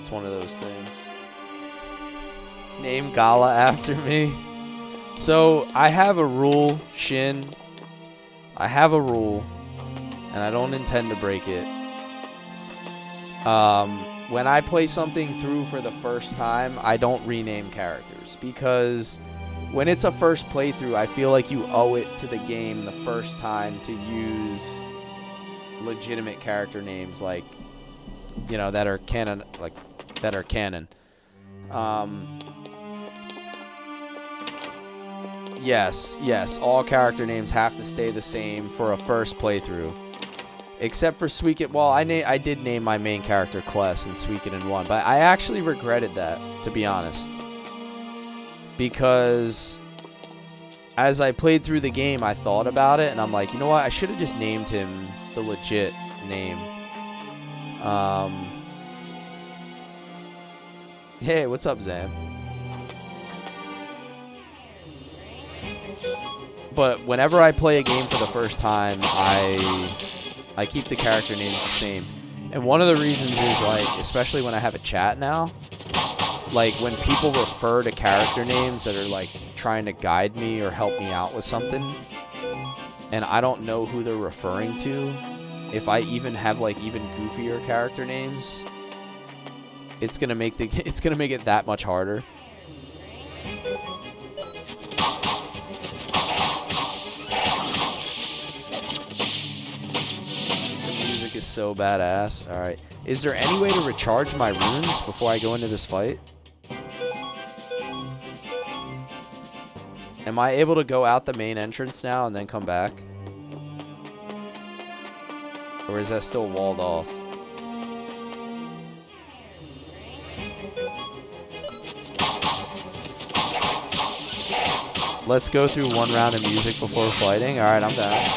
one of those things. Name Gala after me. So I have a rule, Shin. I have a rule, and I don't intend to break it. When I play something through for the first time, I don't rename characters, because when it's a first playthrough, I feel like you owe it to the game the first time to use legitimate character names, like, you know, that are canon, Yes, all character names have to stay the same for a first playthrough. Except for Suikoden. Well, I did name my main character Cless in Suikoden 1, but I actually regretted that, to be honest. Because as I played through the game, I thought about it, and I'm like, you know what? I should have just named him the legit name. Hey, what's up, Zam? But whenever I play a game for the first time, I keep the character names the same. And one of the reasons is, like, especially when I have a chat now, like, when people refer to character names that are, like, trying to guide me or help me out with something, and I don't know who they're referring to, if I even have, like, even goofier character names, it's gonna make it that much harder. Is so badass. Alright. Is there any way to recharge my runes before I go into this fight? Am I able to go out the main entrance now and then come back? Or is that still walled off? Let's go through one round of music before fighting. Alright, I'm down.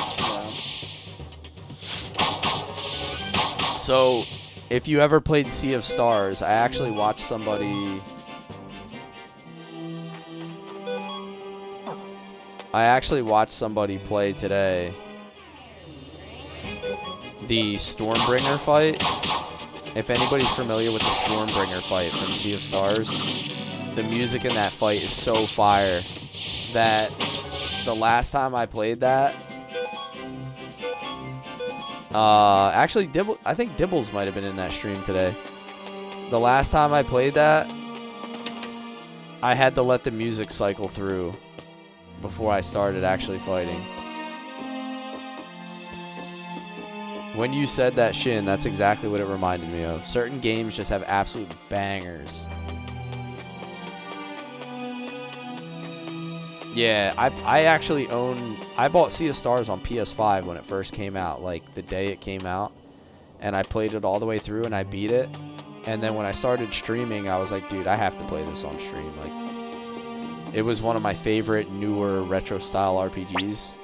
So, if you ever played Sea of Stars, I actually watched somebody... play today the Stormbringer fight. If anybody's familiar with the Stormbringer fight from Sea of Stars, the music in that fight is so fire that the last time I played that, actually, I think Dibbles might have been in that stream today. The last time I played that, I had to let the music cycle through before I started actually fighting. When you said that, Shin, that's exactly what it reminded me of. Certain games just have absolute bangers. Yeah, I bought Sea of Stars on PS5 when it first came out, like the day it came out, and I played it all the way through and I beat it. And then when I started streaming, I was like, dude, I have to play this on stream. Like, it was one of my favorite newer retro style RPGs.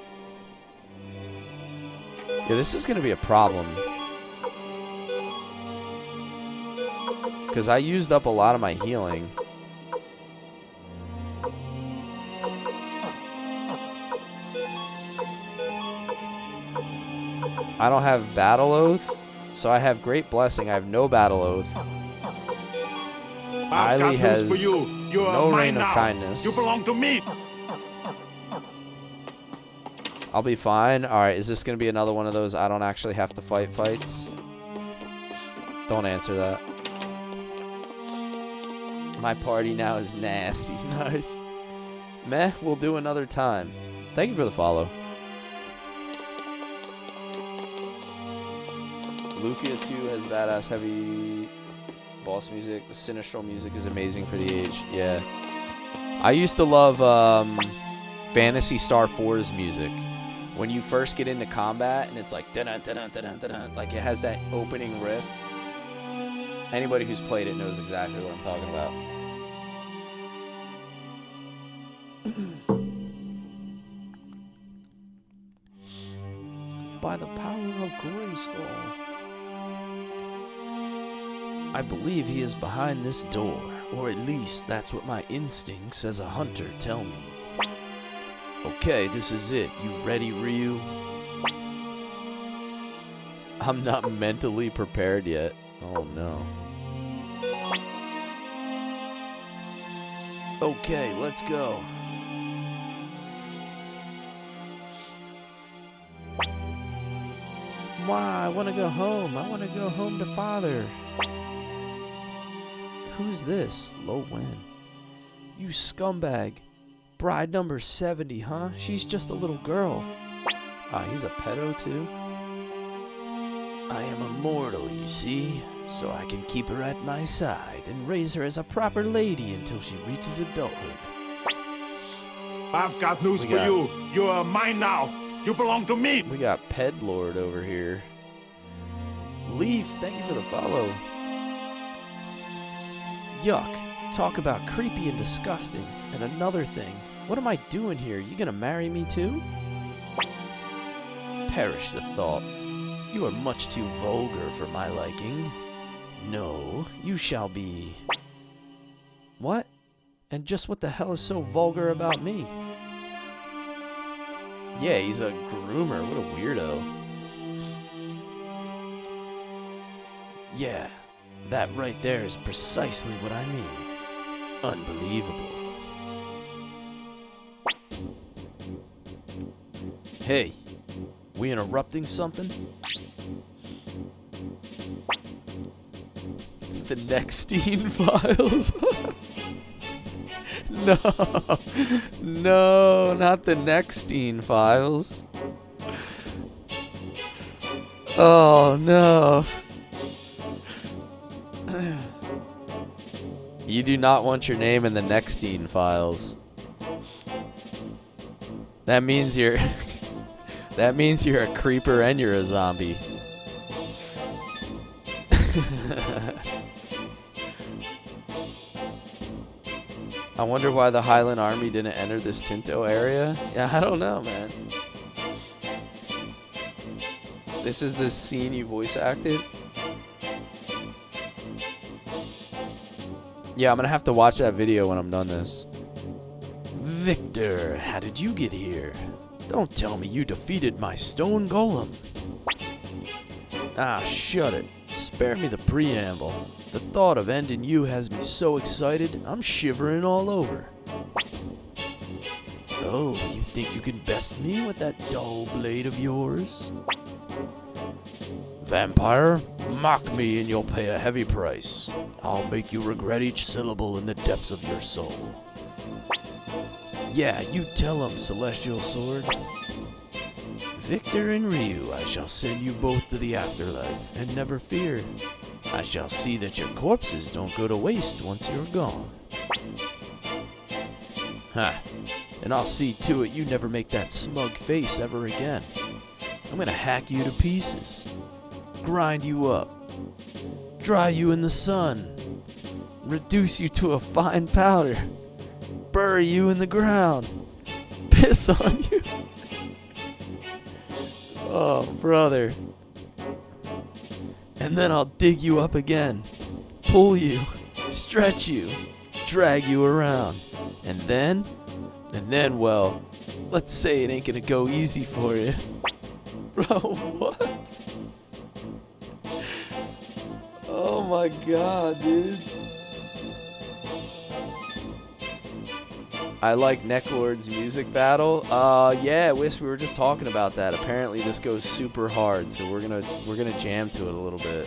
Yeah, this is gonna be a problem, because I used up a lot of my healing. I don't have Battle Oath, so I have Great Blessing. I have no Battle Oath. Eiley has no Reign of Kindness. You belong to me. I'll be fine. Alright, is this going to be another one of those I don't actually have to fight fights? Don't answer that. My party now is nasty. Nice. Meh, we'll do another time. Thank you for the follow. Lufia 2 has badass heavy boss music. The Sinistral music is amazing for the age. Yeah. I used to love Phantasy Star 4's music. When you first get into combat and it's like dun-dun, dun-dun, dun-dun, dun-dun, like it has that opening riff. Anybody who's played it knows exactly what I'm talking about. By the power of Grayskull, I believe he is behind this door, or at least that's what my instincts as a hunter tell me. Okay, this is it. You ready, Ryu? I'm not mentally prepared yet. Oh no. Okay, let's go. Why? I want to go home. I want to go home to father. Who's this? Lo Wen. You scumbag. Bride number 70, huh? She's just a little girl. Ah, he's a pedo too? I am immortal, you see, so I can keep her at my side and raise her as a proper lady until she reaches adulthood. I've got news for you. You're mine now. You belong to me. We got Ped Lord over here. Leaf, thank you for the follow. Yuck. Talk about creepy and disgusting. And another thing. What am I doing here? You gonna marry me too? Perish the thought. You are much too vulgar for my liking. No, you shall be... What? And just what the hell is so vulgar about me? Yeah, he's a groomer. What a weirdo. Yeah, that right there is precisely what I mean. Unbelievable. Hey, we interrupting something? The Nextine files? No, not the Nextine files. Oh, no. You do not want your name in the Nextine files. That means you're... that means you're a creeper and you're a zombie. I wonder why the Highland Army didn't enter this Tinto area. Yeah, I don't know, man. This is the scene you voice acted? Yeah, I'm gonna have to watch that video when I'm done this. Victor, how did you get here? Don't tell me you defeated my stone golem. Ah, shut it. Spare me the preamble. The thought of ending you has me so excited, I'm shivering all over. Oh, you think you can best me with that dull blade of yours? Vampire, mock me and you'll pay a heavy price. I'll make you regret each syllable in the depths of your soul. Yeah, you tell him, Celestial Sword. Victor and Ryu, I shall send you both to the afterlife, and never fear. I shall see that your corpses don't go to waste once you're gone. Ha, and I'll see to it you never make that smug face ever again. I'm gonna hack you to pieces, grind you up, dry you in the sun, reduce you to a fine powder, bury you in the ground, piss on you. Oh, brother. And then I'll dig you up again, pull you, stretch you, drag you around. And then, well, let's say it ain't gonna go easy for you. Bro, what? Oh my god, dude. I like Necklord's music battle. Yeah, Wisp, we were just talking about that. Apparently this goes super hard, so we're gonna jam to it a little bit.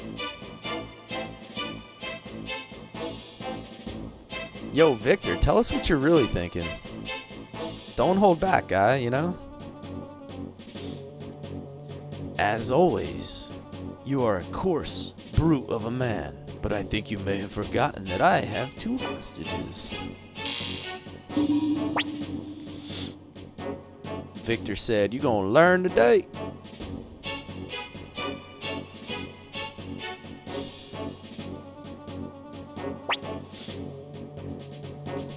Yo, Victor, tell us what you're really thinking. Don't hold back, guy, you know? As always, you are a coarse brute of a man, but I think you may have forgotten that I have 2 hostages. Victor said, "You gonna learn today?"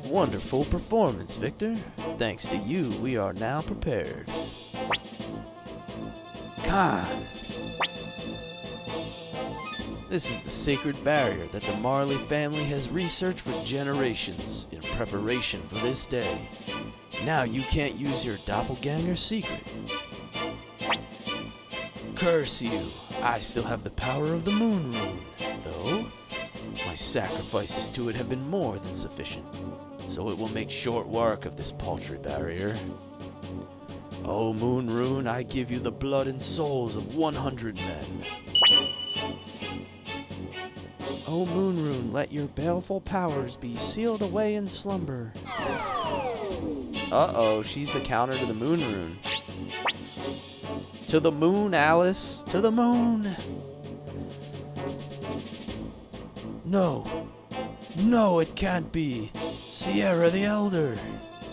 Wonderful performance, Victor. Thanks to you, we are now prepared. Khan. This is the sacred barrier that the Marley family has researched for generations in preparation for this day. Now you can't use your doppelganger secret. Curse you. I still have the power of the moon rune, though my sacrifices to it have been more than sufficient. so it will make short work of this paltry barrier. O Moon Rune, I give you the blood and souls of 100 men. O Moon Rune, let your baleful powers be sealed away in slumber. Uh-oh, she's the counter to the Moon Rune. To the moon, Alice! To the moon! No. No, it can't be. Sierra the Elder.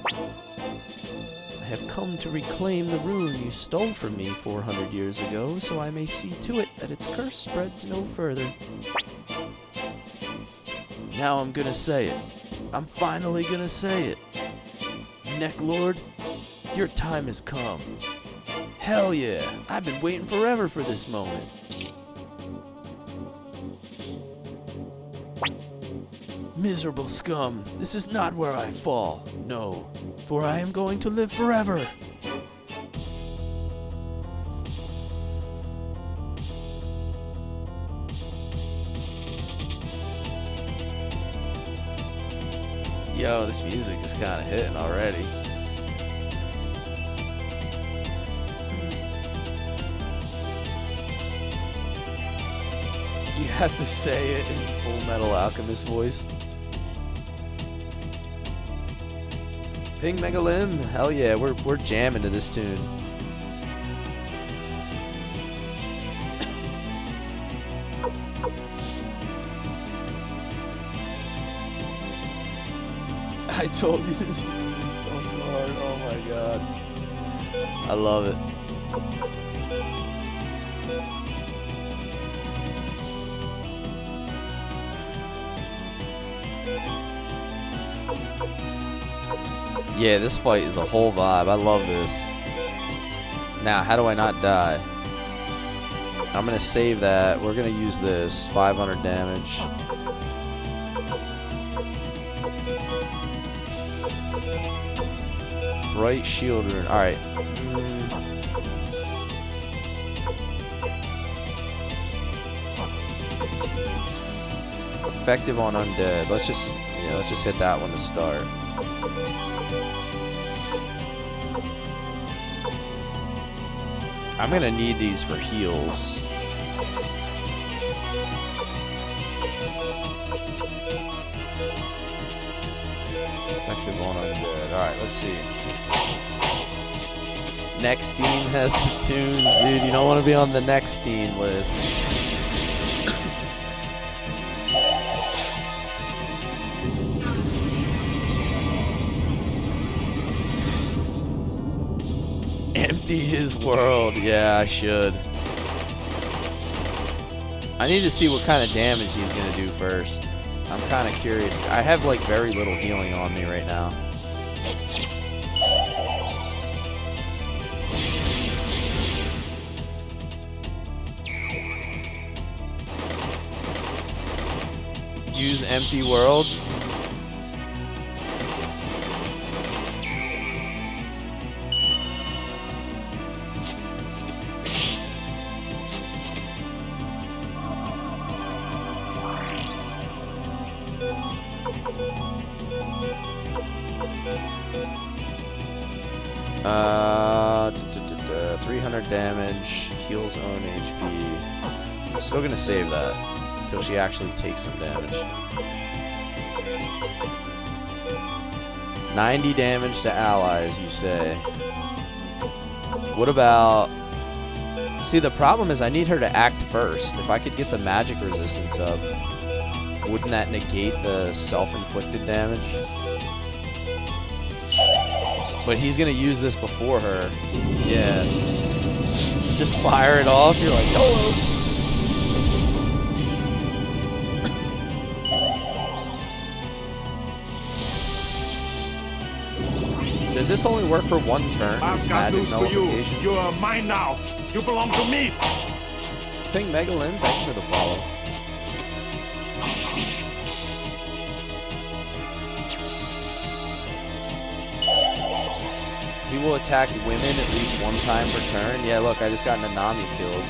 I have come to reclaim the rune you stole from me 400 years ago, so I may see to it that its curse spreads no further. Now I'm gonna say it. I'm finally gonna say it. Neck Lord, your time has come. Hell yeah, I've been waiting forever for this moment. Miserable scum, this is not where I fall. No, for I am going to live forever. Yo, this music is kind of hitting already. You have to say it in Full Metal Alchemist voice. Ping Mega Limb, hell yeah, we're jamming to this tune. I told you this music goes hard. Oh my god. I love it. Yeah, this fight is a whole vibe. I love this. Now, how do I not die? I'm gonna save that. We're gonna use this. 500 damage. Bright shield rune. Alright. Effective on undead. Let's just hit that one to start. I'm gonna need these for heals. Effective on undead. Alright, let's see. Next team has the tunes, dude. You don't want to be on the next team list. Empty his world. Yeah, I should. I need to see what kind of damage he's gonna do first. I'm kind of curious. I have like very little healing on me right now. Use empty world. Uh, 300 damage, heals own HP. I'm still gonna save that until she actually takes some damage. 90 damage to allies, you say. What about... See, the problem is I need her to act first. If I could get the magic resistance up, wouldn't that negate the self-inflicted damage? But he's gonna use this before her. Yeah. Just fire it off. You're like, hello. Does this only work for one turn? I've got news for you. You are mine now. You belong to me. Ping Megalyn, thanks for the follow. He will attack women at least one time per turn. Yeah, look, I just got Nanami killed.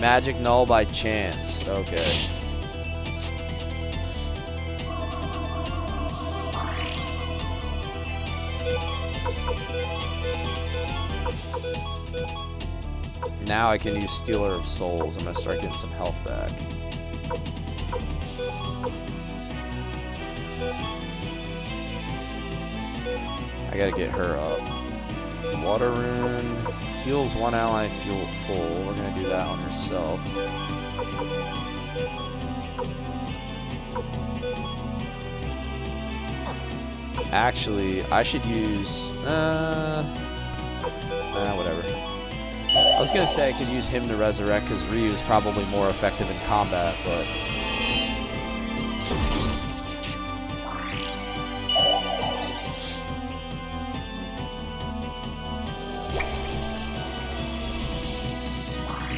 magic null by chance. Okay. Now I can use Stealer of Souls. I'm gonna start getting some health back. I gotta get her up. Water Rune heals one ally full. We're gonna do that on herself. Actually, I should use whatever. I was gonna say I could use him to resurrect because Ryu is probably more effective in combat, but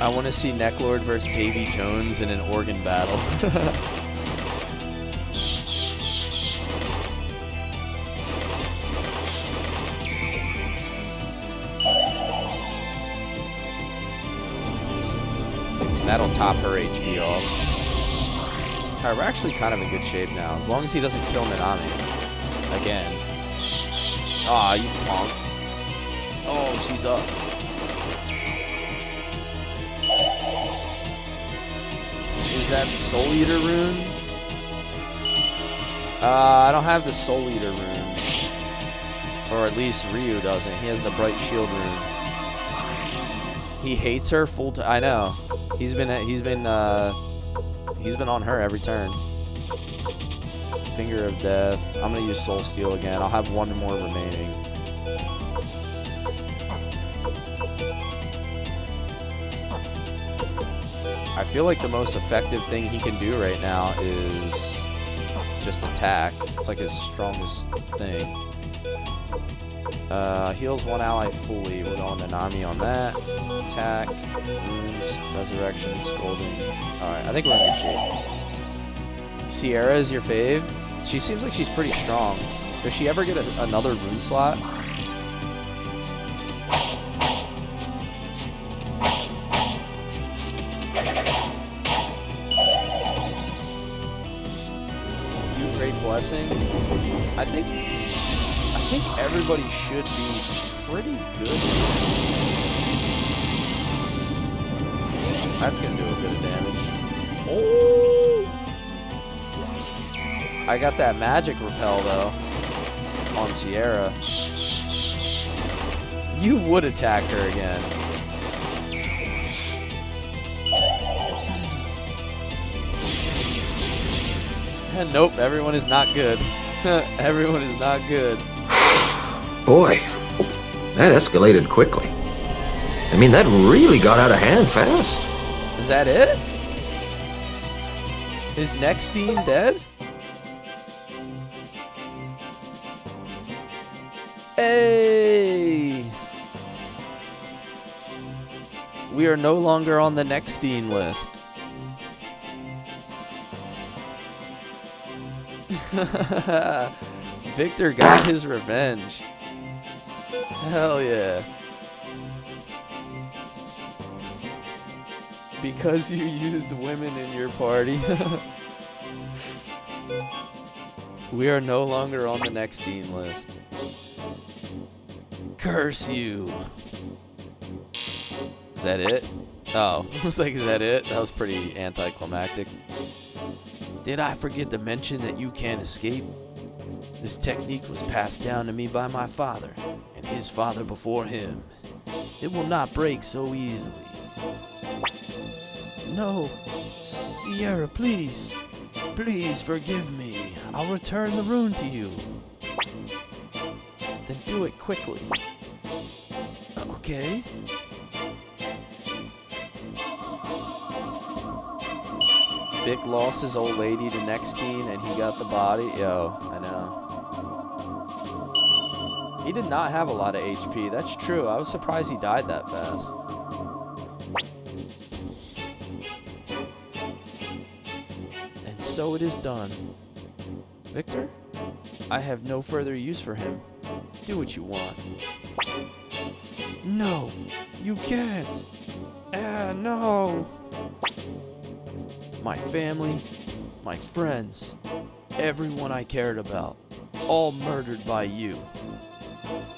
I want to see Necklord versus Davy Jones in an organ battle. That'll top her HP off. Alright, we're actually kind of in good shape now, as long as he doesn't kill Nanami. Again. Aw, you punk. Oh, she's up. Is that Soul Eater rune? I don't have the Soul Eater rune. Or at least Ryu doesn't. He has the Bright Shield rune. He hates her full time. I know. He's been on her every turn. Finger of Death. I'm gonna use Soul Steal again. I'll have one more remaining. I feel like the most effective thing he can do right now is just attack. It's like his strongest thing. Heals one ally fully. We're going to Nanami on that. Attack, runes, resurrection, scolding. Alright, I think we're in good shape. Sierra is your fave? She seems like she's pretty strong. Does she ever get another rune slot? Blessing. I think everybody should be pretty good. That's gonna do a bit of damage. Oh! I got that magic repel though on Sierra. You would attack her again. Nope, everyone is not good. Everyone is not good. Boy, that escalated quickly. I mean, that really got out of hand fast. Is that it? Is Nextine dead? Hey! We are no longer on the Nextine list. Victor got his revenge. Hell yeah. Because you used women in your party. We are no longer on the Nextine list. Curse you. Is that it? Oh, I was like, is that it? That was pretty anticlimactic. Did I forget to mention that you can't escape? This technique was passed down to me by my father, and his father before him. It will not break so easily. No, Sierra, please. Please forgive me. I'll return the rune to you. Then do it quickly. Okay. Vic lost his old lady to Nextine and he got the body. Yo, I know. He did not have a lot of HP. That's true. I was surprised he died that fast. And so it is done. Victor, I have no further use for him. Do what you want. No, you can't. No. My family, my friends, everyone I cared about, all murdered by you.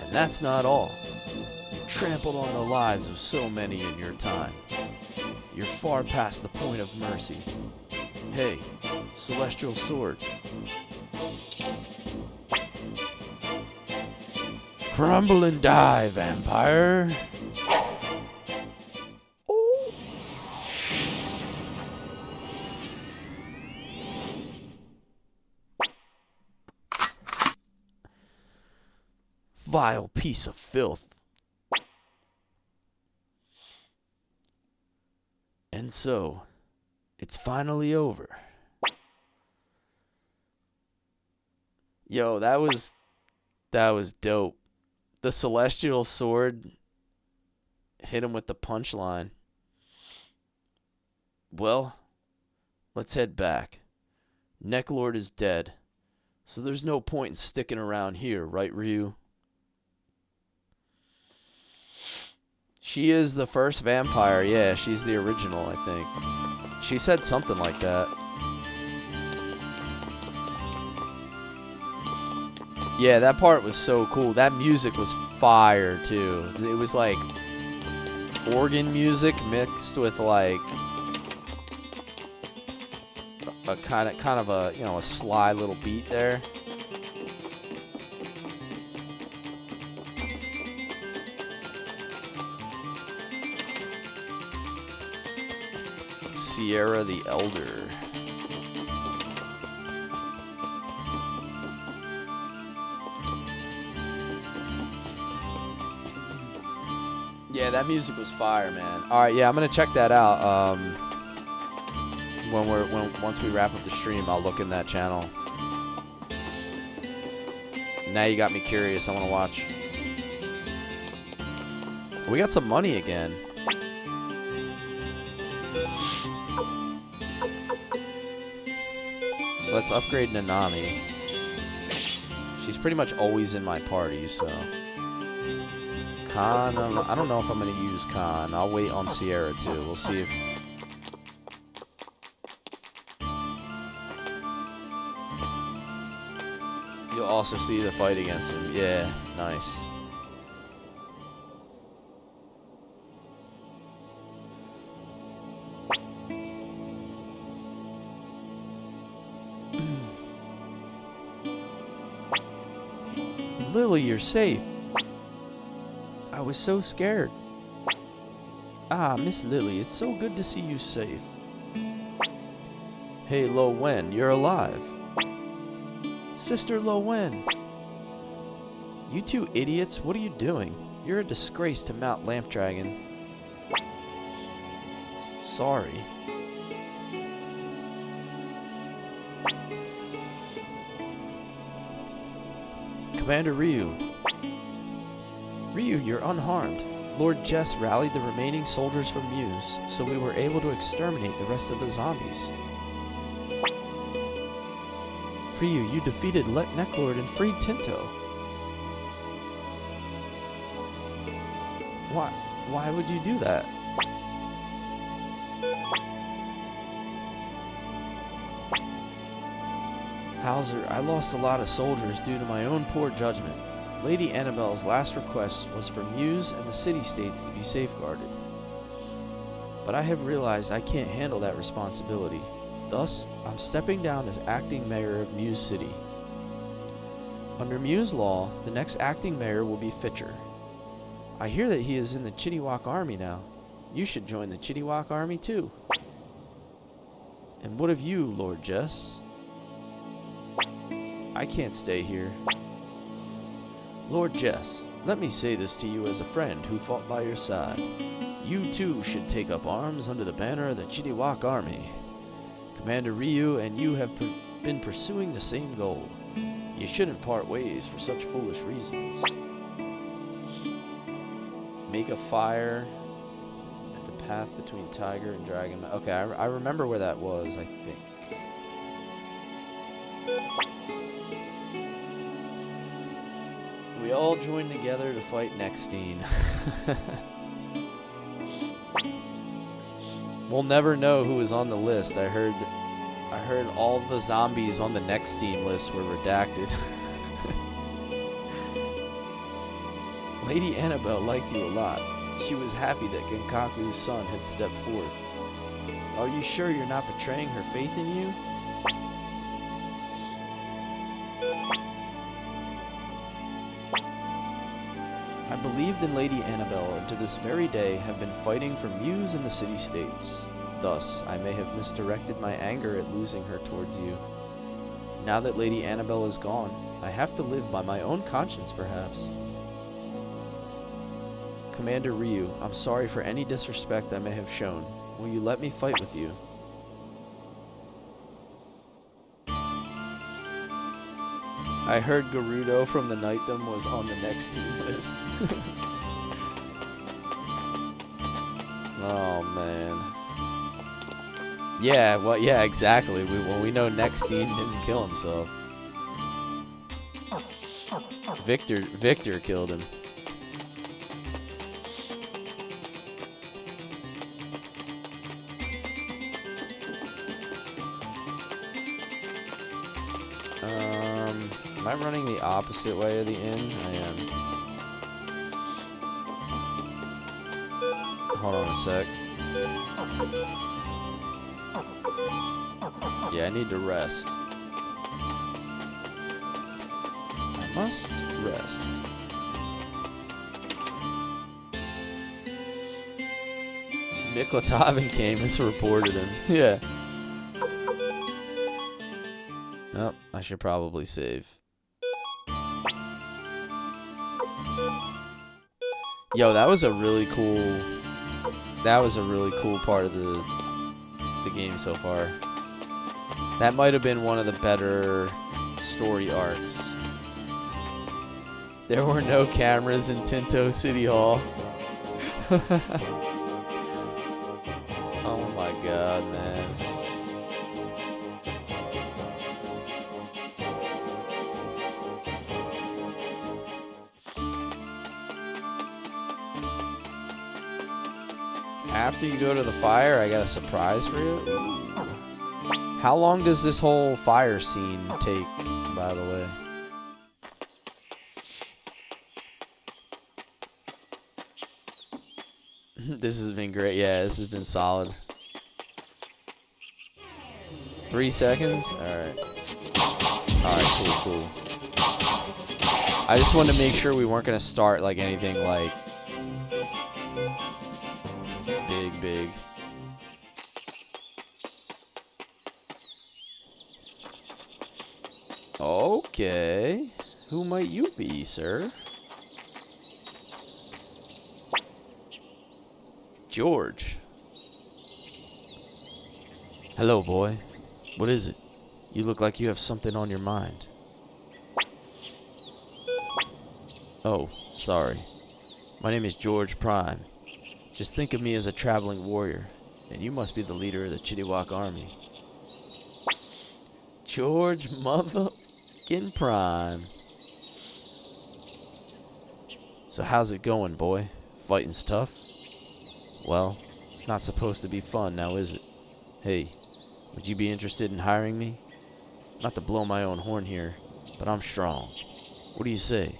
And that's not all. You trampled on the lives of so many in your time. You're far past the point of mercy. Hey, Celestial Sword. Crumble and die, vampire. Oh. Vile piece of filth. And so, it's finally over. Yo, that was dope. The Celestial Sword hit him with the punchline. Well, let's head back. Necklord is dead, so there's no point in sticking around here, right, Ryu? She is the first vampire. Yeah, she's the original, I think. She said something like that. Yeah, that part was so cool. That music was fire, too. It was like organ music mixed with like a kind of a, you know, a sly little beat there. Sierra the Elder. Yeah, that music was fire, man. All right, yeah, I'm gonna check that out. Once we wrap up the stream, I'll look in that channel. Now you got me curious. I want to watch. We got some money again. Let's upgrade Nanami. She's pretty much always in my party, so. Khan, I don't know if I'm going to use Khan. I'll wait on Sierra, too. We'll see if... You'll also see the fight against him. Yeah, nice. Lily, you're safe. I was so scared. Ah, Miss Lily, it's so good to see you safe. Hey, Lo Wen, you're alive. Sister Lo Wen. You two idiots, what are you doing? You're a disgrace to Mount Lamp Dragon. Sorry. Commander Ryu. Ryu, you're unharmed. Lord Jess rallied the remaining soldiers from Muse, so we were able to exterminate the rest of the zombies. Ryu, you defeated Necklord and freed Tinto. Why would you do that? Hauser, I lost a lot of soldiers due to my own poor judgment. Lady Annabelle's last request was for Muse and the city-states to be safeguarded. But I have realized I can't handle that responsibility. Thus, I'm stepping down as acting mayor of Muse City. Under Muse law, the next acting mayor will be Fitcher. I hear that he is in the Chittiwok army now. You should join the Chittiwok army too. And what of you, Lord Jess? I can't stay here. Lord Jess, let me say this to you as a friend who fought by your side. You too should take up arms under the banner of the Chittiwok army. Commander Ryu and you have been pursuing the same goal. You shouldn't part ways for such foolish reasons. Make a fire at the path between Tiger and Dragon. Okay, I remember where that was, I think. We all joined together to fight Nextine. We'll never know who was on the list. I heard all the zombies on the next team list were redacted. Lady Annabelle liked you a lot. She was happy that Genkaku's son had stepped forth. Are you sure you're not betraying her faith in you? I believed in Lady Annabelle, and to this very day have been fighting for Muse in the city-states. Thus, I may have misdirected my anger at losing her towards you. Now that Lady Annabelle is gone, I have to live by my own conscience, perhaps. Commander Ryu, I'm sorry for any disrespect I may have shown. Will you let me fight with you? I heard Gerudo from the Knightdom was on the next team list. Oh, man. Yeah, well, yeah, exactly. We know next team didn't kill himself. Victor killed him. Am I running the opposite way of the inn? I am. Hold on a sec. Yeah, I need to rest. I must rest. Miklatavin came and reported him. Yeah. Oh, I should probably save. Yo, that was a really cool part of the game so far. That might have been one of the better story arcs. There were no cameras in Tinto City Hall. Oh my god, man. After you go to the fire, I got a surprise for you. How long does this whole fire scene take, by the way? This has been great. Yeah, this has been solid. 3 seconds? Alright. Alright, cool. I just wanted to make sure we weren't going to start like anything like big. Okay. Who might you be, sir? George. Hello, boy. What is it? You look like you have something on your mind. Oh, sorry. My name is George Prime. Just think of me as a traveling warrior, and you must be the leader of the Chittiwak army. George motherfucking Prime. So how's it going, boy? Fighting's tough? Well, it's not supposed to be fun now, is it? Hey, would you be interested in hiring me? Not to blow my own horn here, but I'm strong. What do you say?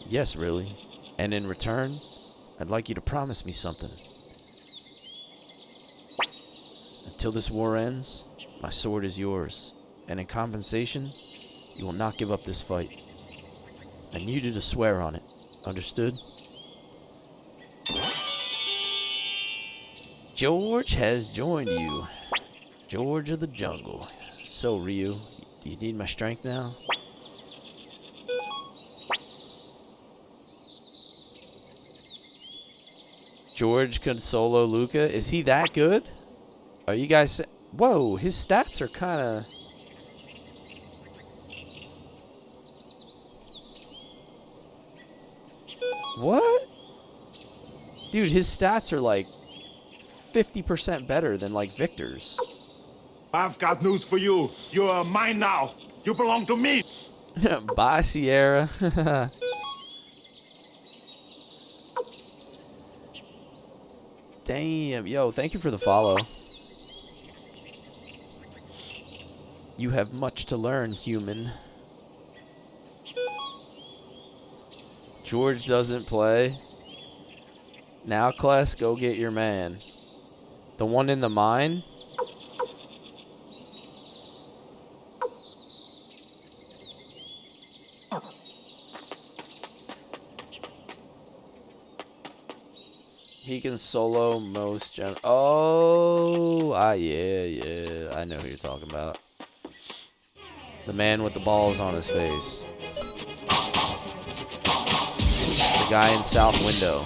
Yes, really. And in return, I'd like you to promise me something. Until this war ends, my sword is yours. And in compensation, you will not give up this fight. I need you to swear on it. Understood? George has joined you. George of the jungle. So, Ryu, do you need my strength now? George can solo Luca. Is he that good? Are you guys... Whoa, his stats are kind of... What? Dude, his stats are like 50% better than like Victor's. I've got news for you. You're mine now. You belong to me. Bye, Sierra. Damn. Yo, thank you for the follow. You have much to learn, human. George doesn't play. Now, Cless, go get your man. The one in the mine? He can solo most Oh, yeah. I know who you're talking about. The man with the balls on his face. The guy in South Window.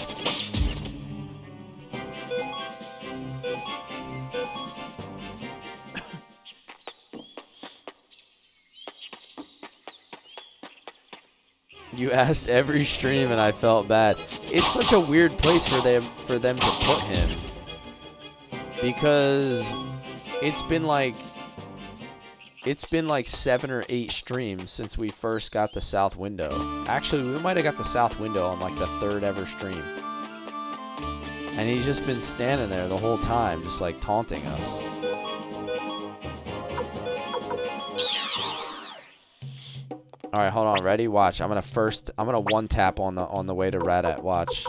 You asked every stream and I felt bad. It's such a weird place for them to put him. Because it's been like 7 or 8 streams since we first got the South Window. Actually, we might have got the South Window on like the 3rd ever stream. And he's just been standing there the whole time, just like taunting us. All right, hold on. Ready? Watch. I'm gonna one tap on the way to Radat. Watch.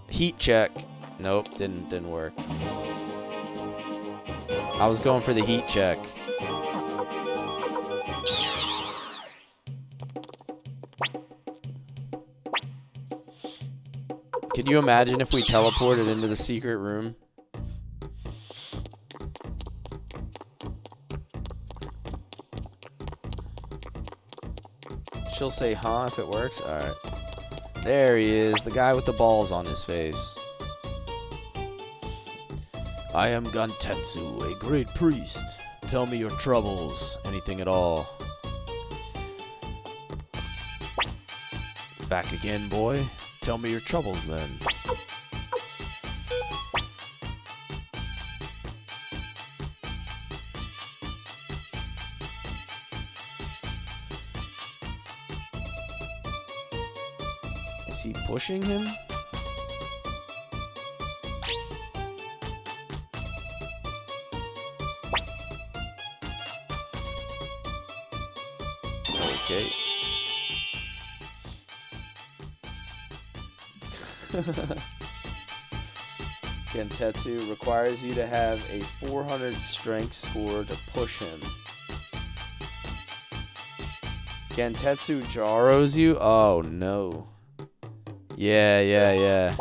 Heat check. Nope, didn't work. I was going for the heat check. Could you imagine if we teleported into the secret room? She'll say, huh, if it works? Alright. There he is, the guy with the balls on his face. I am Gantetsu, a great priest. Tell me your troubles, anything at all. Back again, boy. Tell me your troubles, then. Is he pushing him? Okay. Gentetsu requires you to have a 400 strength score to push him. Gentetsu Jaros you? Oh no. Yeah.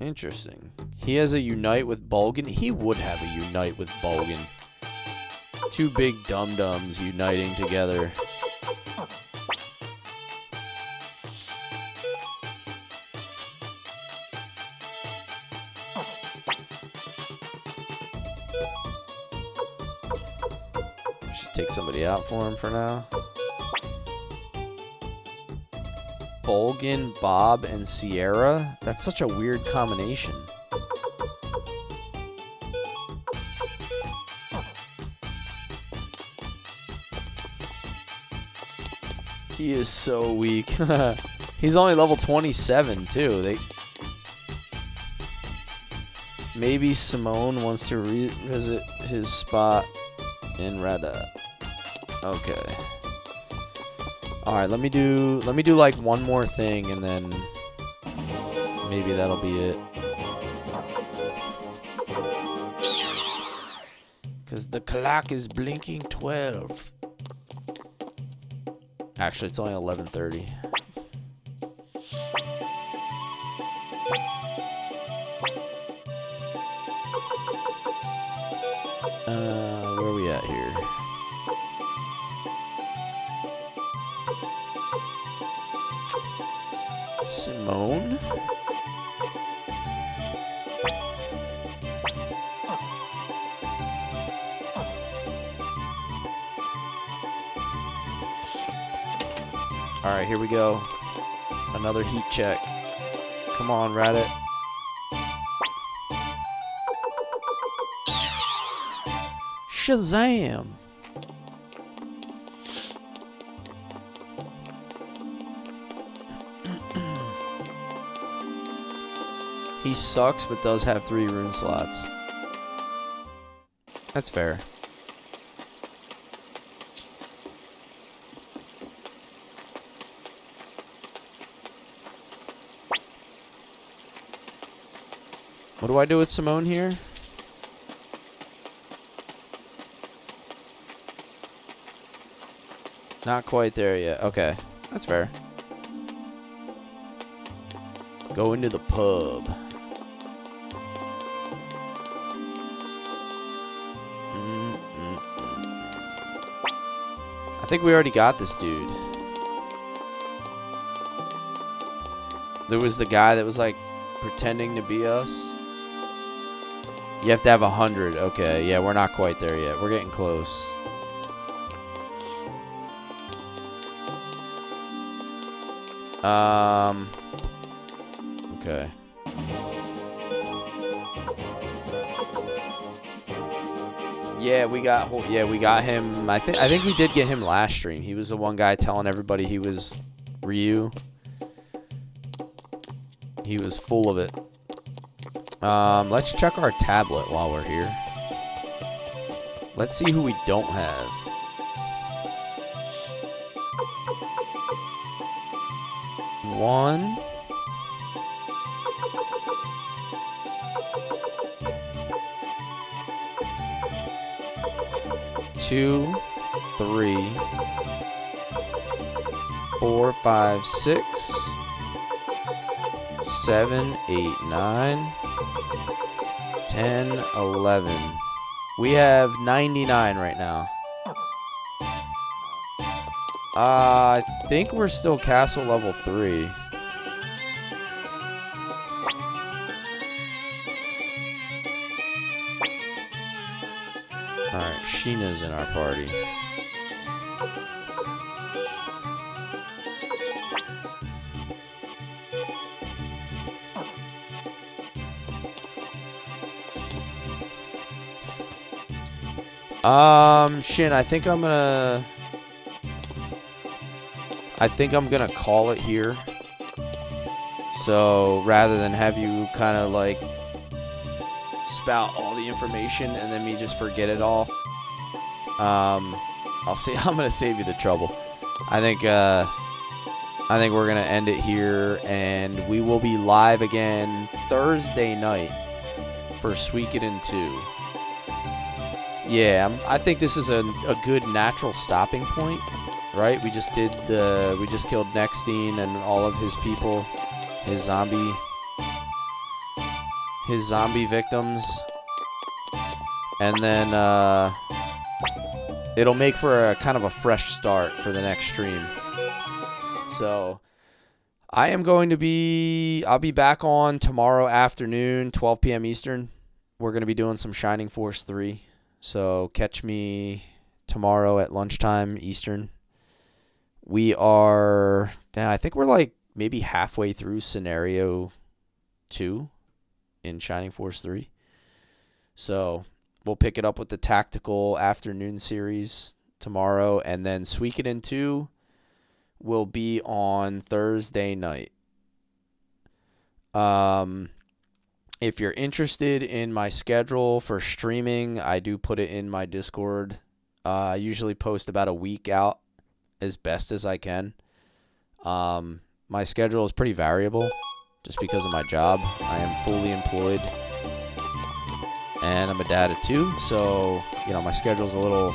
Interesting. He has a unite with Bulgan. He would have a unite with Bulgan. Two big dum-dums uniting together. Should take somebody out for him for now. Bulgan, Bob, and Sierra? That's such a weird combination. He is so weak. He's only level 27 too. Maybe Simone wants to revisit his spot in Reda. Okay. All right, let me do like one more thing and then maybe that'll be it. Cuz the clock is blinking 12. Actually, it's only 11:30. Where are we at here? Simone? Alright, here we go. Another heat check. Come on, Radit. Shazam! He sucks, but does have 3 rune slots. That's fair. What do I do with Simone here? Not quite there yet. Okay, that's fair. Go into the pub. I think we already got this dude. There was the guy that was like pretending to be us. You have to have 100. Okay, yeah, we're not quite there yet. We're getting close. Okay. Yeah, we got him. I think we did get him last stream. He was the one guy telling everybody he was Ryu. He was full of it. Let's check our tablet while we're here. Let's see who we don't have. One. 2, 3, 4, 5, 6, 7, 8, 9, 10, 11. We have 99 right now. I think we're still castle level 3. Alright, Sheena's in our party. Shin, I think I'm gonna call it here. So rather than have you kind of like spout all the information and then me just forget it all, I'm gonna save you the trouble. I think we're gonna end it here, and we will be live again Thursday night for Suikoden 2. Yeah, I think this is a good natural stopping point, right? We just killed Nextine and all of his people, his zombie victims, and then it'll make for a kind of a fresh start for the next stream. So I'll be back on tomorrow afternoon, 12 p.m. Eastern. We're going to be doing some Shining Force 3. So catch me tomorrow at lunchtime Eastern. I think we're like maybe halfway through scenario 2 in Shining Force 3. So we'll pick it up with the tactical afternoon series tomorrow, and then Suikoden 2 will be on Thursday night. If you're interested in my schedule for streaming, I do put it in my Discord. I usually post about a week out as best as I can. My schedule is pretty variable just because of my job. I am fully employed, and I'm a dad of 2, so my schedule's a little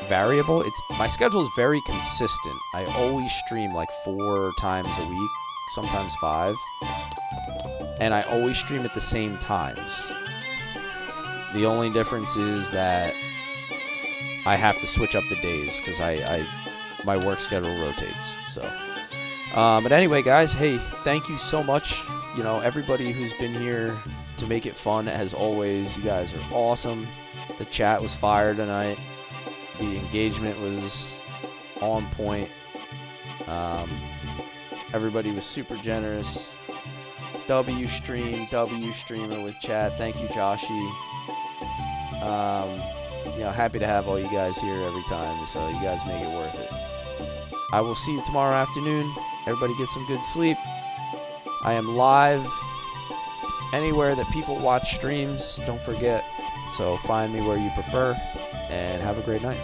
variable. My schedule is very consistent. I always stream like 4 times a week, sometimes 5, and I always stream at the same times. The only difference is that I have to switch up the days because my work schedule rotates. So, but anyway, guys, hey, thank you so much. Everybody who's been here to make it fun, as always. You guys are awesome. The chat was fire tonight. The engagement was on point. Everybody was super generous. W stream, W streamer with chat. Thank you, Joshi. Happy to have all you guys here every time, so you guys make it worth it. I will see you tomorrow afternoon. Everybody get some good sleep. I am live anywhere that people watch streams. Don't forget. So find me where you prefer, and have a great night.